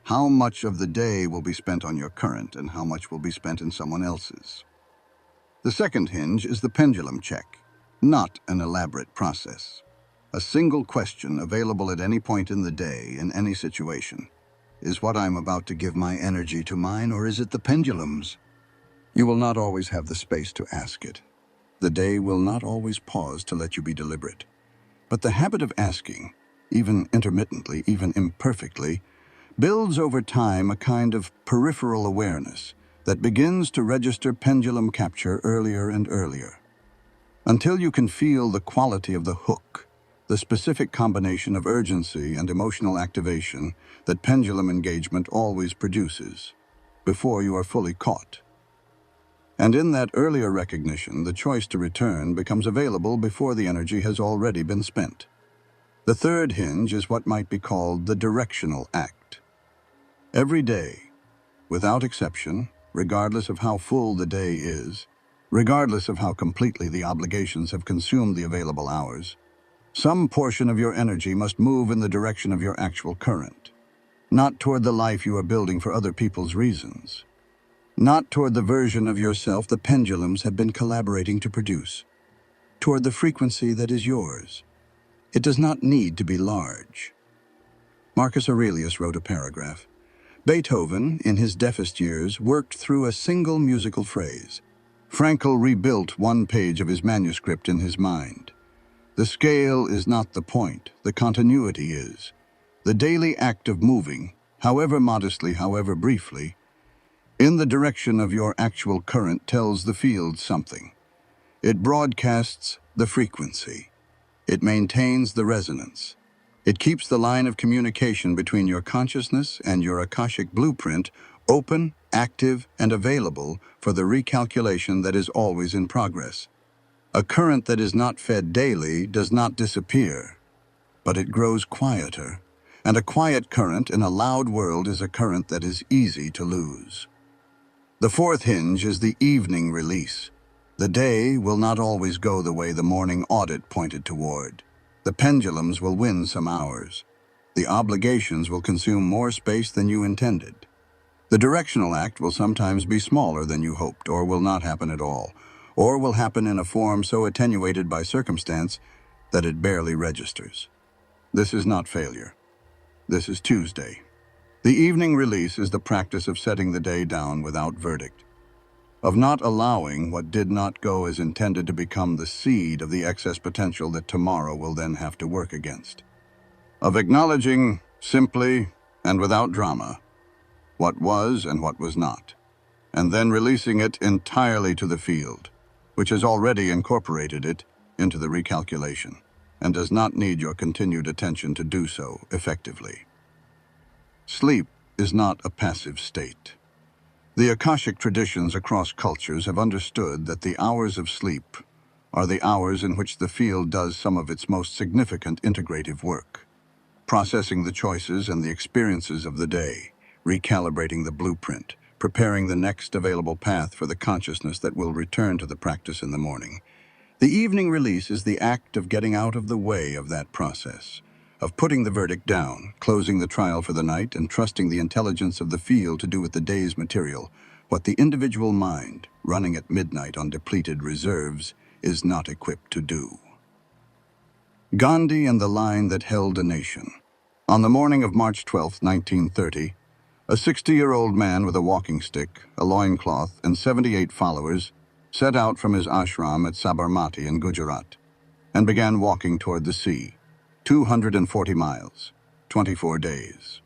how much of the day will be spent on your current and how much will be spent in someone else's. The second hinge is the pendulum check, not an elaborate process. A single question available at any point in the day, in any situation. Is what I'm about to give my energy to mine, or is it the pendulum's? You will not always have the space to ask it. The day will not always pause to let you be deliberate. But the habit of asking, even intermittently, even imperfectly, builds over time a kind of peripheral awareness that begins to register pendulum capture earlier and earlier, until you can feel the quality of the hook, the specific combination of urgency and emotional activation that pendulum engagement always produces, before you are fully caught. And in that earlier recognition, the choice to return becomes available before the energy has already been spent. The third hinge is what might be called the directional act. Every day, without exception, regardless of how full the day is, regardless of how completely the obligations have consumed the available hours, some portion of your energy must move in the direction of your actual current, not toward the life you are building for other people's reasons, not toward the version of yourself the pendulums have been collaborating to produce, toward the frequency that is yours. It does not need to be large. Marcus Aurelius wrote a paragraph. Beethoven, in his deafest years, worked through a single musical phrase. Frankel rebuilt one page of his manuscript in his mind. The scale is not the point, the continuity is. The daily act of moving, however modestly, however briefly, in the direction of your actual current tells the field something. It broadcasts the frequency. It maintains the resonance. It keeps the line of communication between your consciousness and your Akashic blueprint open, active, and available for the recalculation that is always in progress. A current that is not fed daily does not disappear, but it grows quieter, and a quiet current in a loud world is a current that is easy to lose. The fourth hinge is the evening release. The day will not always go the way the morning audit pointed toward. The pendulums will win some hours. The obligations will consume more space than you intended. The directional act will sometimes be smaller than you hoped, or will not happen at all, or will happen in a form so attenuated by circumstance that it barely registers. This is not failure. This is Tuesday. The evening release is the practice of setting the day down without verdict, of not allowing what did not go as intended to become the seed of the excess potential that tomorrow will then have to work against, of acknowledging, simply and without drama, what was and what was not, and then releasing it entirely to the field, which has already incorporated it into the recalculation, and does not need your continued attention to do so effectively. Sleep is not a passive state. The Akashic traditions across cultures have understood that the hours of sleep are the hours in which the field does some of its most significant integrative work, processing the choices and the experiences of the day, recalibrating the blueprint, preparing the next available path for the consciousness that will return to the practice in the morning. The evening release is the act of getting out of the way of that process, of putting the verdict down, closing the trial for the night, and trusting the intelligence of the field to do with the day's material what the individual mind, running at midnight on depleted reserves, is not equipped to do. Gandhi and the line that held a nation. On the morning of March 12, 1930, a 60-year-old man with a walking stick, a loincloth, and 78 followers set out from his ashram at Sabarmati in Gujarat and began walking toward the sea, 240 miles, 24 days.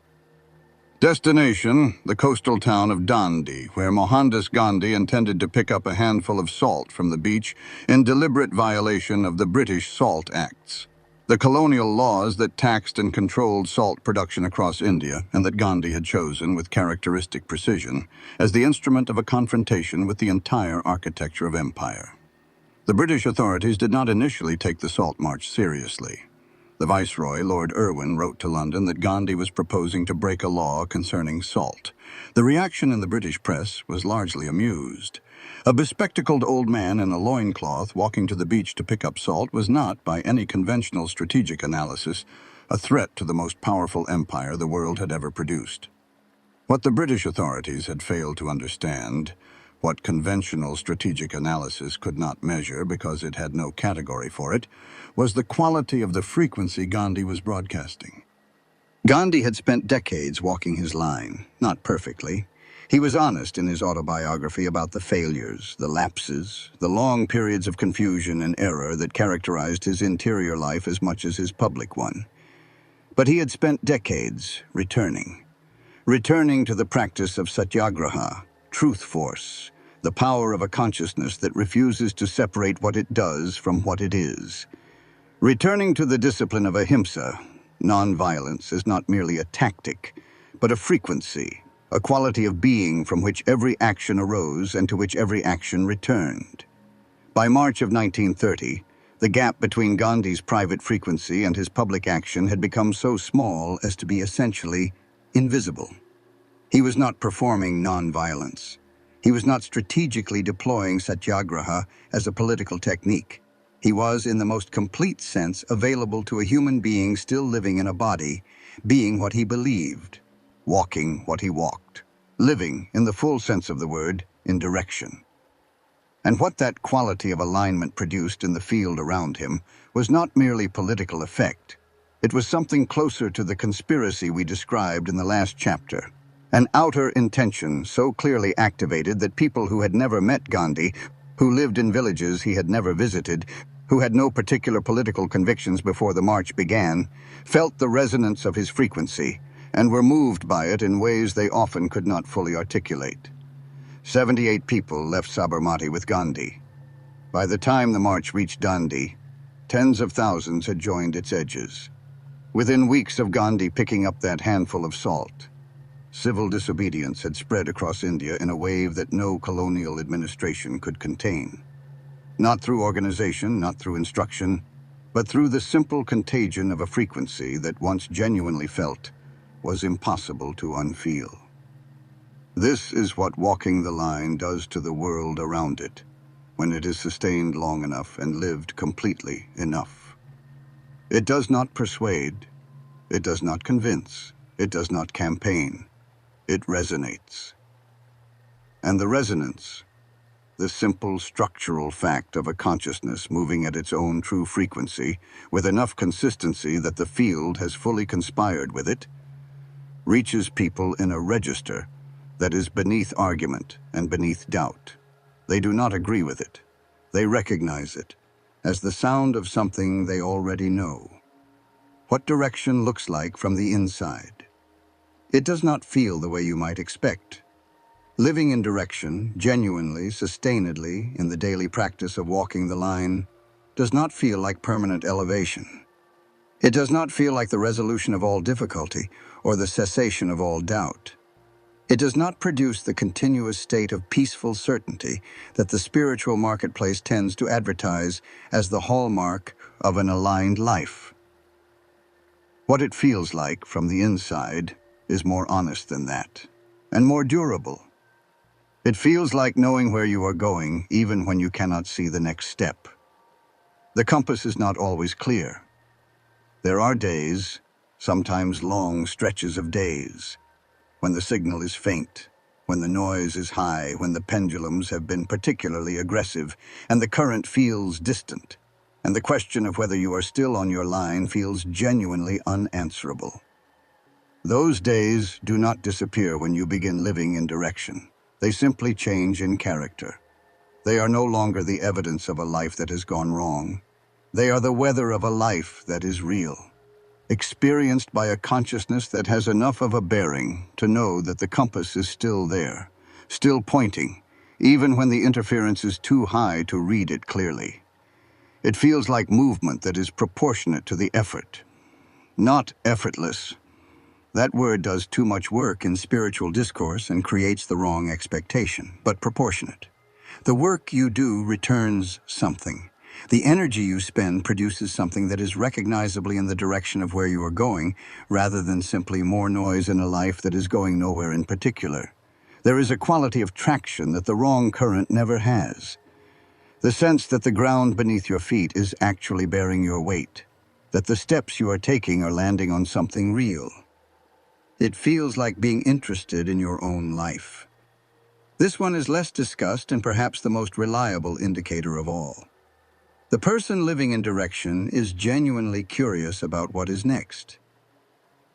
Destination, the coastal town of Dandi, where Mohandas Gandhi intended to pick up a handful of salt from the beach in deliberate violation of the British Salt Acts, the colonial laws that taxed and controlled salt production across India, and that Gandhi had chosen with characteristic precision as the instrument of a confrontation with the entire architecture of empire. The British authorities did not initially take the Salt March seriously. The Viceroy, Lord Irwin, wrote to London that Gandhi was proposing to break a law concerning salt. The reaction in the British press was largely amused. A bespectacled old man in a loincloth walking to the beach to pick up salt was not, by any conventional strategic analysis, a threat to the most powerful empire the world had ever produced. What the British authorities had failed to understand, what conventional strategic analysis could not measure because it had no category for it, was the quality of the frequency Gandhi was broadcasting. Gandhi had spent decades walking his line, not perfectly. He was honest in his autobiography about the failures, the lapses, the long periods of confusion and error that characterized his interior life as much as his public one. But he had spent decades returning to the practice of satyagraha, truth force, the power of a consciousness that refuses to separate what it does from what it is. Returning to the discipline of ahimsa, non-violence, is not merely a tactic, but a frequency, a quality of being from which every action arose and to which every action returned. By March of 1930, the gap between Gandhi's private frequency and his public action had become so small as to be essentially invisible. He was not performing non-violence. He was not strategically deploying satyagraha as a political technique. He was, in the most complete sense, available to a human being still living in a body, being what he believed, walking what he walked, living, in the full sense of the word, in direction. And what that quality of alignment produced in the field around him was not merely political effect. It was something closer to the conspiracy we described in the last chapter. An outer intention so clearly activated that people who had never met Gandhi, who lived in villages he had never visited, who had no particular political convictions before the march began, felt the resonance of his frequency and were moved by it in ways they often could not fully articulate. 78 people left Sabarmati with Gandhi. By the time the march reached Dandi, tens of thousands had joined its edges. Within weeks of Gandhi picking up that handful of salt, civil disobedience had spread across India in a wave that no colonial administration could contain. Not through organization, not through instruction, but through the simple contagion of a frequency that, once genuinely felt, was impossible to unfeel. This is what walking the line does to the world around it, when it is sustained long enough and lived completely enough. It does not persuade, it does not convince, it does not campaign. It resonates. And the resonance the simple structural fact of a consciousness moving at its own true frequency with enough consistency that the field has fully conspired with it, reaches people in a register that is beneath argument and beneath doubt. They do not agree with it. They recognize it as the sound of something they already know. What direction looks like from the inside. It does not feel the way you might expect. Living in direction, genuinely, sustainedly, in the daily practice of walking the line, does not feel like permanent elevation. It does not feel like the resolution of all difficulty or the cessation of all doubt. It does not produce the continuous state of peaceful certainty that the spiritual marketplace tends to advertise as the hallmark of an aligned life. What it feels like from the inside is more honest than that, and more durable. It feels like knowing where you are going, even when you cannot see the next step. The compass is not always clear. There are days, sometimes long stretches of days, when the signal is faint, when the noise is high, when the pendulums have been particularly aggressive, and the current feels distant, and the question of whether you are still on your line feels genuinely unanswerable. Those days do not disappear when you begin living in direction. They simply change in character. They are no longer the evidence of a life that has gone wrong. They are the weather of a life that is real, experienced by a consciousness that has enough of a bearing to know that the compass is still there, still pointing, even when the interference is too high to read it clearly. It feels like movement that is proportionate to the effort, not effortless. That word does too much work in spiritual discourse and creates the wrong expectation, but proportionate. The work you do returns something. The energy you spend produces something that is recognizably in the direction of where you are going, rather than simply more noise in a life that is going nowhere in particular. There is a quality of traction that the wrong current never has. The sense that the ground beneath your feet is actually bearing your weight, that the steps you are taking are landing on something real. It feels like being interested in your own life. This one is less discussed and perhaps the most reliable indicator of all. The person living in direction is genuinely curious about what is next.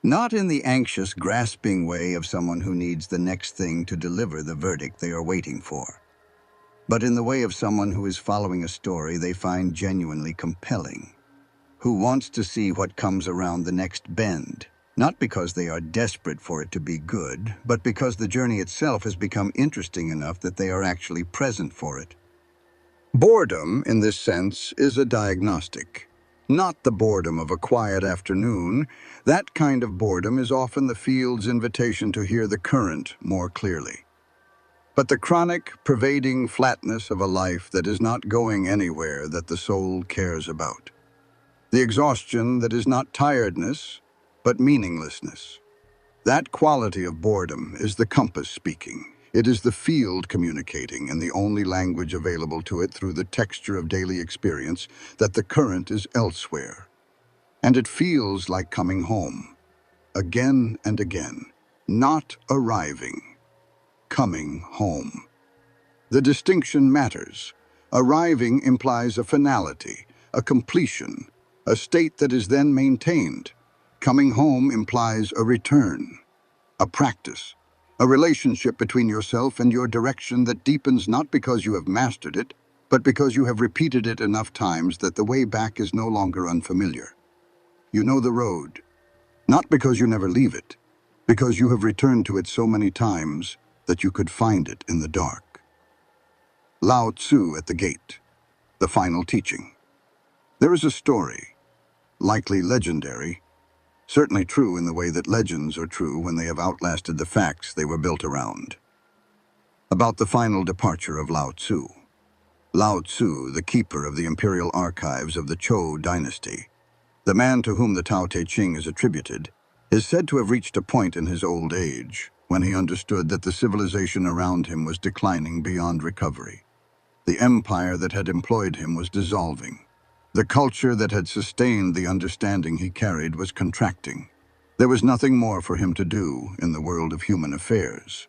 Not in the anxious, grasping way of someone who needs the next thing to deliver the verdict they are waiting for, but in the way of someone who is following a story they find genuinely compelling, who wants to see what comes around the next bend, not because they are desperate for it to be good, but because the journey itself has become interesting enough that they are actually present for it. Boredom, in this sense, is a diagnostic. Not the boredom of a quiet afternoon. That kind of boredom is often the field's invitation to hear the current more clearly. But the chronic, pervading flatness of a life that is not going anywhere that the soul cares about. The exhaustion that is not tiredness, but meaninglessness. That quality of boredom is the compass speaking. It is the field communicating in the only language available to it through the texture of daily experience that the current is elsewhere. And it feels like coming home, again and again, not arriving, coming home. The distinction matters. Arriving implies a finality, a completion, a state that is then maintained. Coming home implies a return, a practice, a relationship between yourself and your direction that deepens not because you have mastered it, but because you have repeated it enough times that the way back is no longer unfamiliar. You know the road, not because you never leave it, because you have returned to it so many times that you could find it in the dark. Lao Tzu at the gate, the final teaching. There is a story, likely legendary, certainly true in the way that legends are true when they have outlasted the facts they were built around, about the final departure of Lao Tzu. Lao Tzu, the keeper of the imperial archives of the Zhou dynasty, the man to whom the Tao Te Ching is attributed, is said to have reached a point in his old age when he understood that the civilization around him was declining beyond recovery. The empire that had employed him was dissolving. The culture that had sustained the understanding he carried was contracting. There was nothing more for him to do in the world of human affairs.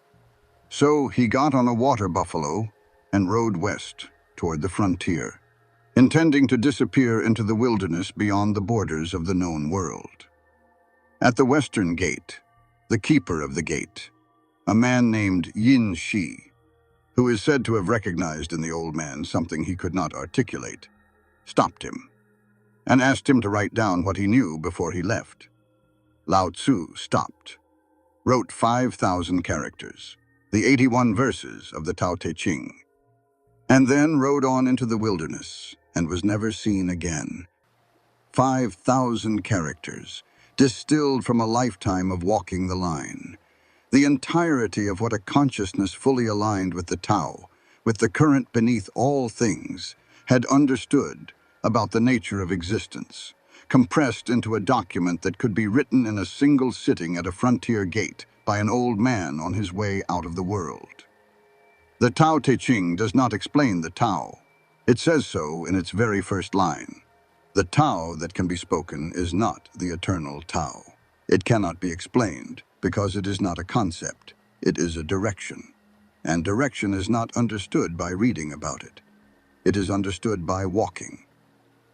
So he got on a water buffalo and rode west toward the frontier, intending to disappear into the wilderness beyond the borders of the known world. At the western gate, the keeper of the gate, a man named Yin Shi, who is said to have recognized in the old man something he could not articulate, stopped him and asked him to write down what he knew before he left. Lao Tzu stopped, wrote 5,000 characters, the 81 verses of the Tao Te Ching, and then rode on into the wilderness and was never seen again. 5,000 characters, distilled from a lifetime of walking the line. The entirety of what a consciousness fully aligned with the Tao, with the current beneath all things, had understood about the nature of existence, compressed into a document that could be written in a single sitting at a frontier gate by an old man on his way out of the world. The Tao Te Ching does not explain the Tao. It says so in its very first line. The Tao that can be spoken is not the eternal Tao. It cannot be explained because it is not a concept. It is a direction. And direction is not understood by reading about it. It is understood by walking.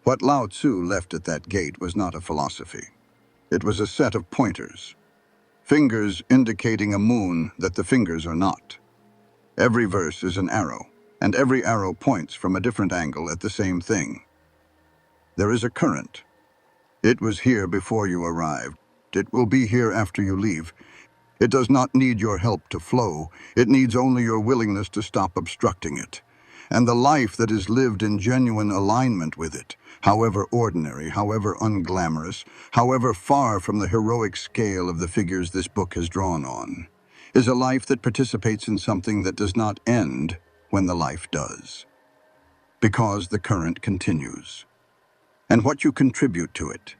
What Lao Tzu left at that gate was not a philosophy. It was a set of pointers. Fingers indicating a moon that the fingers are not. Every verse is an arrow, and every arrow points from a different angle at the same thing. There is a current. It was here before you arrived. It will be here after you leave. It does not need your help to flow. It needs only your willingness to stop obstructing it. And the life that is lived in genuine alignment with it, however ordinary, however unglamorous, however far from the heroic scale of the figures this book has drawn on, is a life that participates in something that does not end when the life does. Because the current continues. And what you contribute to it,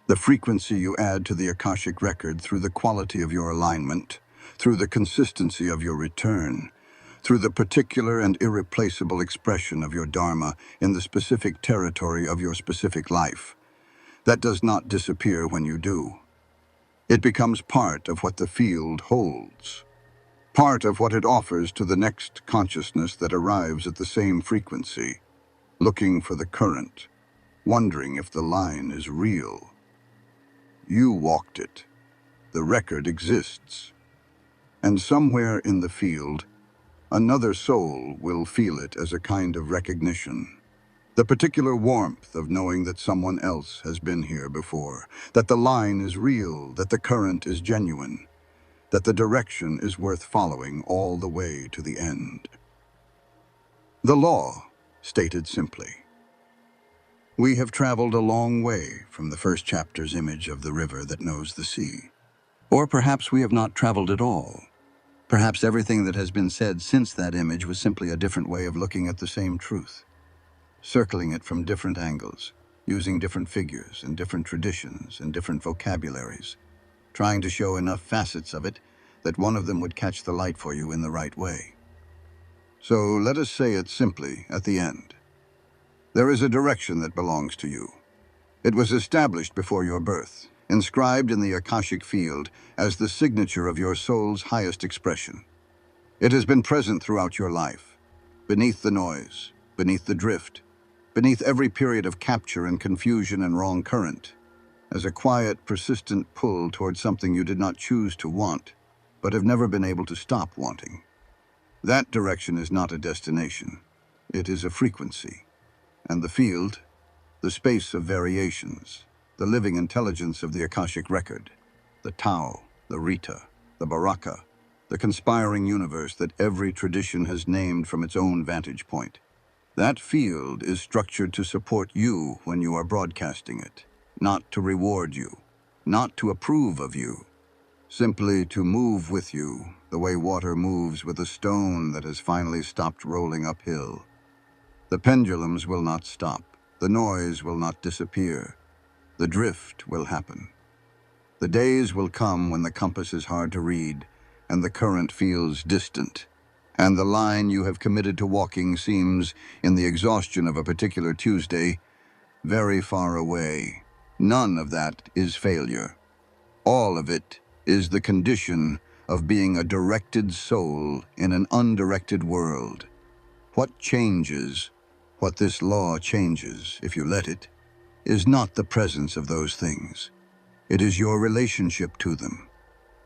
the frequency you add to the Akashic record through the quality of your alignment, through the consistency of your return, through the particular and irreplaceable expression of your Dharma in the specific territory of your specific life, that does not disappear when you do. It becomes part of what the field holds, part of what it offers to the next consciousness that arrives at the same frequency, looking for the current, wondering if the line is real. You walked it. The record exists. And somewhere in the field, another soul will feel it as a kind of recognition. The particular warmth of knowing that someone else has been here before, that the line is real, that the current is genuine, that the direction is worth following all the way to the end. The law, stated simply. We have traveled a long way from the first chapter's image of the river that knows the sea. Or perhaps we have not traveled at all. Perhaps everything that has been said since that image was simply a different way of looking at the same truth, circling it from different angles, using different figures and different traditions and different vocabularies, trying to show enough facets of it that one of them would catch the light for you in the right way. So let us say it simply at the end. There is a direction that belongs to you. It was established before your birth, inscribed in the Akashic field as the signature of your soul's highest expression. It has been present throughout your life, beneath the noise, beneath the drift, beneath every period of capture and confusion and wrong current, as a quiet, persistent pull towards something you did not choose to want, but have never been able to stop wanting. That direction is not a destination. It is a frequency. And the field, the space of variations, the living intelligence of the Akashic record, the Tao, the Rita, the Baraka, the conspiring universe that every tradition has named from its own vantage point. That field is structured to support you when you are broadcasting it, not to reward you, not to approve of you, simply to move with you the way water moves with a stone that has finally stopped rolling uphill. The pendulums will not stop. The noise will not disappear. The drift will happen. The days will come when the compass is hard to read and the current feels distant, and the line you have committed to walking seems, in the exhaustion of a particular Tuesday, very far away. None of that is failure. All of it is the condition of being a directed soul in an undirected world. What changes, what this law changes, if you let it, is not the presence of those things. It is your relationship to them,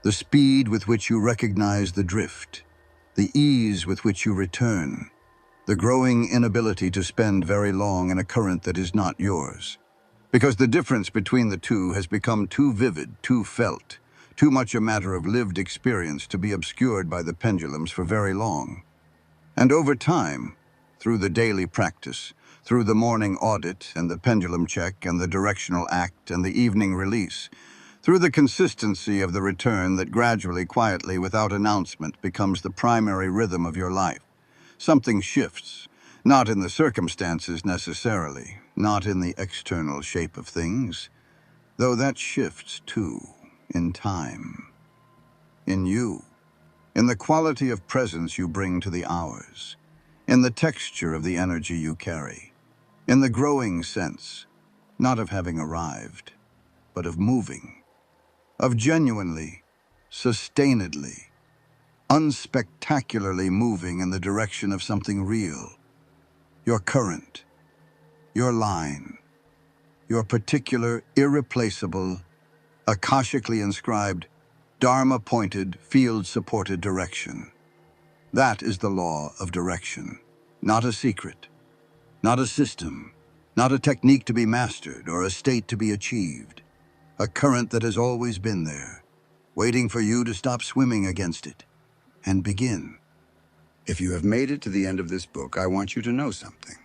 the speed with which you recognize the drift, the ease with which you return, the growing inability to spend very long in a current that is not yours. Because the difference between the two has become too vivid, too felt, too much a matter of lived experience to be obscured by the pendulums for very long. And over time, through the daily practice, through the morning audit and the pendulum check and the directional act and the evening release, through the consistency of the return that gradually, quietly, without announcement, becomes the primary rhythm of your life, something shifts, not in the circumstances necessarily, not in the external shape of things, though that shifts too, in time, in you. In the quality of presence you bring to the hours, in the texture of the energy you carry, in the growing sense, not of having arrived, but of moving, of genuinely, sustainedly, unspectacularly moving in the direction of something real, your current, your line, your particular, irreplaceable, akashically inscribed, Dharma-pointed, field-supported direction. That is the law of direction, not a secret, not a system, not a technique to be mastered or a state to be achieved. A current that has always been there, waiting for you to stop swimming against it and begin. If you have made it to the end of this book, I want you to know something.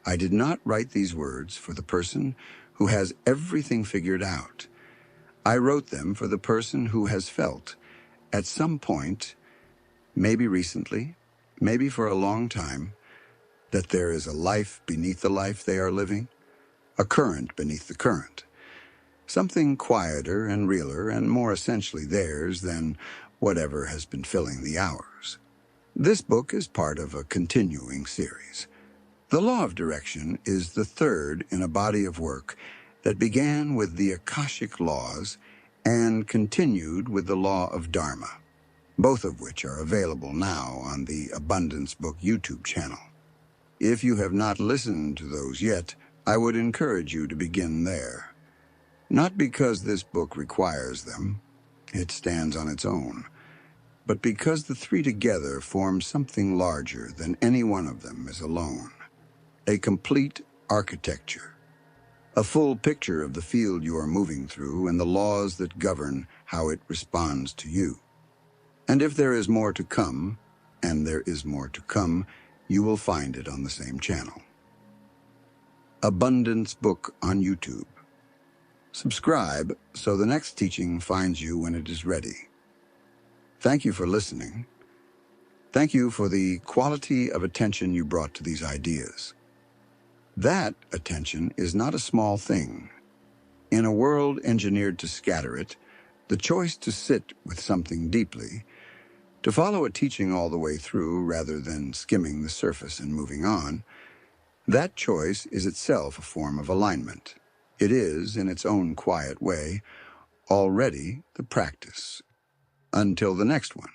I did not write these words for the person who has everything figured out. I wrote them for the person who has felt, at some point, maybe recently, maybe for a long time, that there is a life beneath the life they are living, a current beneath the current, something quieter and realer and more essentially theirs than whatever has been filling the hours. This book is part of a continuing series. The Law of Direction is the third in a body of work that began with the Akashic Laws and continued with the Law of Dharma, both of which are available now on the Abundance Book YouTube channel. If you have not listened to those yet, I would encourage you to begin there. Not because this book requires them, it stands on its own, but because the three together form something larger than any one of them is alone. A complete architecture. A full picture of the field you are moving through and the laws that govern how it responds to you. And if there is more to come, and there is more to come, you will find it on the same channel. Abundance Book on YouTube. Subscribe so the next teaching finds you when it is ready. Thank you for listening. Thank you for the quality of attention you brought to these ideas. That attention is not a small thing. In a world engineered to scatter it, the choice to sit with something deeply, to follow a teaching all the way through rather than skimming the surface and moving on, that choice is itself a form of alignment. It is, in its own quiet way, already the practice. Until the next one.